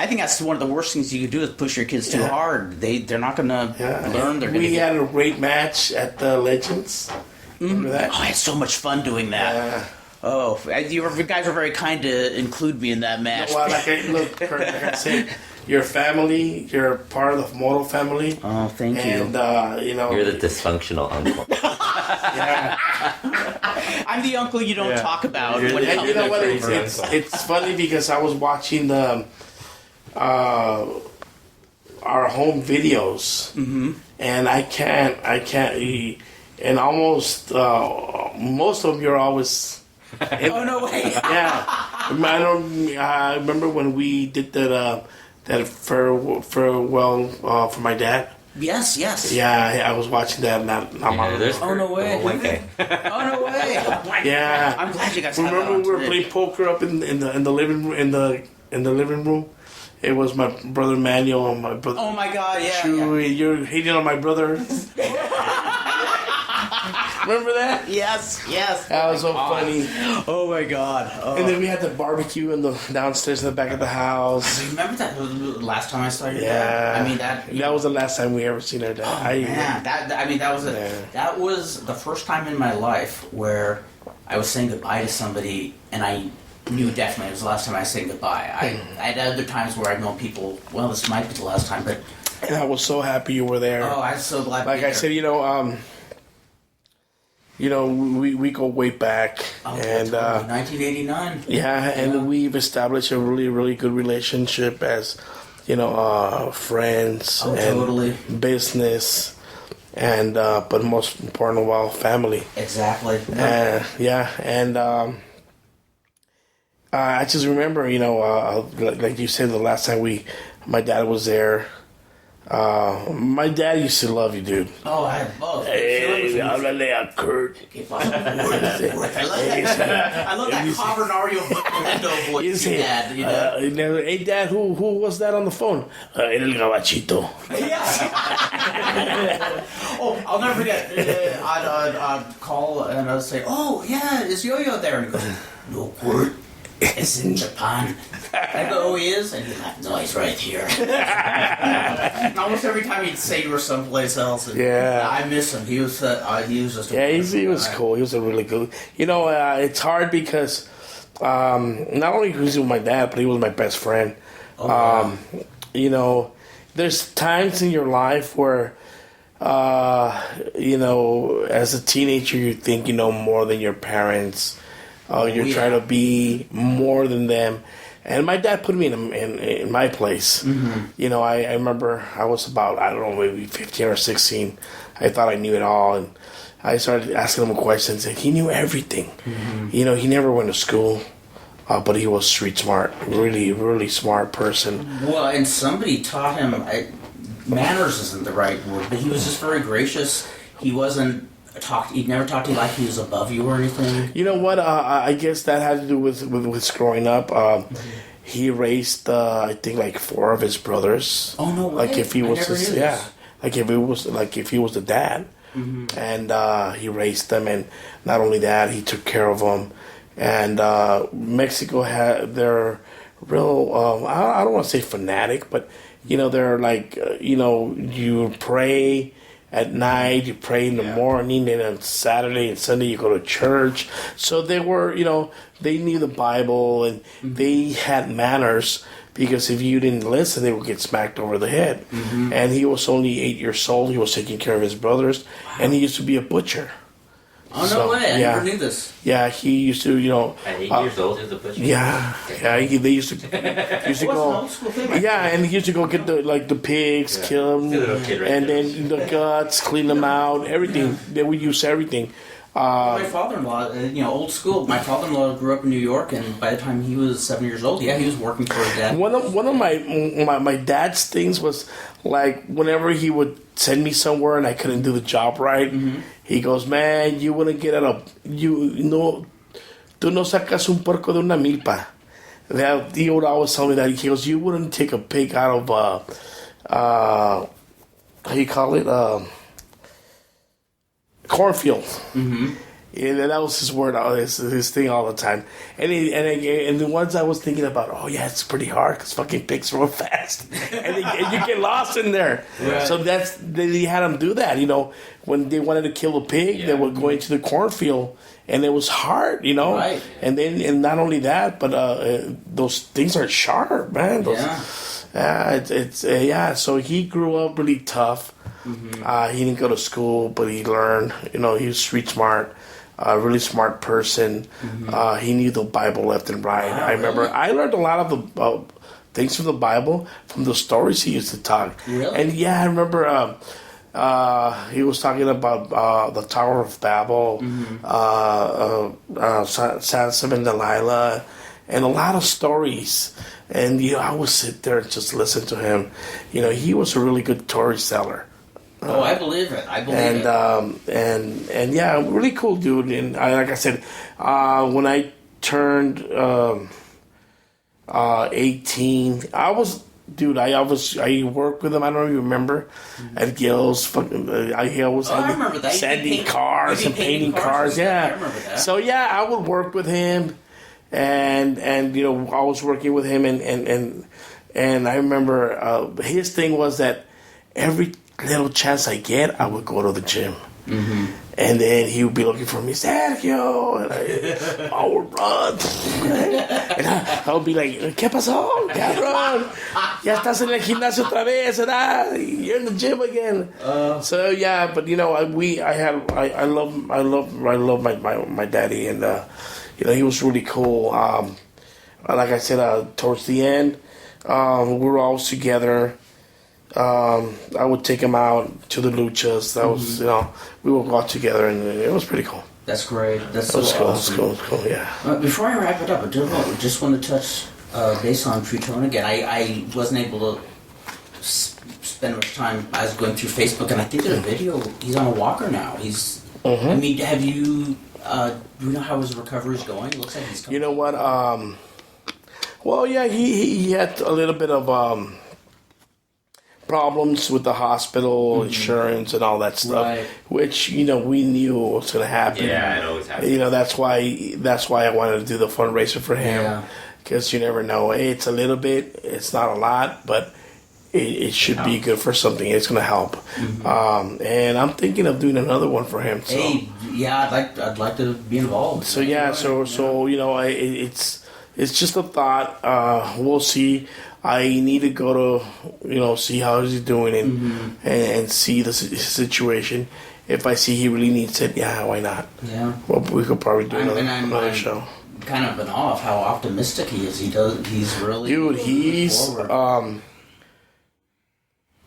think that's one of the worst things you could do is push your kids too hard. They're not going to learn. We had a great match at the Legends. Remember that? Oh, I had so much fun doing that. Yeah. Oh, you guys were very kind to include me in that match. Well, like I said, your family, you're part of the Moro family. Oh, thank you. And, you're the dysfunctional uncle. Yeah. I'm the uncle you don't talk about. And you know what? It's funny because I was watching the our home videos, and I can't, and almost most of them you're always. Oh no way! Yeah, I remember when we did that farewell for my dad. Yes. Yeah, I was watching that. Oh no way! Oh no way! Yeah, I'm glad you guys. Remember we were playing poker up in the living room. It was my brother Manuel and my brother. Oh my God! Yeah. Chewy, you're hating on my brother. Remember that? Yes. That was so funny. Oh my God. Oh. And then we had the barbecue downstairs in the back of the house. Remember that last time I saw your dad? I mean that was the last time we ever seen our dad. That was the first time in my life where I was saying goodbye to somebody and I knew definitely it was the last time I was saying goodbye. I had other times where I've known people, well, this might be the last time, but and I was so happy you were there. Oh, I'm so glad. Like I said, we go way back, and 1989. Yeah, and we've established a really, really good relationship as friends and business, and but most important of all, family. Exactly. I just remember, like you said, the last time my dad was there. My dad used to love you, dude. Oh, I love Kurt. I love that Cavernario Nintendo voice you had, Hey, Dad, who was that on the phone? El Gabachito. Yes. Oh, I'll never forget. I'd call and I'd say, oh, yeah, is Yo-Yo there? And he goes, no, Kurt. It's in Japan. I go, oh, he is? And he's like, no, he's right here. And almost every time he'd say you were someplace else. And I miss him. He was just he was cool. He was a really good. It's hard because not only was he my dad, but he was my best friend. Oh, wow. There's times in your life where, as a teenager, you think you know more than your parents. You're trying to be more than them. And my dad put me in my place. Mm-hmm. I remember I was about, I don't know, maybe 15 or 16. I thought I knew it all. And I started asking him questions. And he knew everything. Mm-hmm. He never went to school. But he was street smart. Really, really smart person. Well, and somebody taught him, manners isn't the right word, but he was just very gracious. He wasn't... He'd never talked to you like he was above you or anything? You know what? I guess that had to do with growing up. He raised, I think, like 4 of his brothers. Oh, no way. Like if he was like if he was the dad. Mm-hmm. And he raised them, and not only that, he took care of them. And Mexico had their real, I don't want to say fanatic, but, they're like, you pray. at night, you pray in the morning, and on Saturday and Sunday you go to church. So they were, they knew the Bible, and they had manners, because if you didn't listen, they would get smacked over the head. And he was only 8 years old. He was taking care of his brothers, and he used to be a butcher. Oh, no way. I never knew this. Yeah, he used to, At 8 years old, he was a butcher? Yeah. They used to go. Old school thing? Yeah, and he used to go get the pigs, kill them, and then the guts, clean them out, everything. They would use everything. My father-in-law, old school. My father-in-law grew up in New York, and by the time he was 7 years old, he was working for his dad. One of my dad's things was, like, whenever he would send me somewhere and I couldn't do the job right, he goes, "Man, you wouldn't get out of tú no sacas un puerco de una milpa." He would always tell me that. He goes, "You wouldn't take a pig out of how you call it, cornfield." And that was his word, his thing all the time. And the ones I was thinking about, it's pretty hard because fucking pigs run fast, and you get lost in there. Right. So they had them do that. When they wanted to kill a pig, they would go into the cornfield, and it was hard. Right. And not only that, but those things are sharp, man. So he grew up really tough. He didn't go to school, but he learned. He was street smart. A really smart person. He knew the Bible left and right. Wow, I remember I learned a lot of the things from the Bible from the stories he used to talk. Really? And I remember he was talking about the Tower of Babel, Samson and Delilah, and a lot of stories. And I would sit there and just listen to him. He was a really good storyteller. I believe it. And really cool dude. And like I said, when I turned 18, I worked with him. I don't even remember at Gil's. I always remember that. Sanding cars and painting cars. Yeah. I remember that. So I would work with him, and I was working with him, and I remember his thing was that every little chance I get, I would go to the gym. And then he would be looking for me, Sergio, and I would run. And I would be like, ¿Qué pasó, cabrón? Ya estás en el gimnasio otra vez, ¿verdad? You're in the gym again. But I love my daddy, and he was really cool. Like I said, towards the end, we were always together. I would take him out to the luchas. That was, we would go out together, and it was pretty cool. That's great. That's so awesome. It was cool, yeah. Before I wrap it up, I just want to touch base on Trutone again. I wasn't able to spend much time. I was going through Facebook, and I think there's a video. He's on a walker now. He's. I mean, have you? Do you know how his recovery is going? It looks like he's coming. You know what? Well, yeah, he had a little bit of problems with the hospital, insurance, and all that stuff, which we knew was going to happen. Yeah, it always happens. That's why I wanted to do the fundraiser for him, because you never know. It's a little bit, it's not a lot, but it should be good for something. It's going to help. And I'm thinking of doing another one for him. So. Hey, I'd like to be involved. So it's just a thought. We'll see. I need to go to, see how he's doing and see his situation. If I see he really needs it, why not? Yeah. Well, we could probably do another show. Kind of in awe of how optimistic he is. He's really... Dude, he's...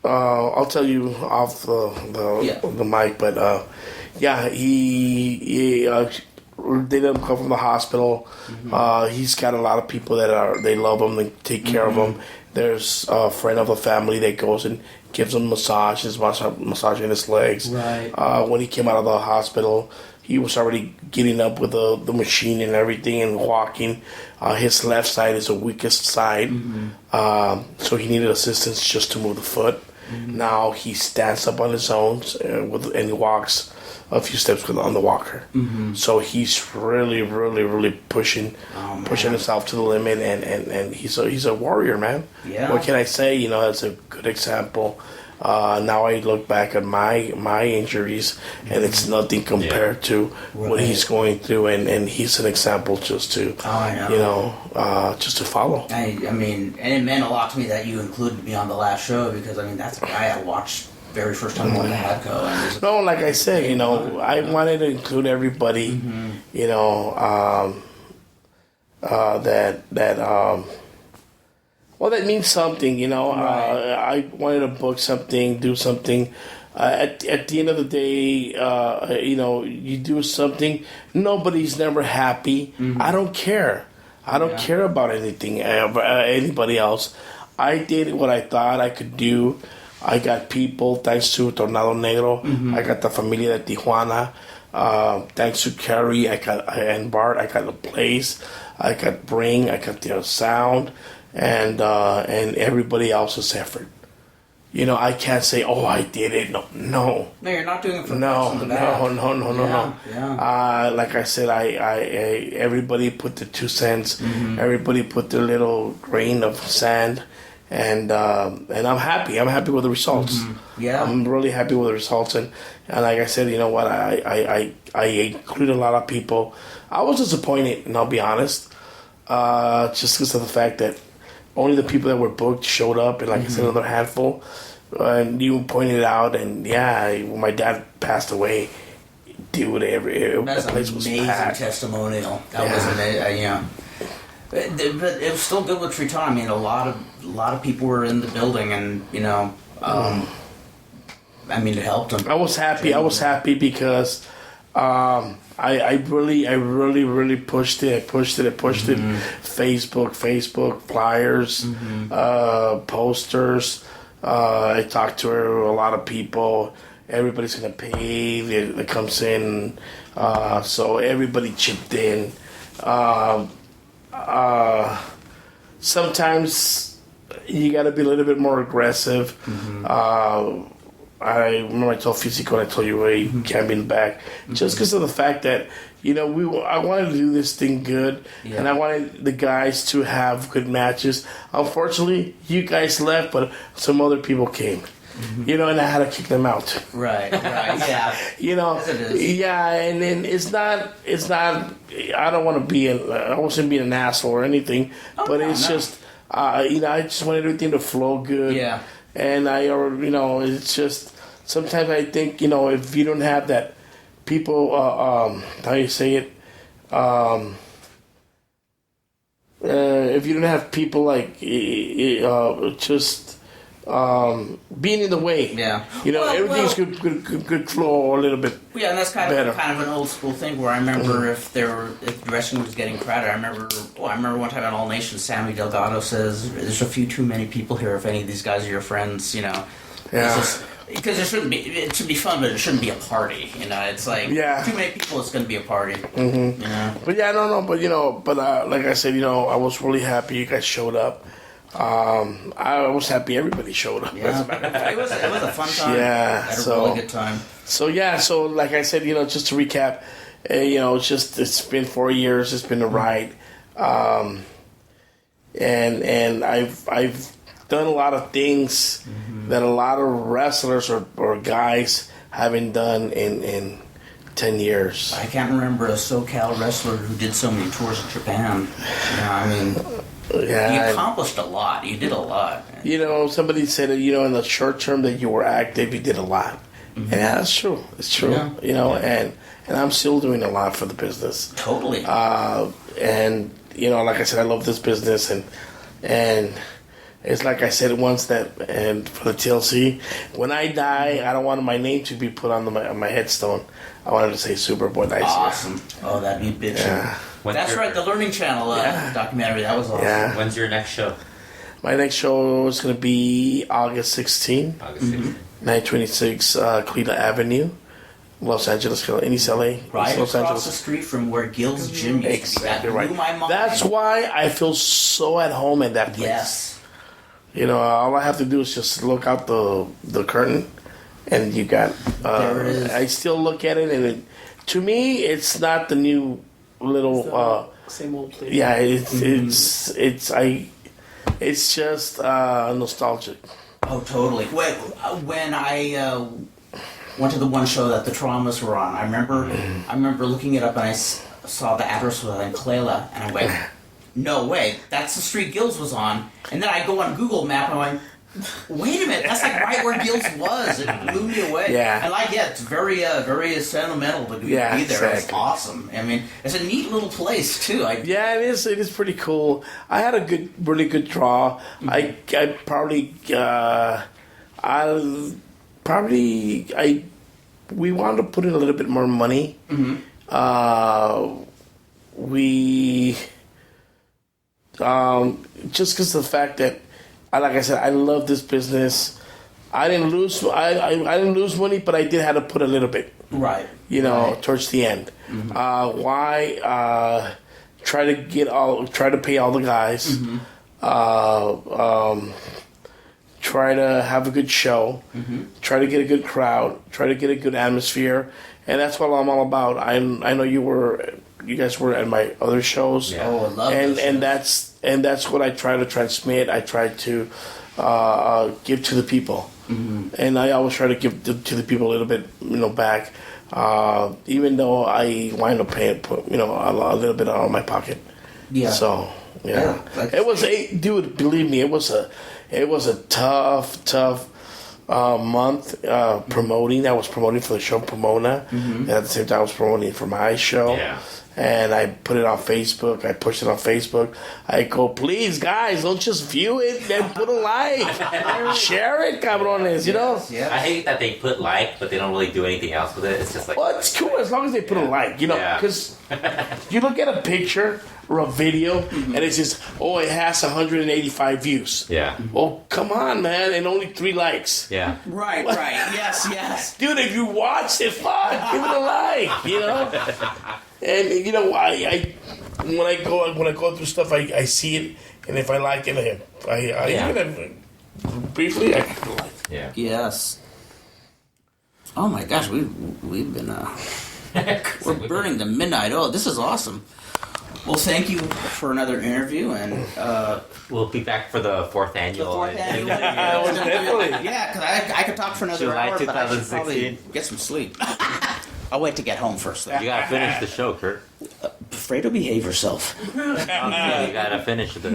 I'll tell you off the mic, but he they let him come from the hospital. He's got a lot of people that they love him, they take care of him. There's a friend of the family that goes and gives him massages, massaging his legs. Right. When he came out of the hospital, he was already getting up with the machine and everything and walking. His left side is the weakest side, so he needed assistance just to move the foot. Now he stands up on his own and he walks a few steps on the walker. So he's really, really, really pushing himself to the limit, and he's a warrior, man. Yeah. What can I say? That's a good example Now I look back at my injuries, and it's nothing compared to what he's going through, and he's an example just to, just to follow. I mean, and it meant a lot to me that you included me on the last show, because I mean that's a guy I watched very first time on the Hadco. No, like I said, I wanted to include everybody, that means something, Right. I wanted to book something, do something. At the end of the day, you do something. Nobody's never happy. I don't care. I don't care about anything, anybody else. I did what I thought I could do. I got people, thanks to Tornado Negro. I got the Familia de Tijuana. Thanks to Carrie and Bart, I got the place. I got Bring, I got the sound, and everybody else's effort. I can't say, I did it. No. No, you're not doing it for No. Yeah. Like I said, I everybody put their 2 cents. Everybody put their little grain of sand, and I'm happy. I'm happy with the results. Yeah, I'm really happy with the results, and like I said, you know what? I included a lot of people. I was disappointed, and I'll be honest, just because of the fact that only the people that were booked showed up, and like I said, another handful. And you pointed out, and when my dad passed away, dude, that's the place an was amazing packed. testimonial. That was amazing. But it was still good with Triton. I mean, a lot of people were in the building, and I mean, it helped them. I was happy. I was happy because I really pushed it. I pushed it. Facebook flyers, posters. I talked to a lot of people. Everybody's gonna pay that comes in, so everybody chipped in. Sometimes you got to be a little bit more aggressive. I remember I told Fisico and I told you, you can't be in the back. Just because of the fact that, I wanted to do this thing good, and I wanted the guys to have good matches. Unfortunately, you guys left, but some other people came. And I had to kick them out. Right, yeah. Yes, it is. Yeah, and then it's not, I don't want to be, I wasn't being an asshole or anything, but just, I just wanted everything to flow good. Yeah. And it's just, sometimes I think, if you don't have that people, how you say it, if you don't have people like, just, being in the way, everything's could flow a little bit. Yeah, and that's kind of an old school thing where I remember if the wrestling was getting crowded. I remember one time at All Nations, Sammy Delgado says, "There's a few too many people here. If any of these guys are your friends, because it should be fun, but it shouldn't be a party. It's like too many people, it's going to be a party. But like I said, I was really happy you guys showed up. I was happy everybody showed up. Yeah, it was a fun time. Yeah, had a really good time. So like I said, just to recap, it's been 4 years. It's been a ride, and I've done a lot of things that a lot of wrestlers or guys haven't done in 10 years. I can't remember a SoCal wrestler who did so many tours in Japan. You accomplished a lot. You did a lot. Somebody said that, in the short term that you were active, you did a lot. And that's true. It's true. And I'm still doing a lot for the business. Totally. And, like I said, I love this business. And it's like I said once and for the TLC, when I die, I don't want my name to be put on my headstone. I wanted to say Superboy Nice. Awesome. Oh, that'd be bitchin'. Yeah. That's right, the Learning Channel documentary. That was awesome. Yeah. When's your next show? My next show is going to be August 16th. 926 Cleta Avenue, Los Angeles, in East LA. Right across the street from where Gil's Gym used to be. That blew my mind. That's why I feel so at home in that place. Yes. All I have to do is just look out the curtain, and you got. There it is. I still look at it, and to me, it's not the new little. Same old place. Yeah, it's just nostalgic. Oh, totally. When I went to the one show that the Traumas were on, I remember looking it up and I saw the address was in Clayla, and I went, no way, that's the street Gills was on. And then I go on Google Map and I'm like, wait a minute, that's like right where Gills was. It blew me away. Yeah. And it's very sentimental to be there. Exactly. It's awesome. I mean, it's a neat little place too. It is pretty cool. I had a really good draw. We wanted to put in a little bit more money. We just because of the fact that, like I said, I love this business. I didn't lose money, but I did have to put a little bit. Right. Towards the end. Try to pay all the guys. Try to have a good show. Try to get a good crowd. Try to get a good atmosphere, and that's what I'm all about. I know you guys were at my other shows. Yeah. Oh, I love those and that's what I try to transmit. I try to give to the people, and I always try to give to the people a little bit, back. Even though I wind up paying, a little bit out of my pocket. Yeah. So it was dude. Believe me, it was a tough month promoting. I was promoting for the show Pomona, and at the same time I was promoting for my show. Yeah. And I put it on Facebook. I pushed it on Facebook. I go, please, guys, don't just view it and put a like. Share it, cabrones, Yeah. I hate that they put like, but they don't really do anything else with it. It's just like... Well, it's cool as long as they put a like, because you look at a picture or a video, and it says, it has 185 views. Yeah. Well, come on, man, and only 3 likes. Yeah. Right. Yes. Dude, if you watched it, fuck, give it a like, And when I go through stuff, I see it, and if I like it, briefly I can like. Yeah. Yes. Oh my gosh, we've been we're burning the midnight oil. This is awesome. Well, thank you for another interview, and we'll be back for the 4th annual. Yeah, because I could talk for another July hour, 2016. but I should probably get some sleep. I'll wait to get home first, though. You gotta finish the show, Kurt. Fredo, behave yourself. You gotta finish the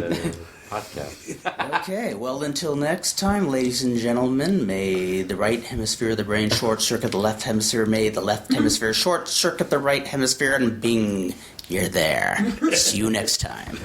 podcast. Okay, well, until next time, ladies and gentlemen, may the right hemisphere of the brain short-circuit the left hemisphere, may the left hemisphere short-circuit the right hemisphere, and bing, you're there. See you next time.